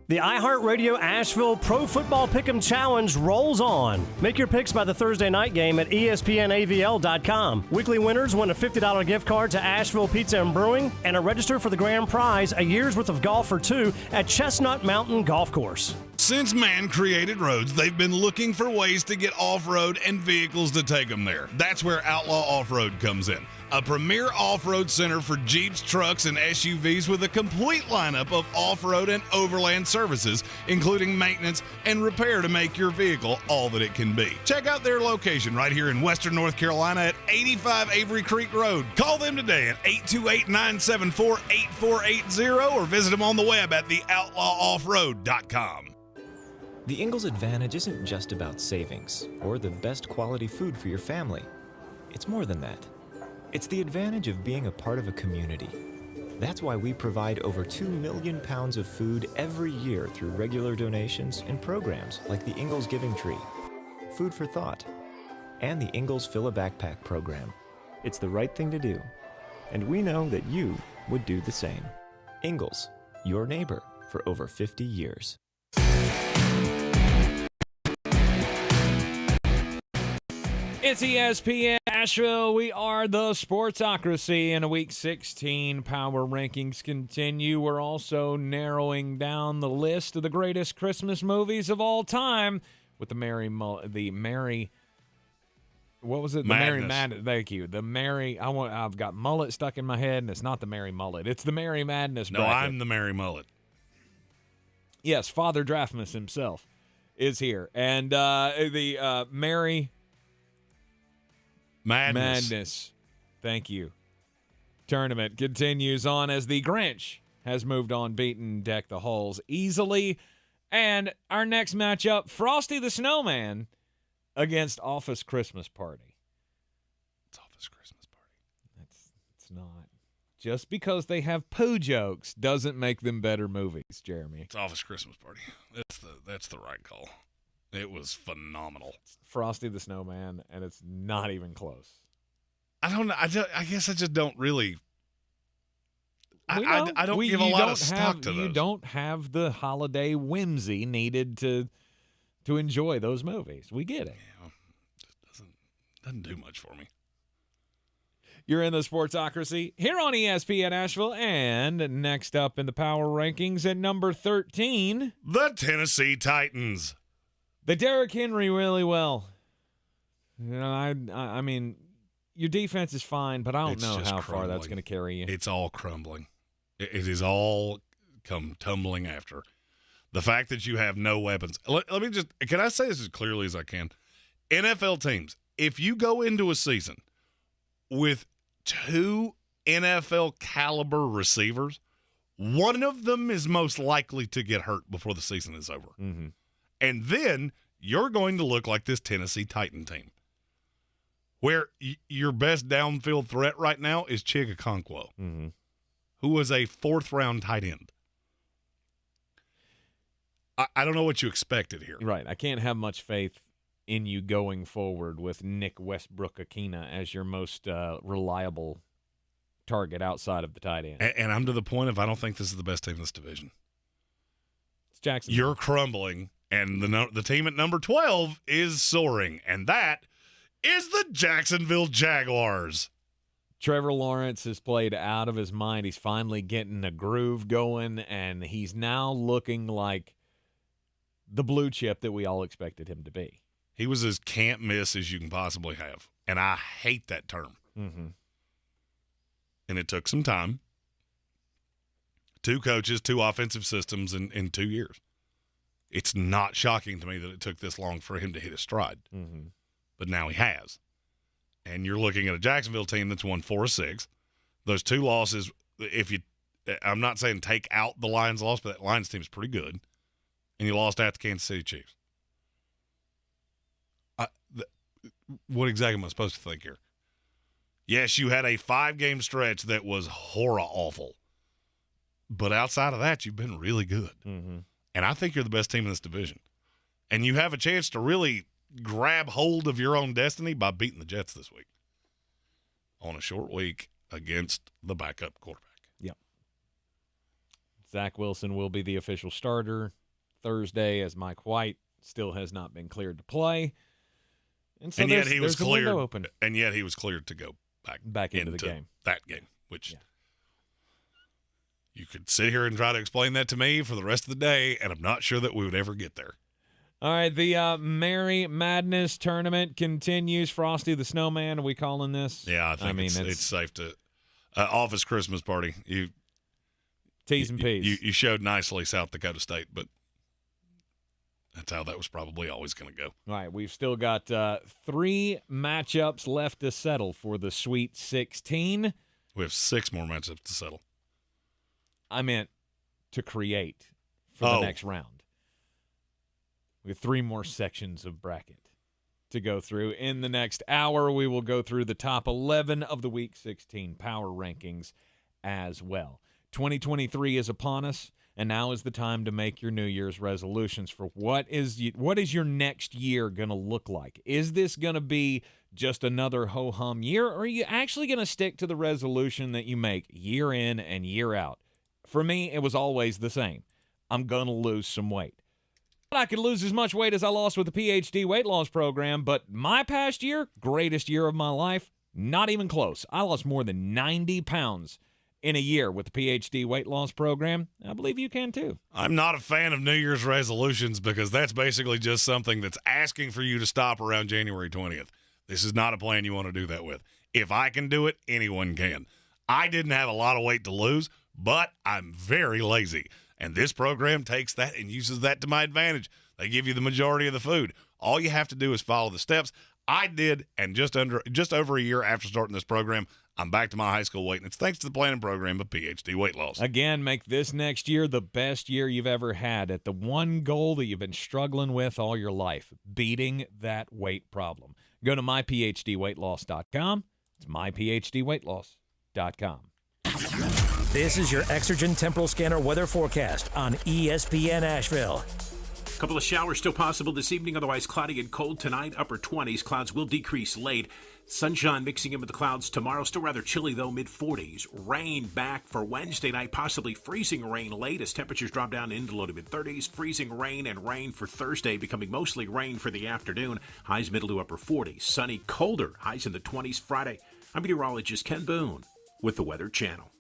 The iHeartRadio Asheville Pro Football Pick'em Challenge rolls on. Make your picks by the Thursday night game at ESPNAVL.com. Weekly winners win a $50 gift card to Asheville Pizza and Brewing and a register for the grand prize, a year's worth of golf for two at Chestnut Mountain Golf Course. Since man created roads, they've been looking for ways to get off-road and vehicles to take them there. That's where Outlaw Off-Road comes in. A premier off-road center for Jeeps, trucks, and SUVs with a complete lineup of off-road and overland services, including maintenance and repair to make your vehicle all that it can be. Check out their location right here in Western North Carolina at 85 Avery Creek Road. Call them today at 828-974-8480 or visit them on the web at theoutlawoffroad.com. The Ingles Advantage isn't just about savings or the best quality food for your family. It's more than that. It's the advantage of being a part of a community. That's why we provide over 2 million pounds of food every year through regular donations and programs like the Ingles Giving Tree, Food for Thought, and the Ingles Fill a Backpack program. It's the right thing to do, and we know that you would do the same. Ingles, your neighbor for over 50 years. It's ESPN Asheville. We are the Sportsocracy, and Week 16 Power Rankings continue. We're also narrowing down the list of the greatest Christmas movies of all time with the Merry what was it? The Merry Madness. Thank you. I've got mullet stuck in my head, and it's not the Merry Mullet. It's the Merry Madness bracket. No, I'm the Merry Mullet. Yes, Father Draftmas himself is here. And the Merry Madness. Thank you. Tournament continues on as the Grinch has moved on, beaten Deck the Halls easily. And our next matchup, Frosty the Snowman against Office Christmas Party. It's Office Christmas Party. It's not. Just because they have poo jokes doesn't make them better movies, Jeremy. It's Office Christmas Party. That's the right call. It was phenomenal. Frosty the Snowman, and it's not even close. I don't know. I guess I just don't really. I don't give a lot of stock to those. You don't have the holiday whimsy needed to enjoy those movies. We get it. Yeah, it doesn't do much for me. You're in the Sportsocracy here on ESPN Asheville, and next up in the power rankings at number 13, the Tennessee Titans. They Derrick Henry really well. You know, I mean, your defense is fine, but I don't know how far that's going to carry you. It's all crumbling. It is all come tumbling after. The fact that you have no weapons. Let me just, can I say this as clearly as I can? NFL teams, if you go into a season with 2 NFL caliber receivers, one of them is most likely to get hurt before the season is over. Mm-hmm. And then you're going to look like this Tennessee Titan team, where your best downfield threat right now is Chigakonkwo, who was a fourth-round tight end. I don't know what you expected here. Right. I can't have much faith in you going forward with Nick Westbrook-Akina as your most reliable target outside of the tight end. And I'm to the point of I don't think this is the best team in this division. It's Jacksonville. You're crumbling, and the team at number 12 is soaring, and that is the Jacksonville Jaguars. Trevor Lawrence has played out of his mind. He's finally getting a groove going, and he's now looking like the blue chip that we all expected him to be. He was as can't miss as you can possibly have, and I hate that term. Mm-hmm. And it took some time. 2 coaches, 2 offensive systems in 2 years. It's not shocking to me that it took this long for him to hit his stride. Mm-hmm. But now he has. And you're looking at a Jacksonville team that's won 4 of 6. Those 2 losses, I'm not saying take out the Lions loss, but that Lions team is pretty good. And you lost at the Kansas City Chiefs. What exactly am I supposed to think here? Yes, you had a 5-game stretch that was horror-awful. But outside of that, you've been really good. Mm-hmm. And I think you're the best team in this division. And you have a chance to really grab hold of your own destiny by beating the Jets this week on a short week against the backup quarterback. Yep. Zach Wilson will be the official starter Thursday, as Mike White still has not been cleared to play. And so yet he was cleared. Open. And yet he was cleared to go back into the game. That game, which you could sit here and try to explain that to me for the rest of the day, and I'm not sure that we would ever get there. All right, the Merry Madness tournament continues. Frosty the Snowman, are we calling this? Yeah, I think it's safe to office Christmas party. T's and P's. You showed nicely South Dakota State, but that's how that was probably always going to go. All right, we've still got 3 matchups left to settle for the Sweet 16. We have 6 more matchups to settle. I meant to create for the next round. We have 3 more sections of bracket to go through. In the next hour, we will go through the top 11 of the Week 16 power rankings as well. 2023 is upon us, and now is the time to make your New Year's resolutions for what is your next year going to look like. Is this going to be just another ho-hum year, or are you actually going to stick to the resolution that you make year in and year out? For me, it was always the same. I'm going to lose some weight. I could lose as much weight as I lost with the PhD weight loss program, but my past year, greatest year of my life, not even close. I lost more than 90 pounds in a year with the PhD weight loss program. I believe you can too. I'm not a fan of New Year's resolutions because that's basically just something that's asking for you to stop around January 20th. This is not a plan you want to do that with. If I can do it, anyone can. I didn't have a lot of weight to lose, but I'm very lazy. And this program takes that and uses that to my advantage. They give you the majority of the food. All you have to do is follow the steps. I did, and just over a year after starting this program, I'm back to my high school weight, and it's thanks to the planning program of PhD Weight Loss. Again, make this next year the best year you've ever had at the one goal that you've been struggling with all your life, beating that weight problem. Go to myphdweightloss.com. It's myphdweightloss.com. This is your Exergen Temporal Scanner weather forecast on ESPN Asheville. A couple of showers still possible this evening, otherwise cloudy and cold tonight. Upper 20s. Clouds will decrease late. Sunshine mixing in with the clouds tomorrow. Still rather chilly, though, mid-40s. Rain back for Wednesday night, possibly freezing rain late as temperatures drop down into low to mid-30s. Freezing rain and rain for Thursday, becoming mostly rain for the afternoon. Highs middle to upper 40s. Sunny, colder. Highs in the 20s Friday. I'm meteorologist Ken Boone with the Weather Channel.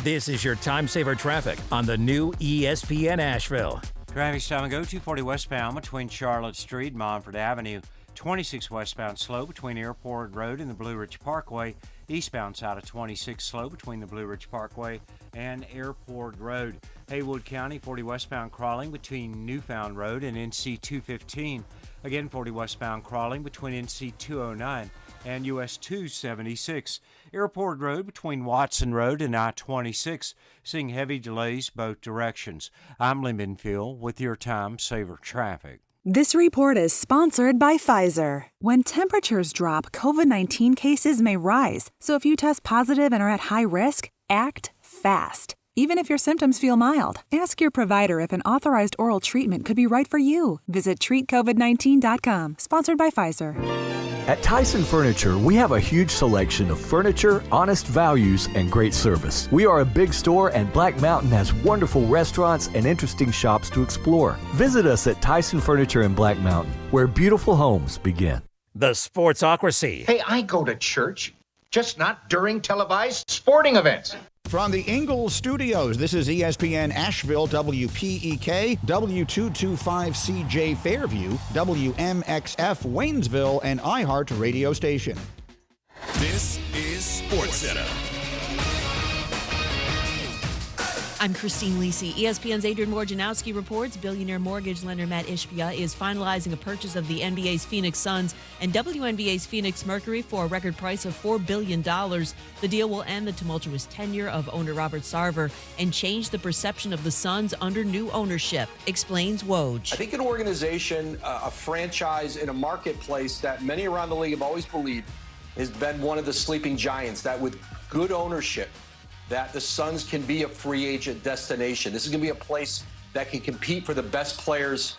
This is your time saver traffic on the new ESPN Asheville. Traffic stop and go 240 westbound between Charlotte Street and Montford Avenue. 26 westbound slow between Airport Road and the Blue Ridge Parkway. Eastbound side of 26 slow between the Blue Ridge Parkway and Airport Road. Haywood County 40 westbound crawling between Newfound Road and NC 215. Again 40 westbound crawling between NC 209 and US 276. Airport Road between Watson Road and I-26, seeing heavy delays both directions. I'm Lee Minfield with your time saver traffic. This report is sponsored by Pfizer. When temperatures drop, COVID-19 cases may rise. So if you test positive and are at high risk, act fast. Even if your symptoms feel mild, ask your provider if an authorized oral treatment could be right for you. Visit treatcovid19.com. Sponsored by Pfizer. At Tyson Furniture, we have a huge selection of furniture, honest values, and great service. We are a big store, and Black Mountain has wonderful restaurants and interesting shops to explore. Visit us at Tyson Furniture in Black Mountain, where beautiful homes begin. The Sportsocracy. Hey, I go to church, just not during televised sporting events. From the Ingles Studios, this is ESPN Asheville, WPEK, W225CJ Fairview, WMXF Waynesville, and iHeart radio station. This is SportsCenter. I'm Christine Lisi. ESPN's Adrian Wojnarowski reports billionaire mortgage lender Matt Ishbia is finalizing a purchase of the NBA's Phoenix Suns and WNBA's Phoenix Mercury for a record price of $4 billion. The deal will end the tumultuous tenure of owner Robert Sarver and change the perception of the Suns under new ownership, explains Woj. I think an organization, a franchise in a marketplace that many around the league have always believed has been one of the sleeping giants, that with good ownership, that the Suns can be a free agent destination. This is going to be a place that can compete for the best players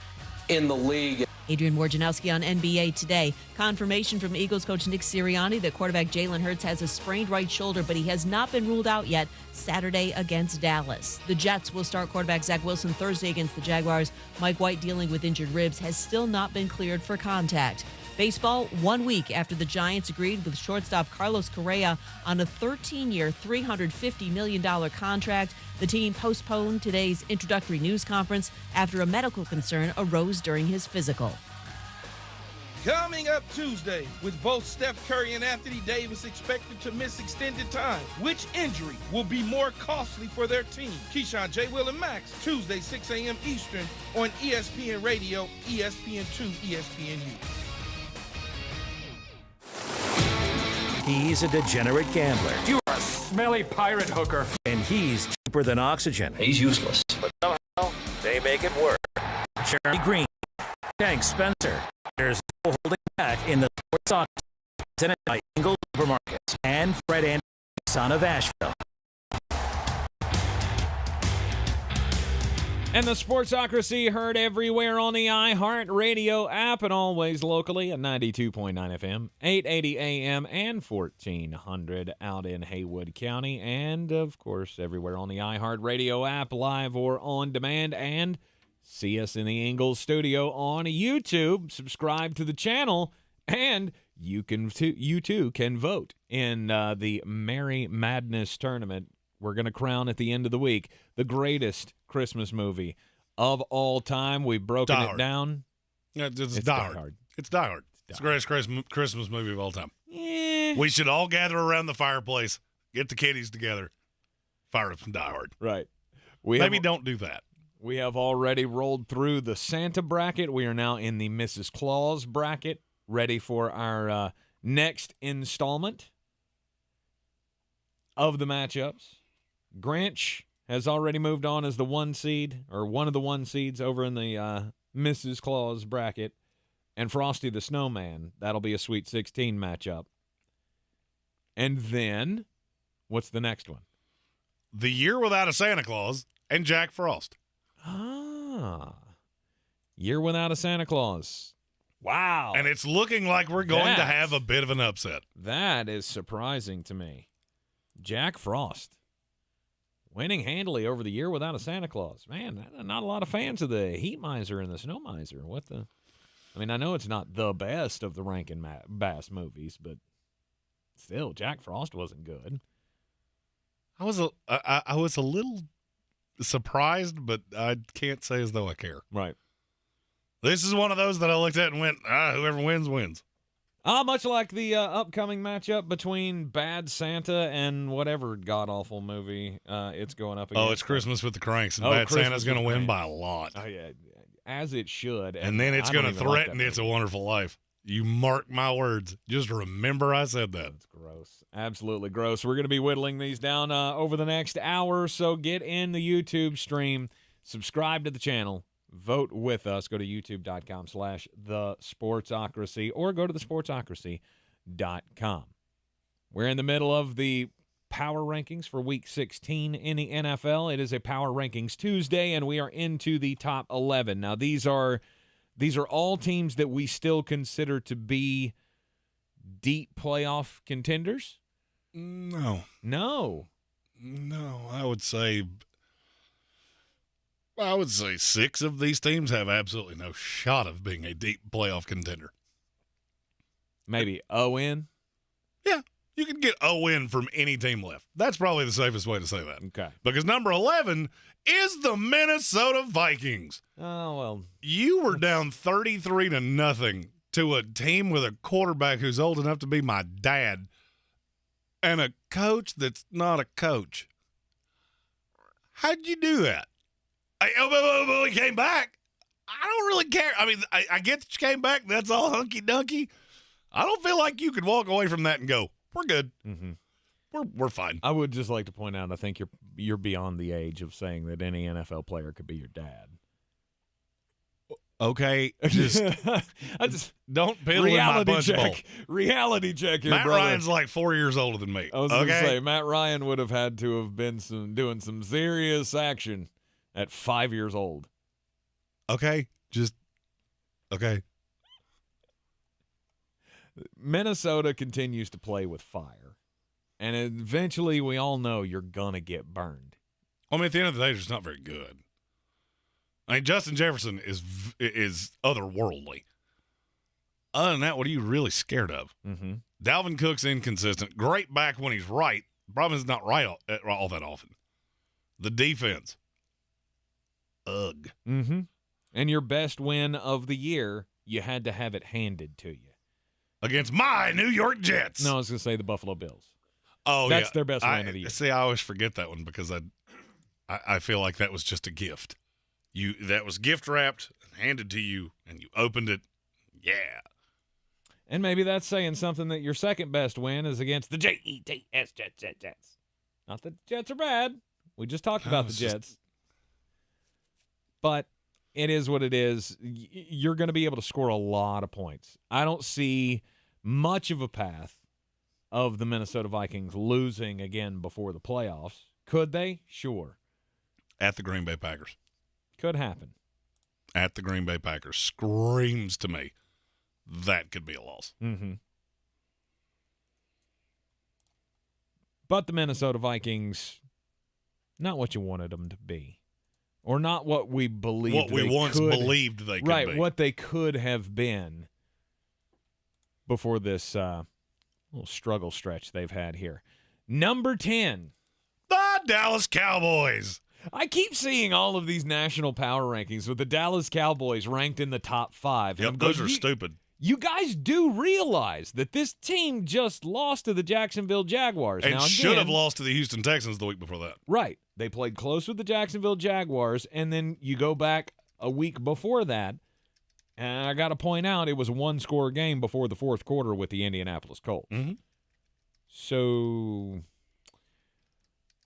in the league. Adrian Wojnarowski on NBA Today. Confirmation from Eagles coach Nick Sirianni that quarterback Jalen Hurts has a sprained right shoulder, but he has not been ruled out yet Saturday against Dallas. The Jets will start quarterback Zach Wilson Thursday against the Jaguars. Mike White, dealing with injured ribs, has still not been cleared for contact. Baseball, 1 week after the Giants agreed with shortstop Carlos Correa on a 13-year, $350 million contract. The team postponed today's introductory news conference after a medical concern arose during his physical. Coming up Tuesday, with both Steph Curry and Anthony Davis expected to miss extended time, which injury will be more costly for their team? Keyshawn, J. Will, and Max, Tuesday, 6 a.m. Eastern on ESPN Radio, ESPN2, ESPNU. He's a degenerate gambler. You are a smelly pirate hooker. And he's cheaper than oxygen. He's useless. But somehow, they make it work. Jeremy Greene, Tank Spencer. There's no holding back in the sports auction, presented by Ingles Supermarkets and Fred Anderson, Nissan of Asheville. And the Sportsocracy heard everywhere on the iHeart Radio app and always locally at 92.9 FM, 880 AM, and 1400 out in Haywood County. And, of course, everywhere on the iHeart Radio app, live or on demand. And see us in the Ingles Studio on YouTube. Subscribe to the channel. And you too can vote in the Merry Madness tournament. We're going to crown at the end of the week the greatest Christmas movie of all time. We've broken it down. Yeah, it's Die Hard. It's Die Hard. It's the greatest Christmas movie of all time. Yeah. We should all gather around the fireplace, get the kiddies together, fire up some Die Hard. Right. Maybe don't do that. We have already rolled through the Santa bracket. We are now in the Mrs. Claus bracket, ready for our next installment of the matchups. Grinch has already moved on as the 1 seed, or one of the 1 seeds over in the Mrs. Claus bracket. And Frosty the Snowman, that'll be a Sweet 16 matchup. And then, what's the next one? The Year Without a Santa Claus and Jack Frost. Year Without a Santa Claus. Wow. And it's looking like we're going to have a bit of an upset. That is surprising to me. Jack Frost winning handily over the Year Without a Santa Claus. Man, not a lot of fans of the Heat Miser and the Snow Miser. I mean, I know it's not the best of the Rankin Bass movies, but still, Jack Frost wasn't good. I was a little surprised, but I can't say as though I care. Right. This is one of those that I looked at and went, whoever wins, wins. Much like the upcoming matchup between Bad Santa and whatever god-awful movie it's going up against. Oh, it's Christmas with the Cranks, and Bad Santa's going to win by a lot. Oh, yeah, as it should. And then it's going to threaten It's a Wonderful Life. You mark my words. Just remember I said that. It's gross. Absolutely gross. We're going to be whittling these down over the next hour, so get in the YouTube stream, subscribe to the channel, vote with us. Go to youtube.com/thesportsocracy or go to thesportsocracy.com. We're in the middle of the power rankings for Week 16 in the NFL. It is a Power Rankings Tuesday, and we are into the top 11. Now, these are all teams that we still consider to be deep playoff contenders. No, I would say 6 of these teams have absolutely no shot of being a deep playoff contender. Maybe O-N? Yeah, you can get O-N from any team left. That's probably the safest way to say that. Okay. Because number 11 is the Minnesota Vikings. Oh, well. You were down 33-0 to a team with a quarterback who's old enough to be my dad and a coach that's not a coach. How'd you do that? He came back. I don't really care. I mean, I get that you came back. That's all hunky-dunky. I don't feel like you could walk away from that and go, we're good. Mm-hmm. We're fine. I would just like to point out, I think you're beyond the age of saying that any NFL player could be your dad. Okay, I just don't piddle in my punch bowl. Reality check here, Matt brother. Ryan's like 4 years older than me. I was going to say, Matt Ryan would have had to have been doing some serious action at 5 years old. Okay, okay. Minnesota continues to play with fire, and eventually we all know you're going to get burned. I mean, at the end of the day, they're just not very good. I mean, Justin Jefferson is otherworldly. Other than that, what are you really scared of? Mm-hmm. Dalvin Cook's inconsistent. Great back when he's right. Problem is not right all that often. The defense. Ugh. Mm-hmm. And your best win of the year, you had to have it handed to you. Against my New York Jets. No, I was going to say the Buffalo Bills. Oh, That's their best win of the year. See, I always forget that one because I feel like that was just a gift. That was gift wrapped and handed to you, and you opened it. Yeah. And maybe that's saying something that your second best win is against the Jets. Jets. Not that the Jets are bad. We just talked about the Jets. But it is what it is. You're going to be able to score a lot of points. I don't see much of a path of the Minnesota Vikings losing again before the playoffs. Could they? Sure. At the Green Bay Packers. Could happen. At the Green Bay Packers. Screams to me that could be a loss. Mm-hmm. But the Minnesota Vikings, not what you wanted them to be. Or not what we believed What we once believed they could be. Right, what they could have been before this little struggle stretch they've had here. Number 10. The Dallas Cowboys. I keep seeing all of these national power rankings with the Dallas Cowboys ranked in the top 5. Yep, those are stupid. You guys do realize that this team just lost to the Jacksonville Jaguars. And now, should have lost to the Houston Texans the week before that. Right. They played close with the Jacksonville Jaguars, and then you go back a week before that, and I got to point out it was a one-score game before the fourth quarter with the Indianapolis Colts. Mm-hmm. So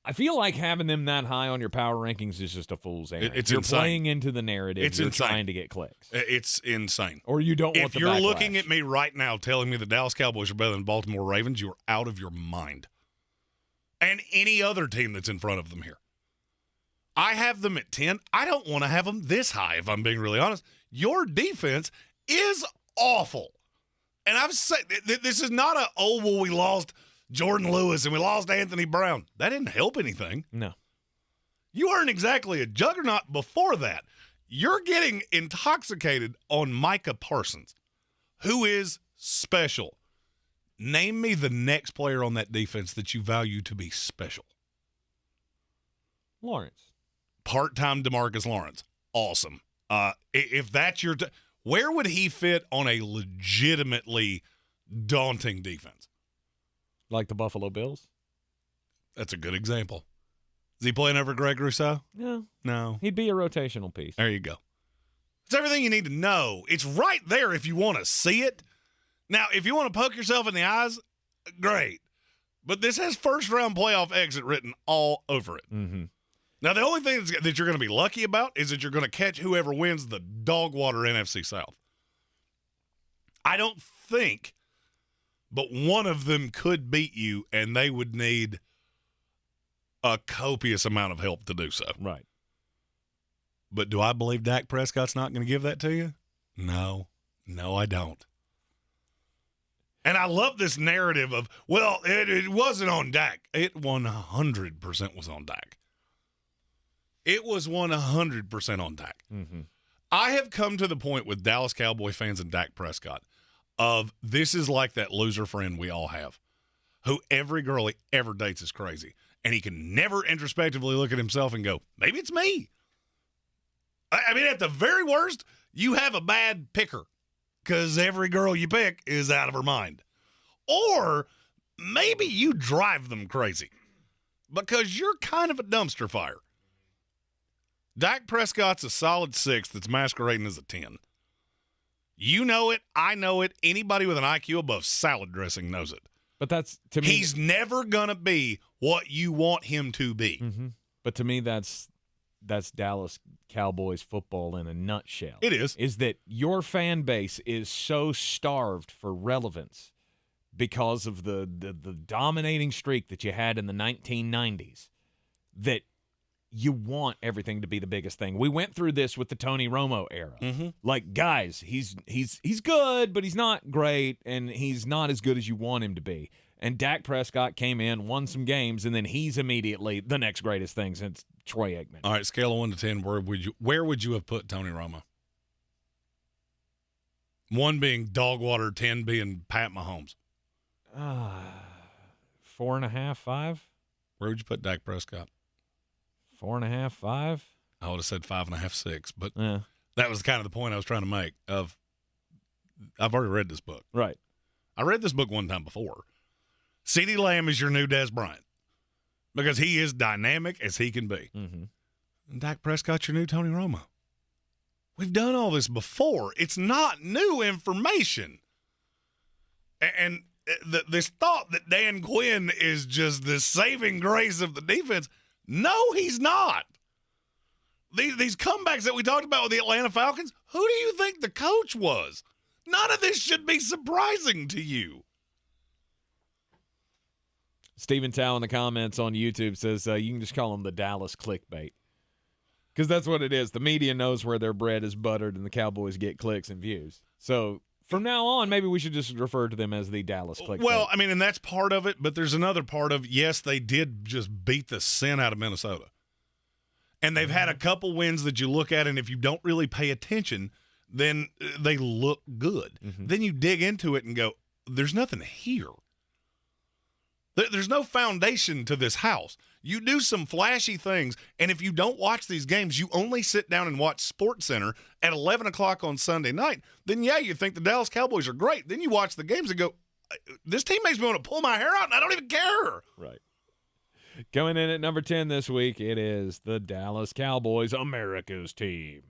I feel like having them that high on your power rankings is just a fool's errand. You're insane. Playing into the narrative. It's You're insane. Trying to get clicks. It's insane. Or you don't want the If you're backlash. looking at me right now telling me the Dallas Cowboys are better than Baltimore Ravens, you're out of your mind. And any other team that's in front of them here. I have them at 10. I don't want to have them this high, if I'm being really honest. Your defense is awful. And I've said this is not we lost Jordan Lewis and we lost Anthony Brown. That didn't help anything. No. You weren't exactly a juggernaut before that. You're getting intoxicated on Micah Parsons, who is special. Name me the next player on that defense that you value to be special. Lawrence. Part-time DeMarcus Lawrence. Awesome. If that's your where would he fit on a legitimately daunting defense? Like the Buffalo Bills? That's a good example. Is he playing over Greg Rousseau? No. He'd be a rotational piece. There you go. It's everything you need to know. It's right there if you want to see it. Now, if you want to poke yourself in the eyes, great. But this has first-round playoff exit written all over it. Mm-hmm. Now, the only thing that you're going to be lucky about is that you're going to catch whoever wins the dog water NFC South. I don't think, but one of them could beat you, and they would need a copious amount of help to do so. Right. But do I believe Dak Prescott's not going to give that to you? No, I don't. And I love this narrative of, well, it wasn't on Dak. It 100% was on Dak. It was 100% on Dak. Mm-hmm. I have come to the point with Dallas Cowboy fans and Dak Prescott of this is like that loser friend we all have who every girl he ever dates is crazy. And he can never introspectively look at himself and go, maybe it's me. I mean, at the very worst, you have a bad picker because every girl you pick is out of her mind. Or maybe you drive them crazy because you're kind of a dumpster fire. Dak Prescott's a solid 6 that's masquerading as a 10. You know it. I know it. Anybody with an IQ above salad dressing knows it. But that's, to me, he's never going to be what you want him to be. Mm-hmm. But to me, that's Dallas Cowboys football in a nutshell. It is. Is that your fan base is so starved for relevance because of the dominating streak that you had in the 1990s that you want everything to be the biggest thing. We went through this with the Tony Romo era. Mm-hmm. Like, guys, he's good, but he's not great, and he's not as good as you want him to be. And Dak Prescott came in, won some games, and then he's immediately the next greatest thing since Troy Aikman. All right, scale of 1 to 10, where would you have put Tony Romo? 1 being dog water, 10 being Pat Mahomes. 4.5, 5. Where would you put Dak Prescott? 4.5, 5. I would have said 5.5, 6, but yeah. That was kind of the point I was trying to make. I've already read this book. Right. I read this book one time before. CeeDee Lamb is your new Des Bryant because he is dynamic as he can be. Mm-hmm. And Dak Prescott's your new Tony Romo. We've done all this before. It's not new information. And this thought that Dan Quinn is just the saving grace of the defense, no, he's not. These comebacks that we talked about with the Atlanta Falcons, who do you think the coach was? None of this should be surprising to you. Stephen Tao in the comments on YouTube says you can just call them the Dallas clickbait. Because that's what it is. The media knows where their bread is buttered and the Cowboys get clicks and views. So from now on, maybe we should just refer to them as the Dallas clickbait. Well, I mean, and that's part of it, but there's another part of, yes, they did just beat the sin out of Minnesota. And they've had a couple wins that you look at, and if you don't really pay attention, then they look good. Mm-hmm. Then you dig into it and go, there's nothing here. There's no foundation to this house. You do some flashy things, and if you don't watch these games, you only sit down and watch SportsCenter at 11 o'clock on Sunday night, then, yeah, you think the Dallas Cowboys are great. Then you watch the games and go, this team makes me want to pull my hair out, and I don't even care. Right. Coming in at number 10 this week, it is the Dallas Cowboys, America's team.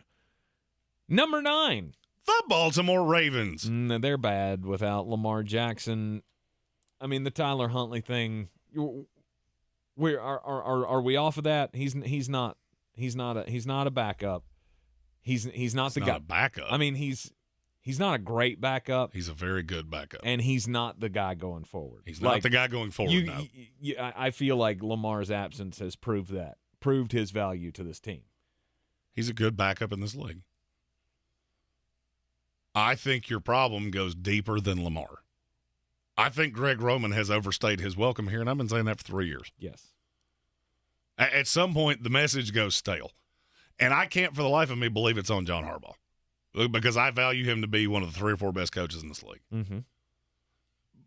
Number 9. The Baltimore Ravens. They're bad without Lamar Jackson. I mean, the Tyler Huntley thing. Are we off of that? He's not a backup. He's not the guy. A backup. I mean, he's not a great backup. He's a very good backup, and he's not the guy going forward. He's not the guy going forward. No. I feel like Lamar's absence has proved his value to this team. He's a good backup in this league. I think your problem goes deeper than Lamar. I think Greg Roman has overstayed his welcome here, and I've been saying that for 3 years. Yes. At some point, the message goes stale. And I can't for the life of me believe it's on John Harbaugh because I value him to be one of the 3 or 4 best coaches in this league. Mm-hmm.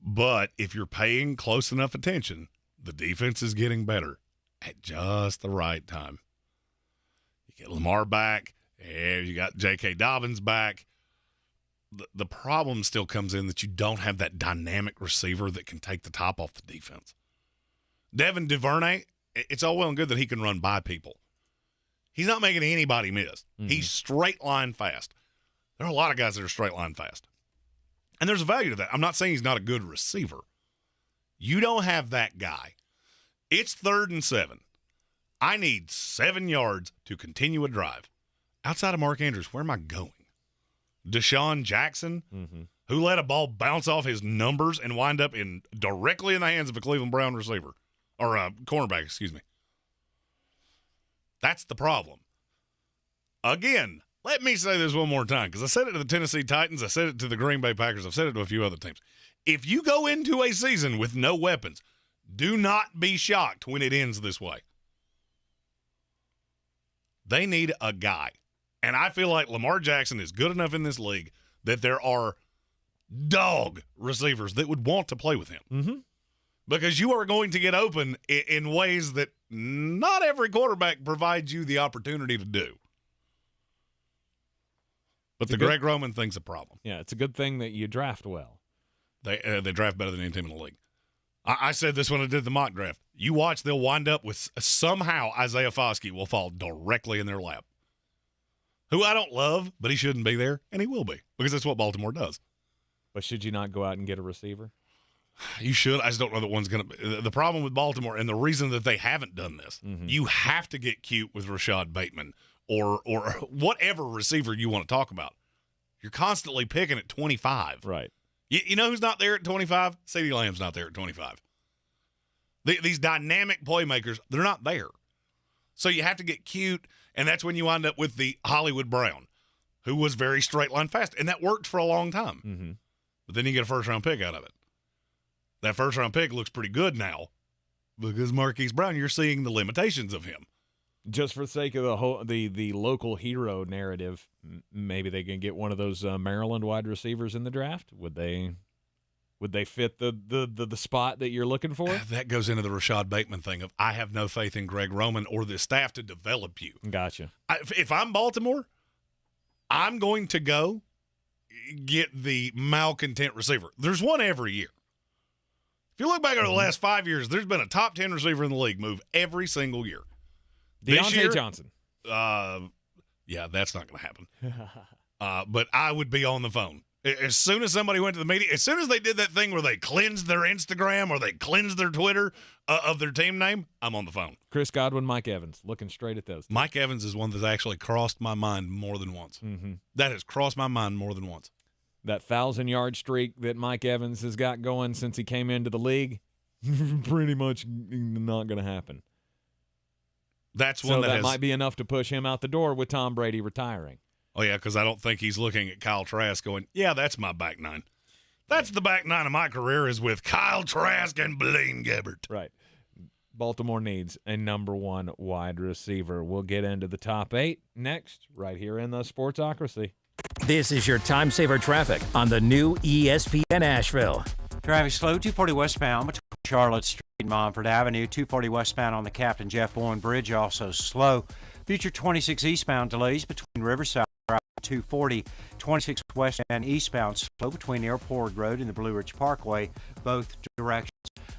But if you're paying close enough attention, the defense is getting better at just the right time. You get Lamar back, and you got J.K. Dobbins back. The problem still comes in that you don't have that dynamic receiver that can take the top off the defense. Devin Duvernay, it's all well and good that he can run by people. He's not making anybody miss. Mm-hmm. He's straight line fast. There are a lot of guys that are straight line fast. And there's a value to that. I'm not saying he's not a good receiver. You don't have that guy. It's 3rd and 7. I need 7 yards to continue a drive. Outside of Mark Andrews, where am I going? Deshaun Jackson, who let a ball bounce off his numbers and wind up directly in the hands of a Cleveland Brown receiver, or a cornerback, excuse me. That's the problem. Again, let me say this one more time, because I said it to the Tennessee Titans, I said it to the Green Bay Packers, I've said it to a few other teams. If you go into a season with no weapons, do not be shocked when it ends this way. They need a guy. And I feel like Lamar Jackson is good enough in this league that there are dog receivers that would want to play with him. Because you are going to get open in ways that not every quarterback provides you the opportunity to do. But the Greg Roman thing's a problem. Yeah, it's a good thing that you draft well. They draft better than any team in the league. I said this when I did the mock draft. You watch, they'll wind up with somehow Isaiah Foskey will fall directly in their lap. Who I don't love, but he shouldn't be there, and he will be, because that's what Baltimore does. But should you not go out and get a receiver? You should. I just don't know that one's going to – the problem with Baltimore, and the reason that they haven't done this, you have to get cute with Rashad Bateman or whatever receiver you want to talk about. You're constantly picking at 25. Right. You know who's not there at 25? CeeDee Lamb's not there at 25. These dynamic playmakers, they're not there. So you have to get cute, and that's when you wind up with the Hollywood Brown, who was very straight line fast, and that worked for a long time. But then you get a first-round pick out of it. That first-round pick looks pretty good now because Marquise Brown, you're seeing the limitations of him. Just for the sake of the local hero narrative, maybe they can get one of those Maryland wide receivers in the draft. Would they fit the spot that you're looking for? That goes into the Rashad Bateman thing of I have no faith in Greg Roman or the staff to develop you. Gotcha. If I'm Baltimore, I'm going to go get the malcontent receiver. There's one every year. If you look back over the last 5 years, there's been a top 10 receiver in the league move every single year. Deontay Johnson. Yeah, that's not going to happen. But I would be on the phone. As soon as somebody went to the media, as soon as they did that thing where they cleansed their Instagram or they cleansed their Twitter of their team name, I'm on the phone. Chris Godwin, Mike Evans, looking straight at those. Mike Evans is one that's actually crossed my mind more than once. That has crossed my mind more than once. That 1,000-yard streak that Mike Evans has got going since he came into the league, pretty much not going to happen. That's one that might be enough to push him out the door with Tom Brady retiring. Oh, yeah, because I don't think he's looking at Kyle Trask going, yeah, that's my back nine. That's the back nine of my career is with Kyle Trask and Blaine Gabbert. Right. Baltimore needs a number one wide receiver. We'll get into the top 8 next, right here in the Sportsocracy. This is your time saver traffic on the new ESPN Asheville. Driving slow, 240 westbound between Charlotte Street and Montford Avenue. 240 westbound on the Captain Jeff Bowen Bridge, also slow. Future 26 eastbound delays between Riverside Drive and 240. 26 west and eastbound slow between Airport Road and the Blue Ridge Parkway, both directions.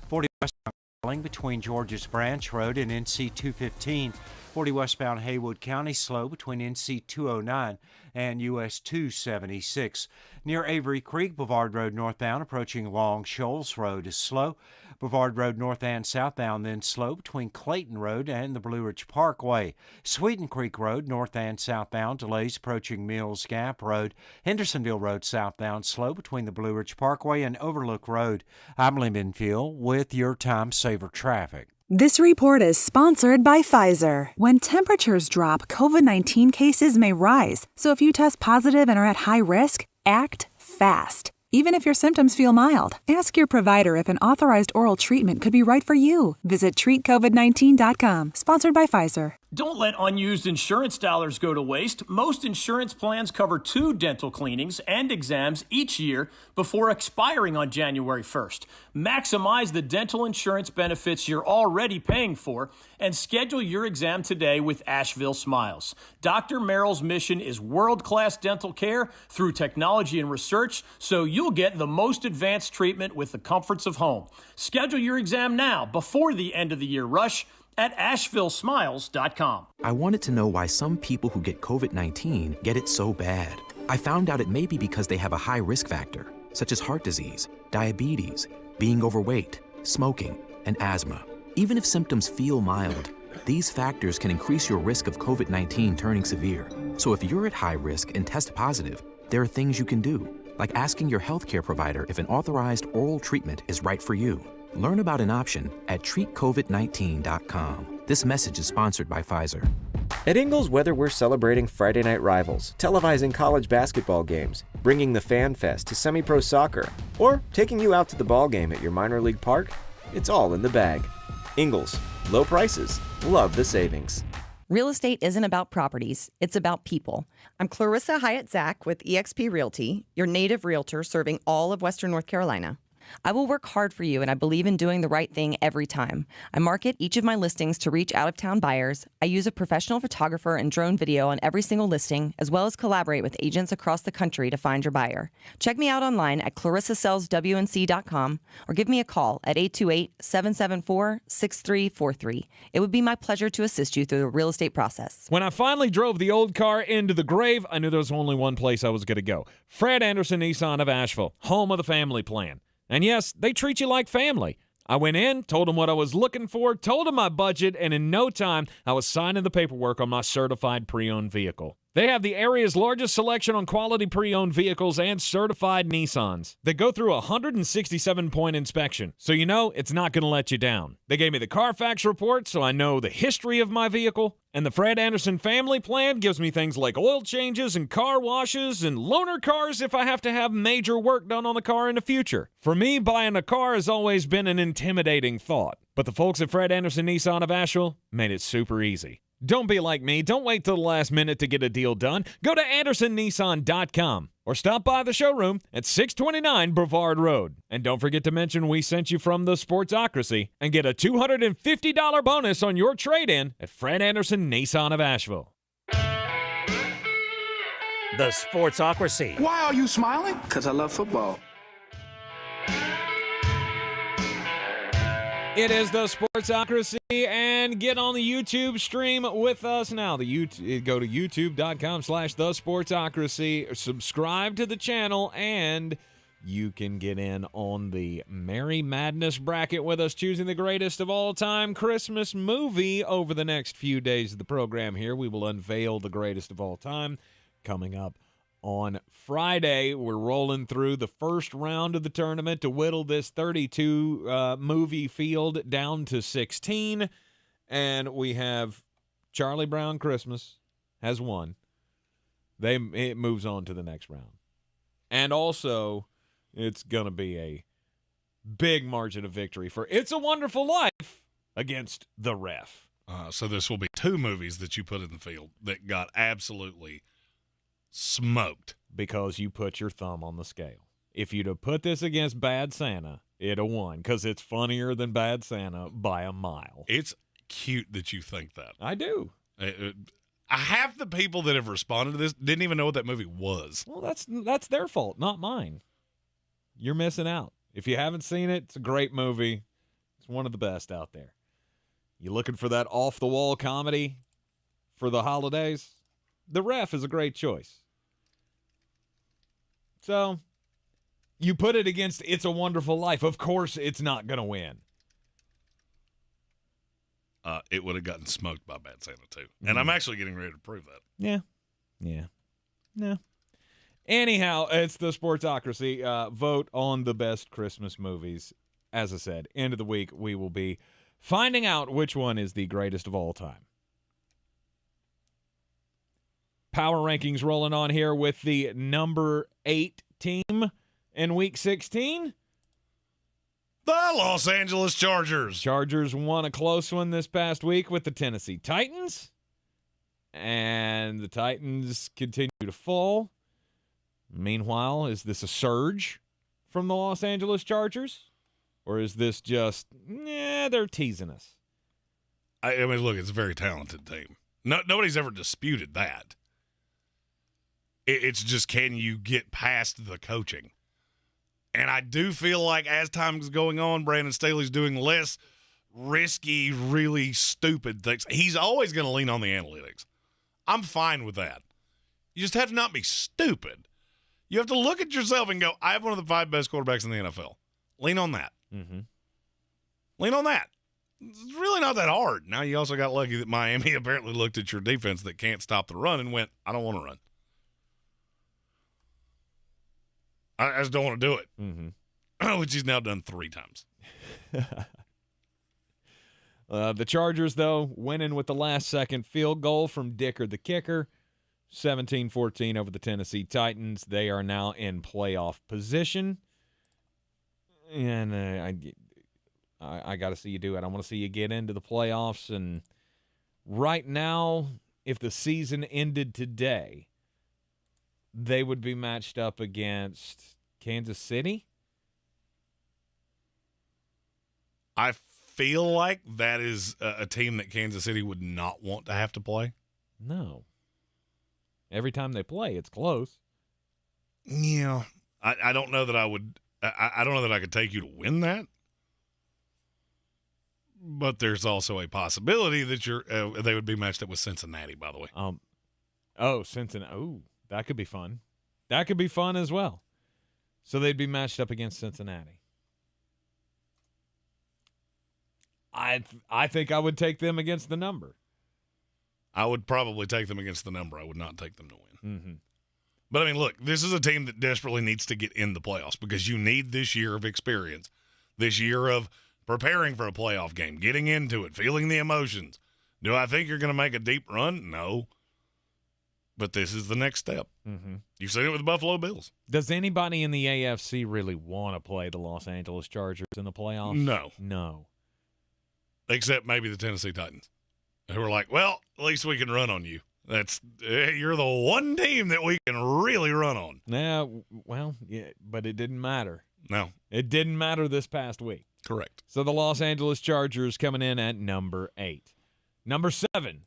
40 westbound between Georges Branch Road and NC 215. 40 westbound Haywood County slow between NC 209 and US 276. Near Avery Creek, Boulevard Road northbound approaching Long Shoals Road is slow. Boulevard Road north and southbound then slow between Clayton Road and the Blue Ridge Parkway. Sweeten Creek Road north and southbound delays approaching Mills Gap Road. Hendersonville Road southbound slow between the Blue Ridge Parkway and Overlook Road. I'm Lee Minfield with your Time Saver Traffic. This report is sponsored by Pfizer. When temperatures drop, COVID-19 cases may rise. So if you test positive and are at high risk, act fast. Even if your symptoms feel mild, ask your provider if an authorized oral treatment could be right for you. Visit treatcovid19.com. Sponsored by Pfizer. Don't let unused insurance dollars go to waste. Most insurance plans cover 2 dental cleanings and exams each year before expiring on January 1st. Maximize the dental insurance benefits you're already paying for and schedule your exam today with Asheville Smiles. Dr. Merrill's mission is world-class dental care through technology and research, so you'll get the most advanced treatment with the comforts of home. Schedule your exam now before the end of the year rush at AshevilleSmiles.com. I wanted to know why some people who get COVID-19 get it so bad. I found out it may be because they have a high risk factor, such as heart disease, diabetes, being overweight, smoking, and asthma. Even if symptoms feel mild, These factors can increase your risk of COVID-19 turning severe. So if you're at high risk and test positive, there are things you can do, like asking your healthcare provider if an authorized oral treatment is right for you. Learn about an option at treatcovid19.com. This message is sponsored by Pfizer. At Ingles, whether we're celebrating Friday night rivals, televising college basketball games, bringing the Fan Fest to semi-pro soccer, or taking you out to the ball game at your minor league park, it's all in the bag. Ingles, low prices, love the savings. Real estate isn't about properties, it's about people. I'm Clarissa Hyatt-Zack with eXp Realty, your native realtor serving all of Western North Carolina. I will work hard for you, and I believe in doing the right thing every time. I market each of my listings to reach out-of-town buyers. I use a professional photographer and drone video on every single listing, as well as collaborate with agents across the country to find your buyer. Check me out online at clarissasellswnc.com or give me a call at 828-774-6343. It would be my pleasure to assist you through the real estate process. When I finally drove the old car into the grave, I knew there was only one place I was going to go. Fred Anderson Nissan of Asheville, home of the family plan. And yes, they treat you like family. I went in, told them what I was looking for, told them my budget, and in no time, I was signing the paperwork on my certified pre-owned vehicle. They have the area's largest selection on quality pre-owned vehicles and certified Nissans. They go through a 167-point inspection, so you know it's not going to let you down. They gave me the Carfax report, so I know the history of my vehicle. And the Fred Anderson family plan gives me things like oil changes and car washes and loaner cars if I have to have major work done on the car in the future. For me, buying a car has always been an intimidating thought. But the folks at Fred Anderson Nissan of Asheville made it super easy. Don't be like me. Don't wait till the last minute to get a deal done. Go to AndersonNissan.com or stop by the showroom at 629 Brevard Road. And don't forget to mention we sent you from the Sportsocracy and get a $250 bonus on your trade-in at Fred Anderson Nissan of Asheville. The Sportsocracy. Why are you smiling? Because I love football. It is the Sportsocracy, and get on the YouTube stream with us now. Go to youtube.com/thesportsocracy, subscribe to the channel, and you can get in on the Merry Madness bracket with us, choosing the greatest of all time Christmas movie over the next few days of the program here. We will unveil the greatest of all time coming up on Friday. We're rolling through the first round of the tournament to whittle this 32 movie field down to 16. And we have Charlie Brown Christmas has won. It moves on to the next round. And also, it's going to be a big margin of victory for It's a Wonderful Life against The Ref. So this will be two movies that you put in the field that got absolutely smoked. Because you put your thumb on the scale. If you'd have put this against Bad Santa, it'd have won, because it's funnier than Bad Santa by a mile. It's cute that you think that. I do. Half the people that have responded to this didn't even know what that movie was. Well, that's their fault, not mine. You're missing out. If you haven't seen it, it's a great movie. It's one of the best out there. You looking for that off-the-wall comedy for the holidays? The Ref is a great choice. So, you put it against It's a Wonderful Life. Of course, it's not going to win. It would have gotten smoked by Bad Santa, too. And I'm actually getting ready to prove that. Yeah. No. Anyhow, it's the Sportsocracy. Vote on the best Christmas movies. As I said, end of the week, we will be finding out which one is the greatest of all time. Power rankings rolling on here with the number 8 team in Week 16. The Los Angeles Chargers. Chargers won a close one this past week with the Tennessee Titans. And the Titans continue to fall. Meanwhile, is this a surge from the Los Angeles Chargers? Or is this just, they're teasing us? I mean, look, it's a very talented team. Nobody's ever disputed that. It's just, can you get past the coaching? And I do feel like as time's going on, Brandon Staley's doing less risky, really stupid things. He's always going to lean on the analytics. I'm fine with that. You just have to not be stupid. You have to look at yourself and go, I have one of the 5 best quarterbacks in the NFL. Lean on that. Mm-hmm. Lean on that. It's really not that hard. Now you also got lucky that Miami apparently looked at your defense that can't stop the run and went, I don't want to run. I just don't want to do it. Mm-hmm. Which he's now done 3 times. The Chargers, though, winning with the last-second field goal from Dicker, the kicker, 17-14 over the Tennessee Titans. They are now in playoff position. And I got to see you do it. I want to see you get into the playoffs. And right now, if the season ended today, they would be matched up against Kansas City. I feel like that is a team that Kansas City would not want to have to play. No. Every time they play, it's close. Yeah. I don't know that I would – I don't know that I could take you to win that. But there's also a possibility that they would be matched up with Cincinnati, by the way. Cincinnati. Oh, that could be fun. That could be fun as well. So they'd be matched up against Cincinnati. I think I would take them against the number. I would probably take them against the number. I would not take them to win. Mm-hmm. But, I mean, look, this is a team that desperately needs to get in the playoffs because you need this year of experience, this year of preparing for a playoff game, getting into it, feeling the emotions. Do I think you're going to make a deep run? No. But this is the next step. Mm-hmm. You've seen it with the Buffalo Bills. Does anybody in the AFC really want to play the Los Angeles Chargers in the playoffs? No. Except maybe the Tennessee Titans, who are like, well, at least we can run on you. You're the one team that we can really run on. Yeah, but it didn't matter. No. It didn't matter this past week. Correct. So the Los Angeles Chargers coming in at number 8. Number 7.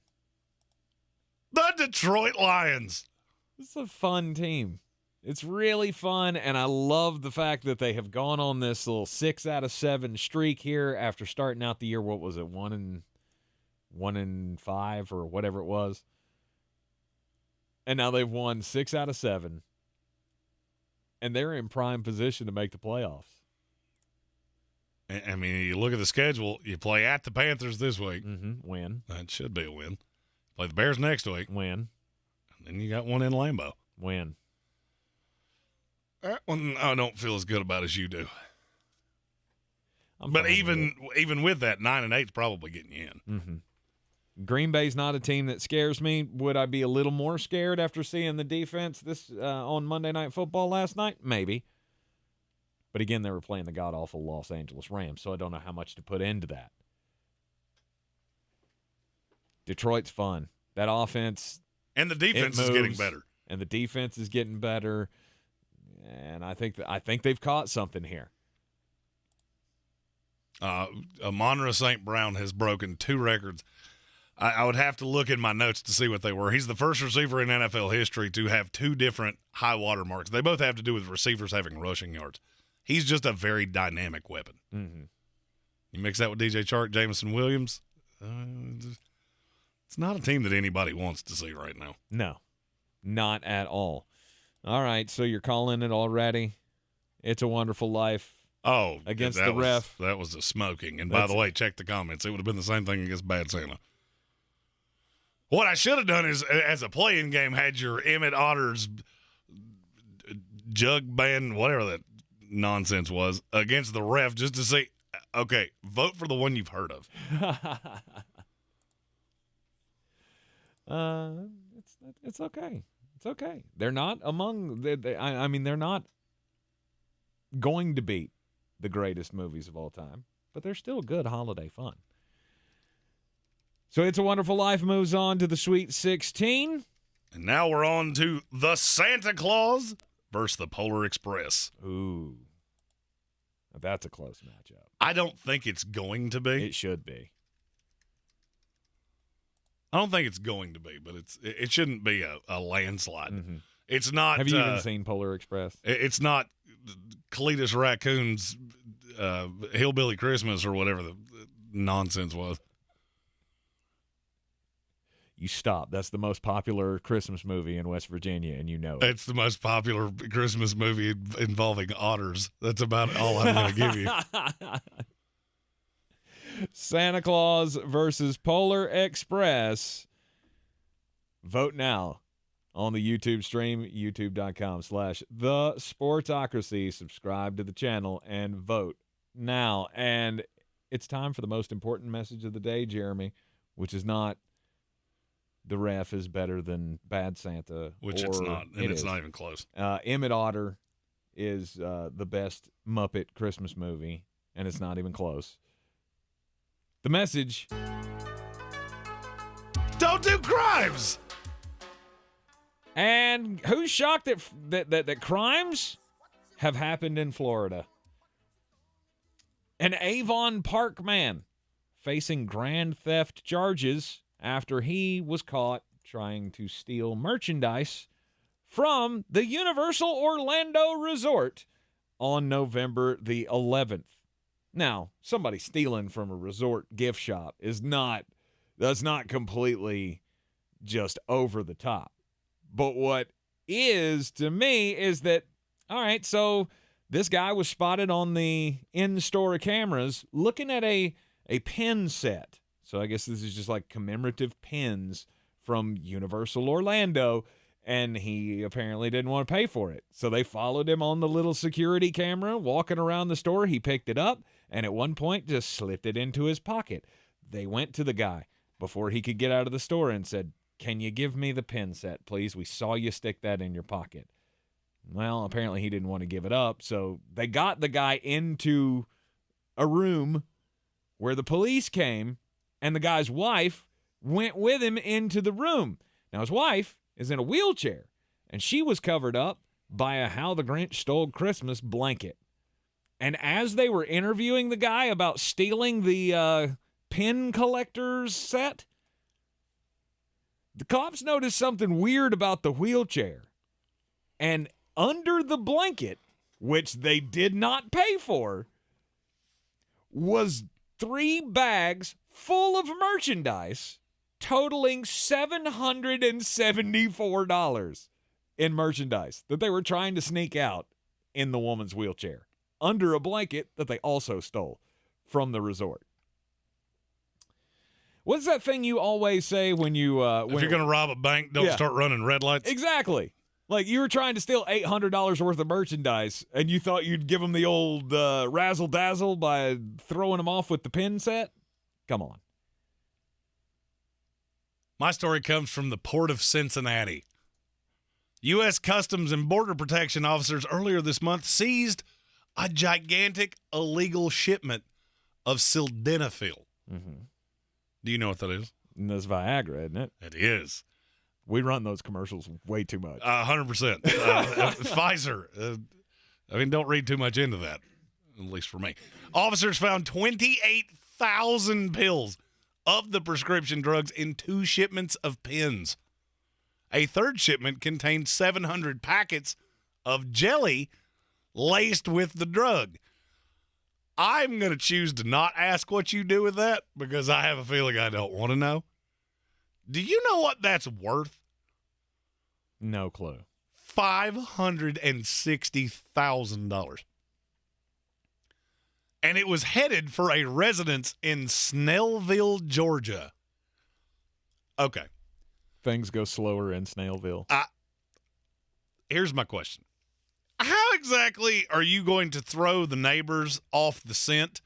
The Detroit Lions. It's a fun team. It's really fun, and I love the fact that they have gone on this little 6 out of 7 streak here after starting out the year. What was it, 1-5 or whatever it was? And now they've won 6 out of 7, and they're in prime position to make the playoffs. I mean, you look at the schedule. You play at the Panthers this week. Mm-hmm. Win. That should be a win. Play the Bears next week. Win. And then you got one in Lambeau. Win. That one I don't feel as good about as you do. But even with that, 9-8 is probably getting you in. Mm-hmm. Green Bay's not a team that scares me. Would I be a little more scared after seeing the defense on Monday Night Football last night? Maybe. But again, they were playing the god-awful Los Angeles Rams, so I don't know how much to put into that. Detroit's fun. That offense. And the defense is getting better. And the defense is getting better. And I think they've caught something here. Amon-Ra St. Brown has broken 2 records. I would have to look in my notes to see what they were. He's the first receiver in NFL history to have 2 different high water marks. They both have to do with receivers having rushing yards. He's just a very dynamic weapon. Mm-hmm. You mix that with DJ Chark, Jameson Williams, it's not a team that anybody wants to see right now. No, not at all. All right, so you're calling it already. It's a Wonderful Life. Oh, against the ref. That was a smoking. And by the way, check the comments. It would have been the same thing against Bad Santa. What I should have done is, as a playing game, had your Emmett Otter's jug band, whatever that nonsense was, against the ref just to see, okay, vote for the one you've heard of. It's okay. It's okay. They're not among they're not going to beat the greatest movies of all time, but they're still good holiday fun. So It's a Wonderful Life moves on to the Sweet 16. And now we're on to the Santa Claus versus the Polar Express. Ooh. Now that's a close matchup. I don't think it's going to be. It should be. I don't think it's going to be, but it shouldn't be a landslide. Mm-hmm. It's not. Have you even seen Polar Express? It's not Cletus Raccoon's Hillbilly Christmas or whatever the nonsense was. You stop. That's the most popular Christmas movie in West Virginia, and you know it. It's the most popular Christmas movie involving otters. That's about all I'm going to give you. Santa Claus versus Polar Express. Vote now on the YouTube stream, youtube.com/thesportsocracy. Subscribe to the channel and vote now. And it's time for the most important message of the day, Jeremy, which is not the ref is better than Bad Santa. Which it's not, and it's not even close. Emmett Otter is the best Muppet Christmas movie, and it's not even close. The message: don't do crimes. And who's shocked that crimes have happened in Florida? An Avon Park man facing grand theft charges after he was caught trying to steal merchandise from the Universal Orlando Resort on November the 11th. Now, somebody stealing from a resort gift shop that's not completely just over the top. But what is, to me, is that, all right, so this guy was spotted on the in-store cameras looking at a pin set. So I guess this is just like commemorative pins from Universal Orlando, and he apparently didn't want to pay for it. So they followed him on the little security camera walking around the store. He picked it up, and at one point just slipped it into his pocket. They went to the guy before he could get out of the store and said, "Can you give me the pin set, please? We saw you stick that in your pocket." Well, apparently he didn't want to give it up, so they got the guy into a room where the police came, and the guy's wife went with him into the room. Now, his wife is in a wheelchair, and she was covered up by a How the Grinch Stole Christmas blanket. And as they were interviewing the guy about stealing the pin collector's set, the cops noticed something weird about the wheelchair. And under the blanket, which they did not pay for, was 3 bags full of merchandise totaling $774 in merchandise that they were trying to sneak out in the woman's wheelchair under a blanket that they also stole from the resort. What's that thing you always say when you if you're going to rob a bank, don't start running red lights? Exactly. Like you were trying to steal $800 worth of merchandise, and you thought you'd give them the old razzle-dazzle by throwing them off with the pin set? Come on. My story comes from the Port of Cincinnati. U.S. Customs and Border Protection officers earlier this month seized a gigantic illegal shipment of sildenafil. Mm-hmm. Do you know what that is? And that's Viagra, isn't it? It is. We run those commercials way too much. 100%. Pfizer. Don't read too much into that, at least for me. Officers found 28,000 pills of the prescription drugs in 2 shipments of pins. A third shipment contained 700 packets of jelly laced with the drug. I'm going to choose to not ask what you do with that because I have a feeling I don't want to know. Do you know what that's worth? No clue. $560,000. And it was headed for a residence in Snellville, Georgia. Okay. Things go slower in Snellville. Here's my question. How exactly are you going to throw the neighbors off the scent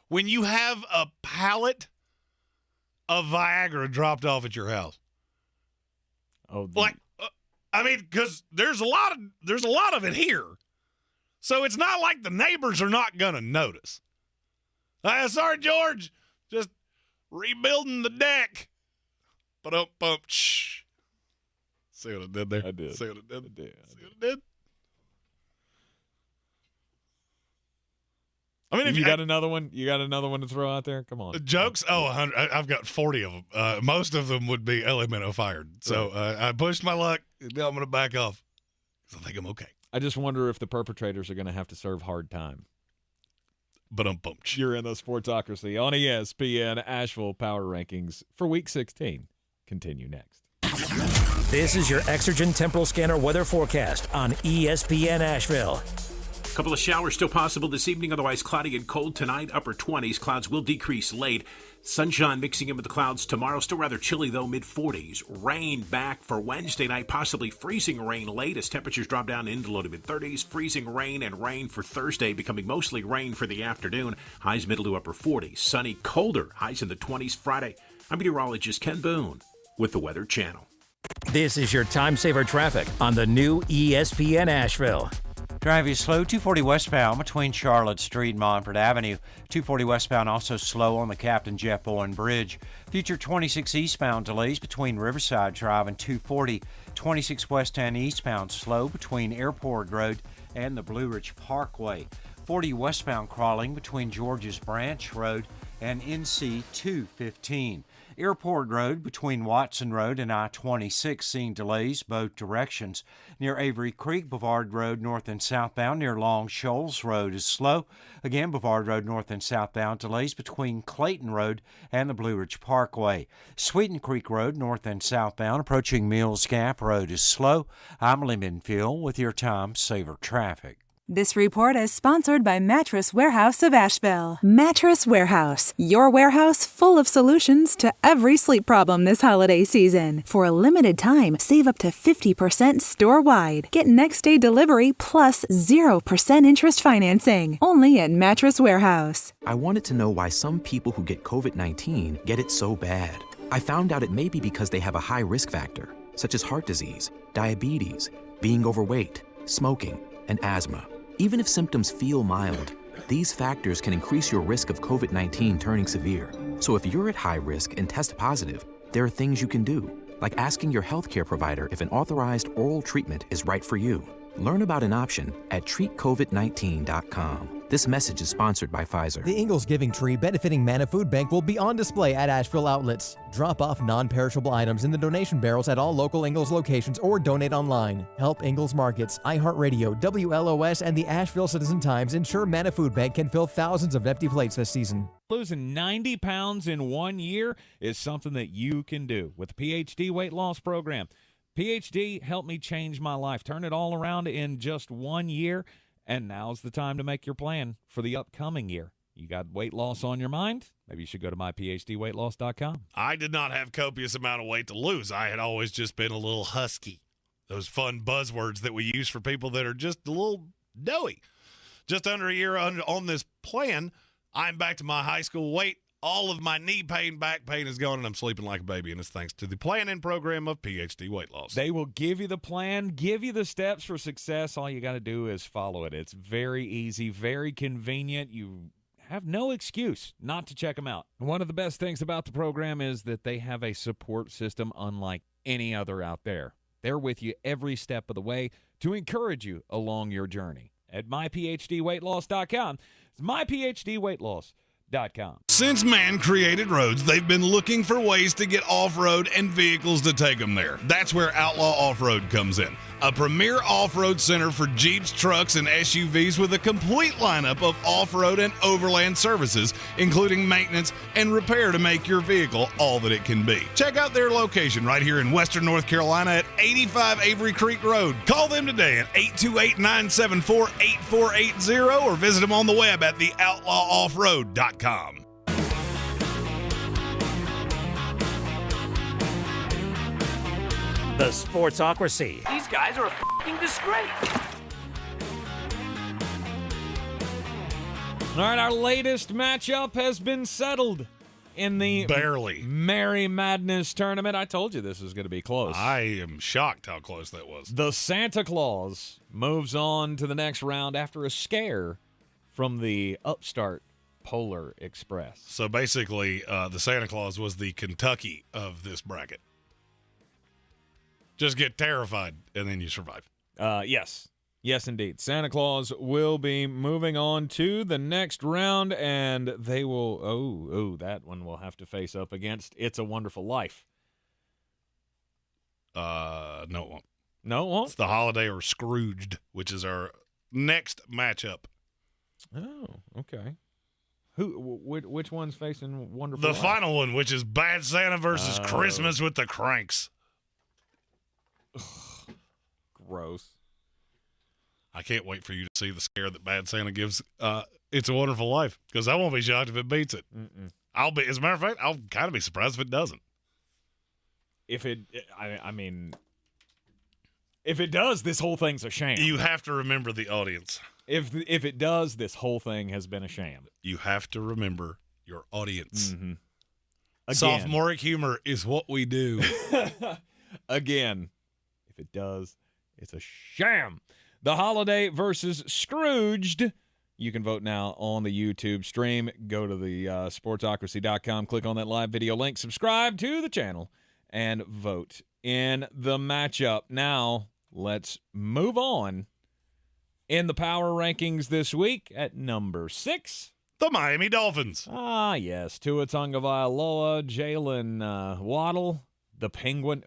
when you have a pallet of Viagra dropped off at your house? Oh, because there's a lot of it here, so it's not like the neighbors are not gonna notice. Sorry, George, just rebuilding the deck. Shh. See what I did there? I did. See what I did? I did. See what I did? I mean, if you got another one, to throw out there? Come on. Jokes? 100. I've got 40 of them. Most of them would be LMNO fired. So I pushed my luck. I'm going to back off because I think I'm okay. I just wonder if the perpetrators are going to have to serve hard time. But you're in the Sportsocracy on ESPN Asheville Power Rankings for Week 16. Continue next. This is your Exergen Temporal Scanner weather forecast on ESPN Asheville. A couple of showers still possible this evening, otherwise cloudy and cold tonight. Upper 20s. Clouds will decrease late. Sunshine mixing in with the clouds tomorrow. Still rather chilly, though, mid-40s. Rain back for Wednesday night, possibly freezing rain late as temperatures drop down into low to mid-30s. Freezing rain and rain for Thursday, becoming mostly rain for the afternoon. Highs middle to upper 40s. Sunny, colder. Highs in the 20s Friday. I'm meteorologist Ken Boone with the Weather Channel. This is your time saver traffic on the new ESPN Asheville. Driving slow, 240 westbound between Charlotte Street and Montford Avenue. 240 westbound also slow on the Captain Jeff Bowen Bridge. Future 26 eastbound delays between Riverside Drive and 240. 26 west and eastbound slow between Airport Road and the Blue Ridge Parkway. 40 westbound crawling between George's Branch Road and NC 215. Airport Road between Watson Road and I-26 seeing delays both directions. Near Avery Creek, Bavard Road north and southbound near Long Shoals Road is slow. Again, Bavard Road north and southbound delays between Clayton Road and the Blue Ridge Parkway. Sweeten Creek Road north and southbound approaching Mills Gap Road is slow. I'm Lee Minfield with your Time Saver Traffic. This report is sponsored by Mattress Warehouse of Asheville. Mattress Warehouse, your warehouse full of solutions to every sleep problem this holiday season. For a limited time, save up to 50% store-wide. Get next-day delivery plus 0% interest financing. Only at Mattress Warehouse. I wanted to know why some people who get COVID-19 get it so bad. I found out it may be because they have a high risk factor, such as heart disease, diabetes, being overweight, smoking, and asthma. Even if symptoms feel mild, these factors can increase your risk of COVID-19 turning severe. So if you're at high risk and test positive, there are things you can do, like asking your healthcare provider if an authorized oral treatment is right for you. Learn about an option at treatcovid19.com. This message is sponsored by Pfizer. The Ingles Giving Tree benefiting Manna Food Bank will be on display at Asheville outlets. Drop off non-perishable items in the donation barrels at all local Ingles locations or donate online. Help Ingles Markets, iHeartRadio, WLOS, and the Asheville Citizen-Times ensure Manna Food Bank can fill thousands of empty plates this season. Losing 90 pounds in 1 year is something that you can do with the PhD weight loss program. PhD helped me change my life, turn it all around in just 1 year, and now's the time to make your plan for the upcoming year. You got weight loss on your mind? Maybe you should go to myphdweightloss.com. I did not have copious amount of weight to lose. I had always just been a little husky. Those fun buzzwords that we use for people that are just a little doughy. Just under a year on this plan, I'm back to my high school weight. All of my knee pain, back pain is gone, and I'm sleeping like a baby, and it's thanks to the planning program of PhD Weight Loss. They will give you the plan, give you the steps for success. All you got to do is follow it. It's very easy, very convenient. You have no excuse not to check them out. One of the best things about the program is that they have a support system unlike any other out there. They're with you every step of the way to encourage you along your journey. At myphdweightloss.com. It's myphdweightloss.com. Since man created roads, they've been looking for ways to get off-road and vehicles to take them there. That's where Outlaw Off-Road comes in. A premier off-road center for Jeeps, trucks, and SUVs with a complete lineup of off-road and overland services, including maintenance and repair to make your vehicle all that it can be. Check out their location right here in Western North Carolina at 85 Avery Creek Road. Call them today at 828-974-8480 or visit them on the web at theoutlawoffroad.com. The Sportsocracy. These guys are a f***ing disgrace. All right, our latest matchup has been settled in the Merry Madness tournament. I told you this was going to be close. I am shocked how close that was. The Santa Claus moves on to the next round after a scare from the upstart Polar Express. So basically, the Santa Claus was the Kentucky of this bracket. Just get terrified, and then you survive. Yes. Yes, indeed. Santa Claus will be moving on to the next round, and they will, that one will have to face up against It's a Wonderful Life. No, it won't. No, it won't? It's the Holiday or Scrooged, which is our next matchup. Oh, okay. Which one's facing Wonderful Life? The final one, which is Bad Santa versus Christmas with the Cranks. Gross. I can't wait for you to see the scare that Bad Santa gives It's a Wonderful Life, because I won't be shocked if it beats it. I'll be, as a matter of fact, I'll kind of be surprised if it doesn't. If it, if it does, this whole thing's a sham. You have to remember the audience. If it does, this whole thing has been a sham. You have to remember your audience. Again. Sophomoric humor is what we do. Again, if it does, it's a sham. The Holiday versus Scrooged. You can vote now on the YouTube stream. Go to the sportsocracy.com, click on that live video link, subscribe to the channel, and vote in the matchup. Now, let's move on. In the power rankings this week, at number 6, the Miami Dolphins. Ah, yes. Tua Tagovailoa, Jalen Waddle, the Penguin,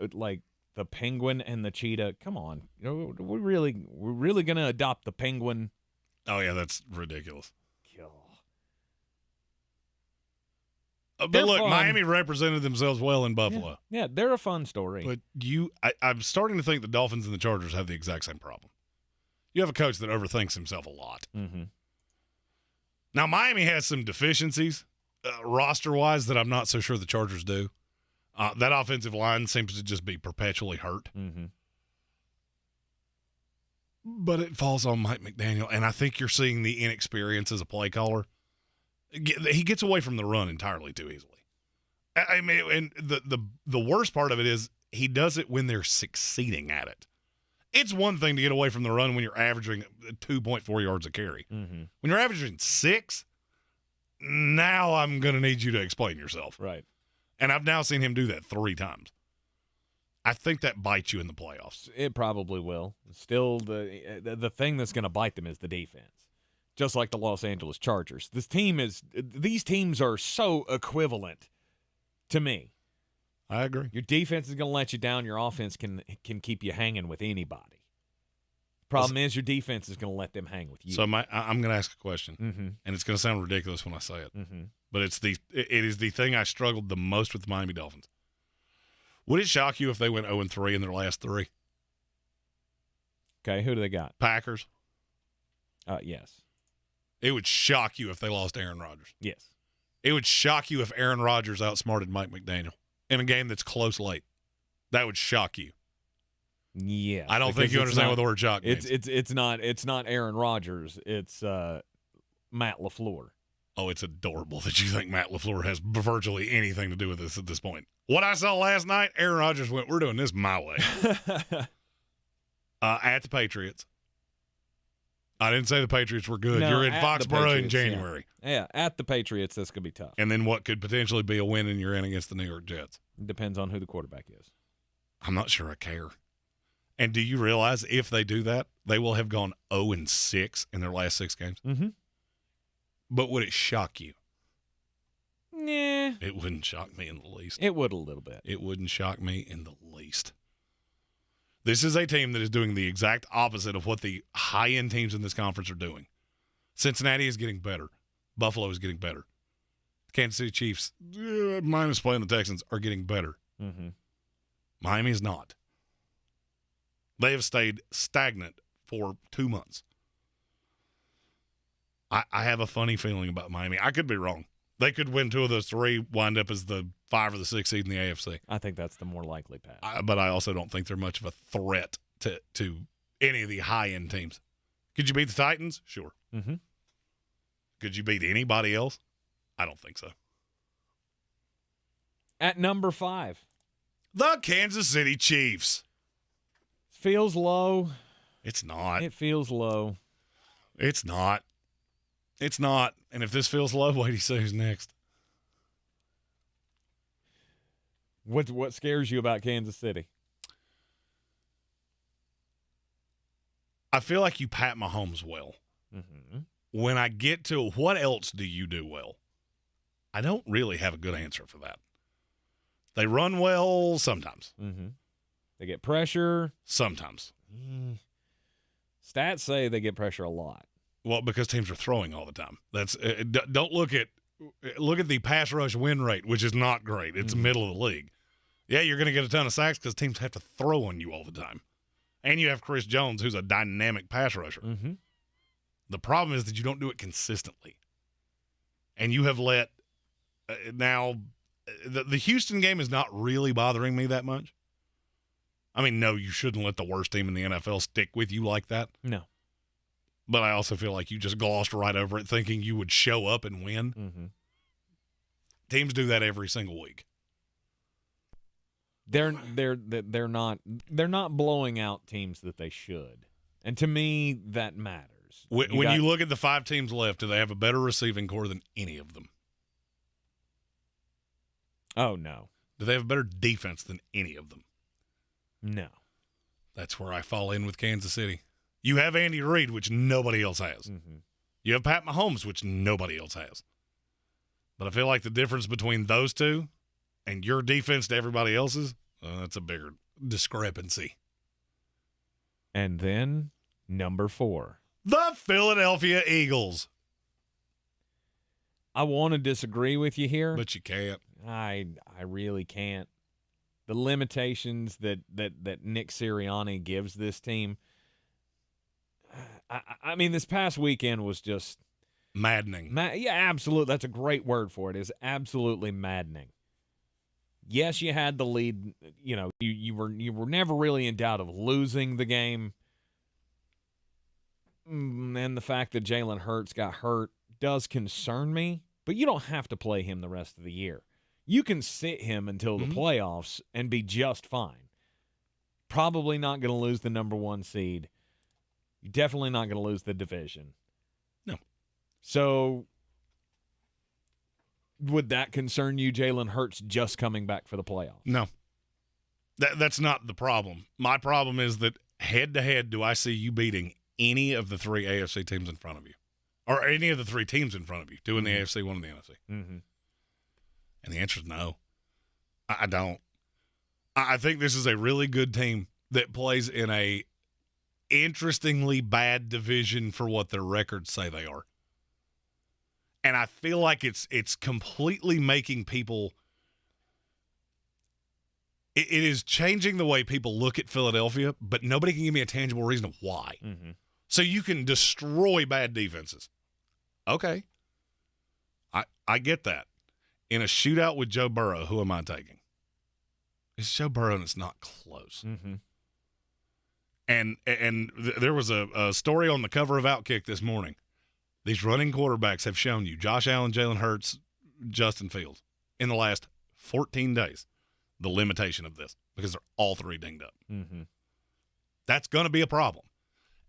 the Penguin and the Cheetah. Come on. We're really going to adopt the Penguin. Oh, yeah, that's ridiculous. But They're look, fun. Miami represented themselves well in Buffalo. Yeah, they're a fun story. But I'm starting to think the Dolphins and the Chargers have the exact same problem. You have a coach that overthinks himself a lot. Now, Miami has some deficiencies roster-wise that I'm not so sure the Chargers do. That offensive line seems to just be perpetually hurt. But it falls on Mike McDaniel, and I think you're seeing the inexperience as a play caller. He gets away from the run entirely too easily. I mean, and the worst part of it is he does it when they're succeeding at it. It's one thing to get away from the run when you're averaging 2.4 yards a carry. When you're averaging 6, now I'm going to need you to explain yourself. Right. And I've now seen him do that 3 times. I think that bites you in the playoffs. It probably will. Still, the thing that's going to bite them is the defense. Just like the Los Angeles Chargers. These teams are so equivalent to me. I agree. Your defense is going to let you down. Your offense can keep you hanging with anybody. Problem is your defense is going to let them hang with you. So I'm going to ask a question, and it's going to sound ridiculous when I say it, but it is the thing I struggled the most with the Miami Dolphins. Would it shock you if they went 0-3 in their last 3? Okay, who do they got? Packers. Yes. It would shock you if they lost Aaron Rodgers. Yes. It would shock you if Aaron Rodgers outsmarted Mike McDaniel in a game that's close late. That would shock you. Yeah. I don't think you understand what the word shock means. It's not Aaron Rodgers. It's Matt LaFleur. Oh, it's adorable that you think Matt LaFleur has virtually anything to do with this at this point. What I saw last night, Aaron Rodgers went, we're doing this my way. At the Patriots. I didn't say the Patriots were good. No, you're in Foxborough in January. Yeah, at the Patriots, that's going to be tough. And then what could potentially be a win, and you're in against the New York Jets. Depends on who the quarterback is. I'm not sure I care. And do you realize if they do that, they will have gone 0-6 in their last 6 games? But would it shock you? Nah. It wouldn't shock me in the least. It would a little bit. It wouldn't shock me in the least. This is a team that is doing the exact opposite of what the high-end teams in this conference are doing. Cincinnati is getting better. Buffalo is getting better. Kansas City Chiefs, minus playing the Texans, are getting better. Miami is not. They have stayed stagnant for 2 months. I have a funny feeling about Miami. I could be wrong. They could win 2 of those 3, wind up as the 5 or the 6 seed in the AFC. I think that's the more likely path. But I also don't think they're much of a threat to any of the high-end teams. Could you beat the Titans? Sure. Could you beat anybody else? I don't think so. At number 5. The Kansas City Chiefs. Feels low. It's not. It feels low. It's not. It's not. And if this feels low, wait, he see who's next. What scares you about Kansas City? I feel like you pat Mahomes well. When I get to what else do you do well, I don't really have a good answer for that. They run well sometimes. They get pressure. Sometimes. Stats say they get pressure a lot. Well, because teams are throwing all the time. That's don't look at the pass rush win rate, which is not great. It's middle of the league. Yeah, you're going to get a ton of sacks because teams have to throw on you all the time. And you have Chris Jones, who's a dynamic pass rusher. Mm-hmm. The problem is that you don't do it consistently. And you have let now the Houston game is not really bothering me that much. I mean, no, you shouldn't let the worst team in the NFL stick with you like that. No. But I also feel like you just glossed right over it thinking you would show up and win. Mm-hmm. Teams do that every single week. They're not blowing out teams that they should. And to me, that matters. When you look at the 5 teams left, do they have a better receiving core than any of them? Oh, no. Do they have a better defense than any of them? No. That's where I fall in with Kansas City. You have Andy Reid, which nobody else has. Mm-hmm. You have Pat Mahomes, which nobody else has. But I feel like the difference between those two and your defense to everybody else's, that's a bigger discrepancy. And then number 4. The Philadelphia Eagles. I want to disagree with you here. But you can't. I really can't. The limitations that Nick Sirianni gives this team, I mean, this past weekend was just maddening. Yeah, absolutely. That's a great word for it. It's absolutely maddening. Yes, you had the lead. You know, you were never really in doubt of losing the game. And the fact that Jalen Hurts got hurt does concern me, but you don't have to play him the rest of the year. You can sit him until the playoffs and be just fine. Probably not going to lose the number 1 seed. You're definitely not going to lose the division. No. So would that concern you, Jalen Hurts, just coming back for the playoffs? No. That's not the problem. My problem is that head-to-head, do I see you beating any of the 3 AFC teams in front of you? Or any of the 3 teams in front of you, 2 in the AFC, 1 in the NFC? Mm-hmm. And the answer is no. I don't. I think this is a really good team that plays in a interestingly bad division for what their records say they are. And I feel like it's completely making people – it is changing the way people look at Philadelphia, but nobody can give me a tangible reason of why. Mm-hmm. So you can destroy bad defenses. Okay. I get that. In a shootout with Joe Burrow, who am I taking? It's Joe Burrow, and it's not close. Mm-hmm. And there was a story on the cover of Outkick this morning. These running quarterbacks have shown you, Josh Allen, Jalen Hurts, Justin Fields, in the last 14 days, the limitation of this, because they're all 3 dinged up. Mm-hmm. That's going to be a problem.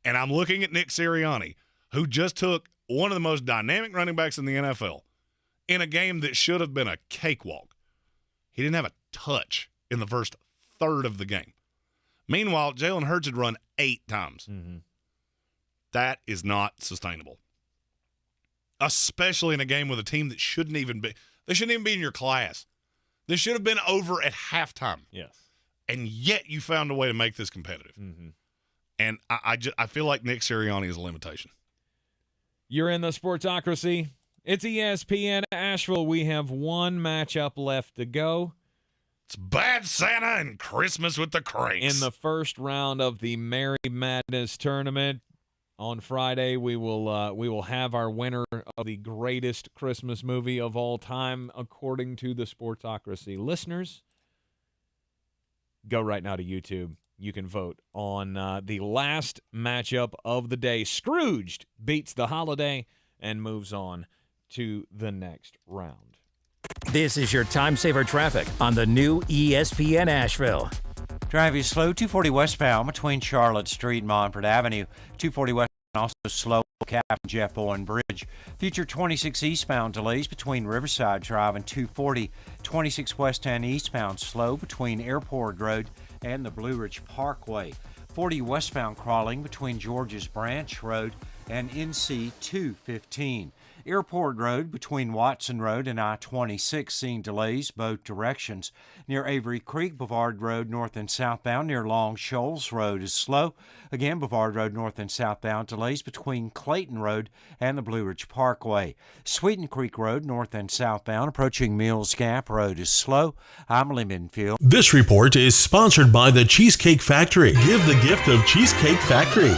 And I'm looking at Nick Sirianni, who just took one of the most dynamic running backs in the NFL in a game that should have been a cakewalk. He didn't have a touch in the first third of the game. Meanwhile, Jalen Hurts had run 8 times. Mm-hmm. That is not sustainable. Especially in a game with a team that shouldn't even be in your class. This should have been over at halftime. Yes. And yet you found a way to make this competitive. Mm-hmm. And I feel like Nick Sirianni is a limitation. You're in the Sportsocracy. It's ESPN Asheville. We have 1 matchup left to go. It's Bad Santa and Christmas with the Cranks. In the first round of the Merry Madness tournament on Friday, we will have our winner of the greatest Christmas movie of all time, according to the Sportsocracy listeners. Go right now to YouTube. You can vote on the last matchup of the day. Scrooged beats the holiday and moves on to the next round. This is your time saver traffic on the new ESPN Asheville. Driving slow 240 westbound between Charlotte Street and Montford Avenue. 240 westbound also slow Cap and Jeff Bowen Bridge. Future 26 eastbound delays between Riverside Drive and 240. 26 west 10 eastbound slow between Airport Road and the Blue Ridge Parkway. 40 westbound crawling between George's Branch Road and NC 215. Airport Road between Watson Road and I-26 seeing delays both directions. Near Avery Creek, Bavard Road north and southbound near Long Shoals Road is slow. Again, Bavard Road north and southbound delays between Clayton Road and the Blue Ridge Parkway. Sweeten Creek Road north and southbound approaching Mills Gap Road is slow. I'm Lee Minfield. This report is sponsored by the Cheesecake Factory. Give the gift of Cheesecake Factory.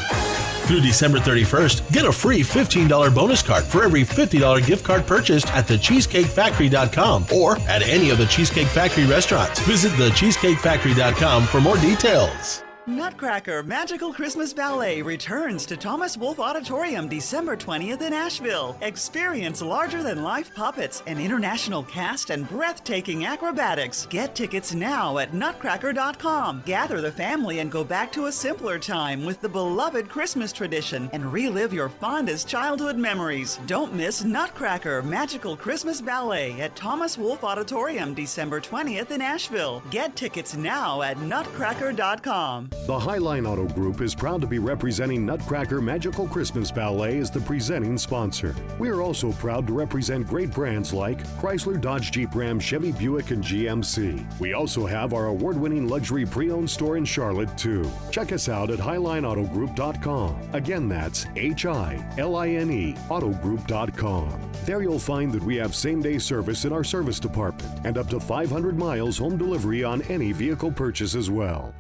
Through December 31st, get a free $15 bonus card for every $50 gift card purchased at thecheesecakefactory.com or at any of the Cheesecake Factory restaurants. Visit thecheesecakefactory.com for more details. Nutcracker Magical Christmas Ballet returns to Thomas Wolfe Auditorium December 20th in Asheville. Experience larger-than-life puppets, an international cast, and breathtaking acrobatics. Get tickets now at nutcracker.com. Gather the family and go back to a simpler time with the beloved Christmas tradition and relive your fondest childhood memories. Don't miss Nutcracker Magical Christmas Ballet at Thomas Wolfe Auditorium December 20th in Asheville. Get tickets now at nutcracker.com. The Highline Auto Group is proud to be representing Nutcracker Magical Christmas Ballet as the presenting sponsor. We are also proud to represent great brands like Chrysler, Dodge, Jeep, Ram, Chevy, Buick, and GMC. We also have our award-winning luxury pre-owned store in Charlotte, too. Check us out at HighlineAutoGroup.com. Again, that's H-I-L-I-N-E Autogroup.com. There you'll find that we have same-day service in our service department and up to 500 miles home delivery on any vehicle purchase as well.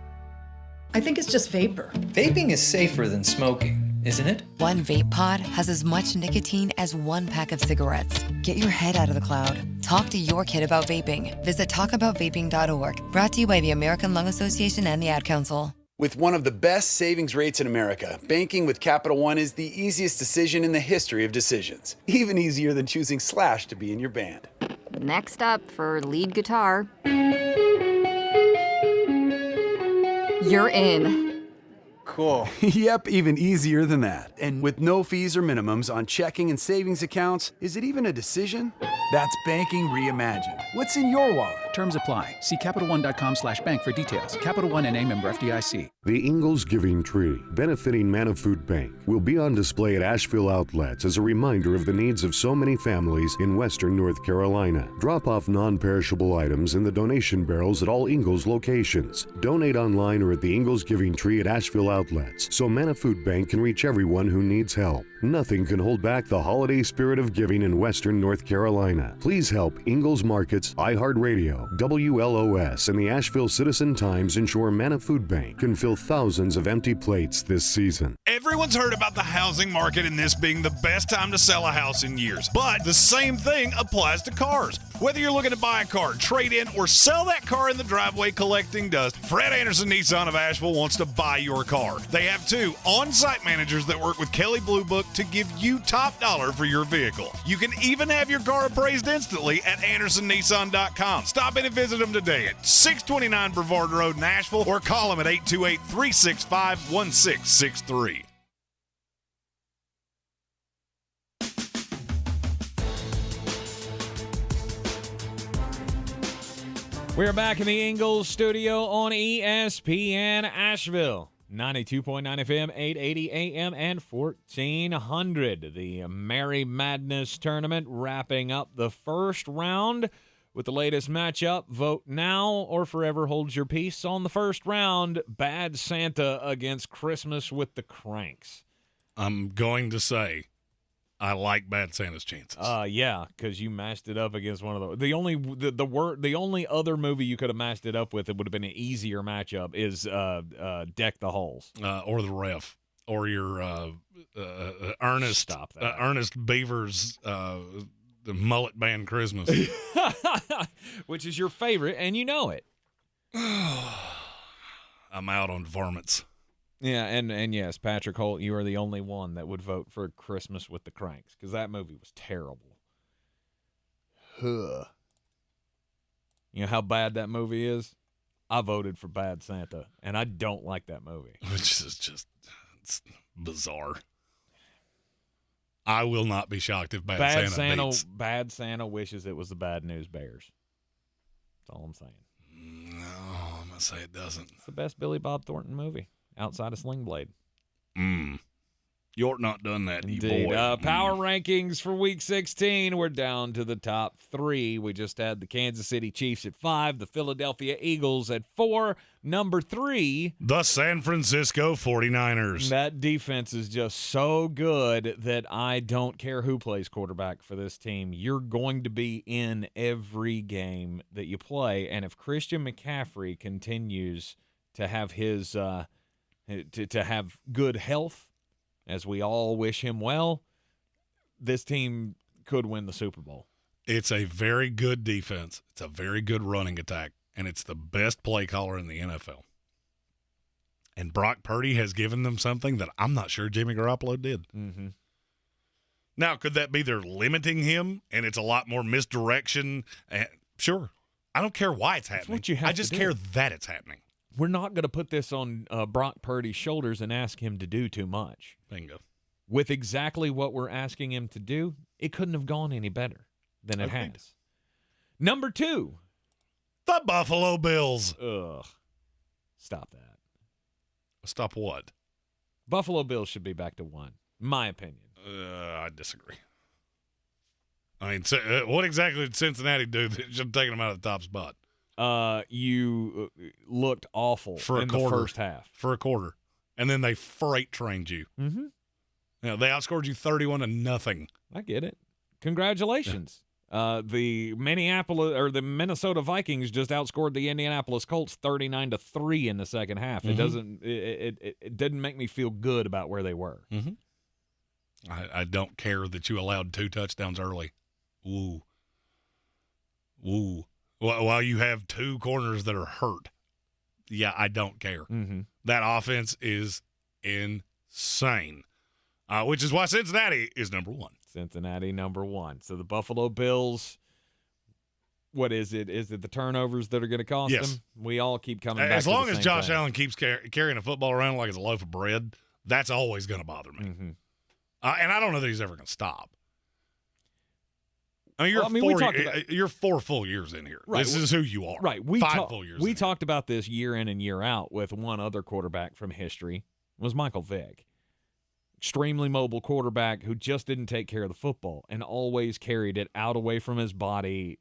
I think it's just vapor. Vaping is safer than smoking, isn't it? One vape pod has as much nicotine as one pack of cigarettes. Get your head out of the cloud. Talk to your kid about vaping. Visit talkaboutvaping.org. Brought to you by the American Lung Association and the Ad Council. With one of the best savings rates in America, banking with Capital One is the easiest decision in the history of decisions. Even easier than choosing Slash to be in your band. Next up for lead guitar. You're in. Cool. Yep, even easier than that. And with no fees or minimums on checking and savings accounts, is it even a decision? That's banking reimagined. What's in your wallet? Terms apply. See CapitalOne.com/bank for details. Capital One N.A. member FDIC. The Ingles Giving Tree, benefiting Manna Food Bank, will be on display at Asheville outlets as a reminder of the needs of so many families in western North Carolina. Drop off non-perishable items in the donation barrels at all Ingles locations. Donate online or at the Ingles Giving Tree at Asheville outlets so Manna Food Bank can reach everyone who needs help. Nothing can hold back the holiday spirit of giving in western North Carolina. Please help Ingles Markets, iHeartRadio, WLOS, and the Asheville Citizen-Times ensure Manna Food Bank can fill thousands of empty plates this season. Everyone's heard about the housing market and this being the best time to sell a house in years. But the same thing applies to cars. Whether you're looking to buy a car, trade in, or sell that car in the driveway collecting dust, Fred Anderson Nissan of Asheville wants to buy your car. They have 2 on-site managers that work with Kelly Blue Book to give you top dollar for your vehicle. You can even have your car appraised instantly at AndersonNissan.com. Stop in and visit them today at 629 Brevard Road in Asheville or call them at 828-365-1663. We're back in the Ingles studio on ESPN Asheville. 92.9 FM, 880 AM, and 1400. The Merry Madness Tournament wrapping up the first round with the latest matchup. Vote now or forever hold your peace on the first round. Bad Santa against Christmas with the Cranks. I'm going to say I like Bad Santa's chances. Yeah, because you matched it up against one of the only other movie you could have matched it up with. It would have been an easier matchup. Is Deck the Halls or The Ref or your Ernest. Stop that. Ernest Beaver's the Mullet Band Christmas, which is your favorite, and you know it. I'm out on varmints. Yeah, and yes, Patrick Holt, you are the only one that would vote for Christmas with the Cranks because that movie was terrible. Huh. You know how bad that movie is? I voted for Bad Santa, and I don't like that movie. Which is just it's bizarre. I will not be shocked if Bad Santa beats. Bad Santa wishes it was the Bad News Bears. That's all I'm saying. No, I'm going to say it doesn't. It's the best Billy Bob Thornton movie. Outside of Sling Blade. You're not done that, Indeed. boy. Power rankings for Week 16. We're down to the top 3. We just had the Kansas City Chiefs at 5, the Philadelphia Eagles at 4. Number 3, the San Francisco 49ers. That defense is just so good that I don't care who plays quarterback for this team. You're going to be in every game that you play, and if Christian McCaffrey continues to have his to have good health, as we all wish him well, this team could win the Super Bowl. It's a very good defense. It's a very good running attack, and it's the best play caller in the NFL. And Brock Purdy has given them something that I'm not sure Jimmy Garoppolo did. Mm-hmm. Now, could that be they're limiting him, and it's a lot more misdirection? Sure. I don't care why it's happening. What you have I just to do. care that it's happening. We're not going to put this on Brock Purdy's shoulders and ask him to do too much. Bingo. With exactly what we're asking him to do, it couldn't have gone any better than it has. Number 2. The Buffalo Bills. Ugh. Stop that. Stop what? Buffalo Bills should be back to 1, my opinion. I disagree. I mean, what exactly did Cincinnati do that should have taken them out of the top spot? You looked awful in the first half. For a quarter. And then they freight trained you. Mm-hmm. You know, they outscored you 31-0. I get it. Congratulations. Yeah. The Minnesota Vikings just outscored the Indianapolis Colts 39-3 in the second half. Mm-hmm. It didn't make me feel good about where they were. Mm-hmm. I don't care that you allowed 2 touchdowns early. Woo. While you have 2 corners that are hurt. Yeah, I don't care. Mm-hmm. That offense is insane, which is why Cincinnati is number 1. Cincinnati number 1. So the Buffalo Bills, what is it? Is it the turnovers that are going to cost them? We all keep coming back to the same As long as Josh thing. Allen keeps carrying a football around like it's a loaf of bread, that's always going to bother me. Mm-hmm. And I don't know that he's ever going to stop. I mean, you're 4 full years in here. Right. This is who you are. Right. 5 full years. We talked about this year in and year out with one other quarterback from history. It was Michael Vick. Extremely mobile quarterback who just didn't take care of the football and always carried it out away from his body,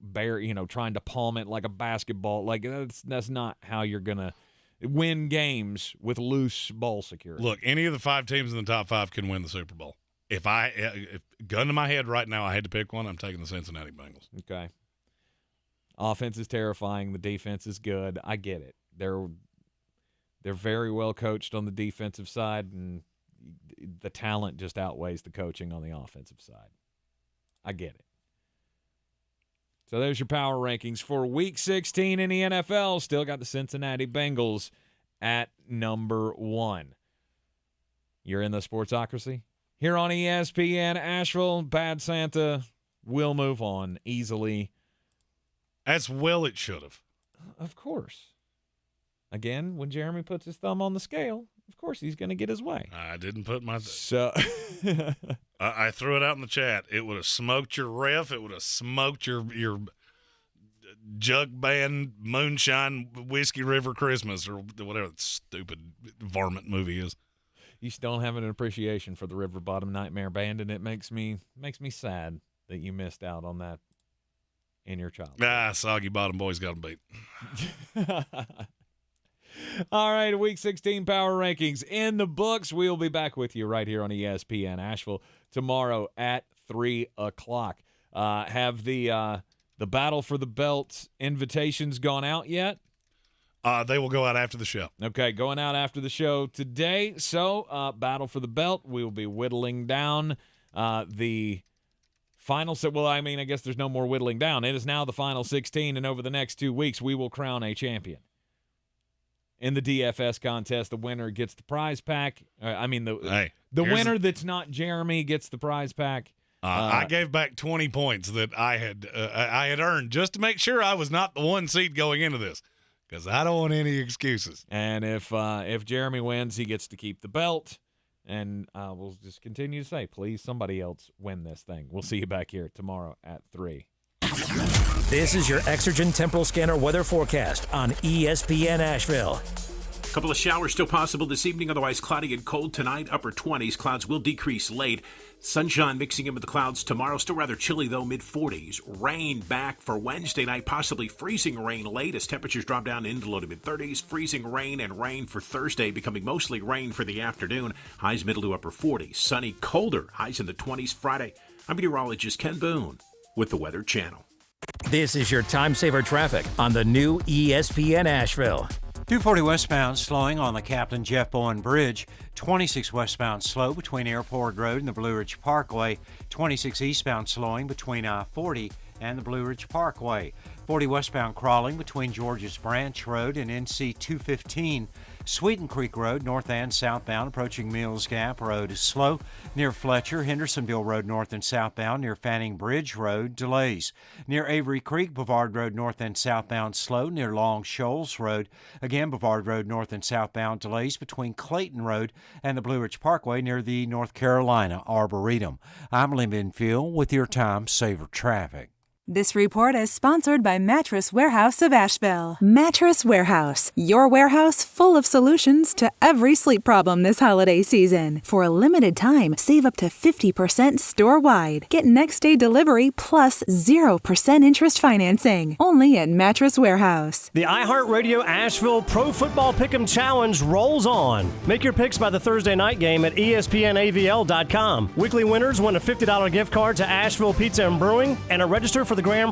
trying to palm it like a basketball. Like that's not how you're going to win games with loose ball security. Look, any of the 5 teams in the top 5 can win the Super Bowl. If gun to my head right now, I had to pick one, I'm taking the Cincinnati Bengals. Okay. Offense is terrifying. The defense is good. I get it. They're very well coached on the defensive side, and the talent just outweighs the coaching on the offensive side. I get it. So there's your power rankings for Week 16 in the NFL. Still got the Cincinnati Bengals at number 1. You're in the Sportsocracy? Here on ESPN Asheville, Bad Santa will move on easily. As well it should have. Of course. Again, when Jeremy puts his thumb on the scale, of course he's going to get his way. I didn't put my So I threw it out in the chat. It would have smoked your ref. It would have smoked your jug band moonshine Whiskey River Christmas or whatever that stupid varmint movie is. You still don't have an appreciation for the River Bottom Nightmare Band, and it makes me sad that you missed out on that in your childhood. Soggy Bottom Boys got them beat. All right, Week 16 Power Rankings in the books. We'll be back with you right here on ESPN Asheville tomorrow at 3 o'clock. Have the Battle for the Belt invitations gone out yet? They will go out after the show. Okay, going out after the show today. So, Battle for the Belt, we will be whittling down the final. I guess there's no more whittling down. It is now the final 16, and over the next 2 weeks, we will crown a champion. In the DFS contest, the winner gets the prize pack. The winner that's not Jeremy gets the prize pack. I gave back 20 points that I had earned just to make sure I was not the 1 seed going into this. Because I don't want any excuses. And if Jeremy wins, he gets to keep the belt. And we'll just continue to say, please, somebody else win this thing. We'll see you back here tomorrow at 3. This is your Exergen Temporal Scanner weather forecast on ESPN Asheville. Couple of showers still possible this evening, otherwise cloudy and cold tonight. Upper 20s. Clouds will decrease late. Sunshine mixing in with the clouds tomorrow. Still rather chilly, though, mid-40s. Rain back for Wednesday night, possibly freezing rain late as temperatures drop down into low to mid-30s. Freezing rain and rain for Thursday, becoming mostly rain for the afternoon. Highs middle to upper 40s. Sunny, colder. Highs in the 20s Friday. I'm meteorologist Ken Boone with the Weather Channel. This is your time-saver traffic on the new ESPN Asheville. 240 westbound slowing on the Captain Jeff Bowen Bridge. 26 westbound slow between Airport Road and the Blue Ridge Parkway. 26 eastbound slowing between I-40 and the Blue Ridge Parkway. 40 westbound crawling between Georges Branch Road and NC 215. Sweeten Creek Road, north and southbound, approaching Mills Gap Road is slow. Near Fletcher, Hendersonville Road, north and southbound, near Fanning Bridge Road, delays. Near Avery Creek, Bavard Road, north and southbound, slow. Near Long Shoals Road, again, Bavard Road, north and southbound, delays between Clayton Road and the Blue Ridge Parkway near the North Carolina Arboretum. I'm Lee Minfield with your Time Saver Traffic. This report is sponsored by Mattress Warehouse of Asheville. Mattress Warehouse, your warehouse full of solutions to every sleep problem this holiday season. For a limited time, save up to 50% store-wide. Get next-day delivery plus 0% interest financing. Only at Mattress Warehouse. The iHeartRadio Asheville Pro Football Pick'em Challenge rolls on. Make your picks by the Thursday night game at ESPNAVL.com. Weekly winners win a $50 gift card to Asheville Pizza and Brewing and a register for the grand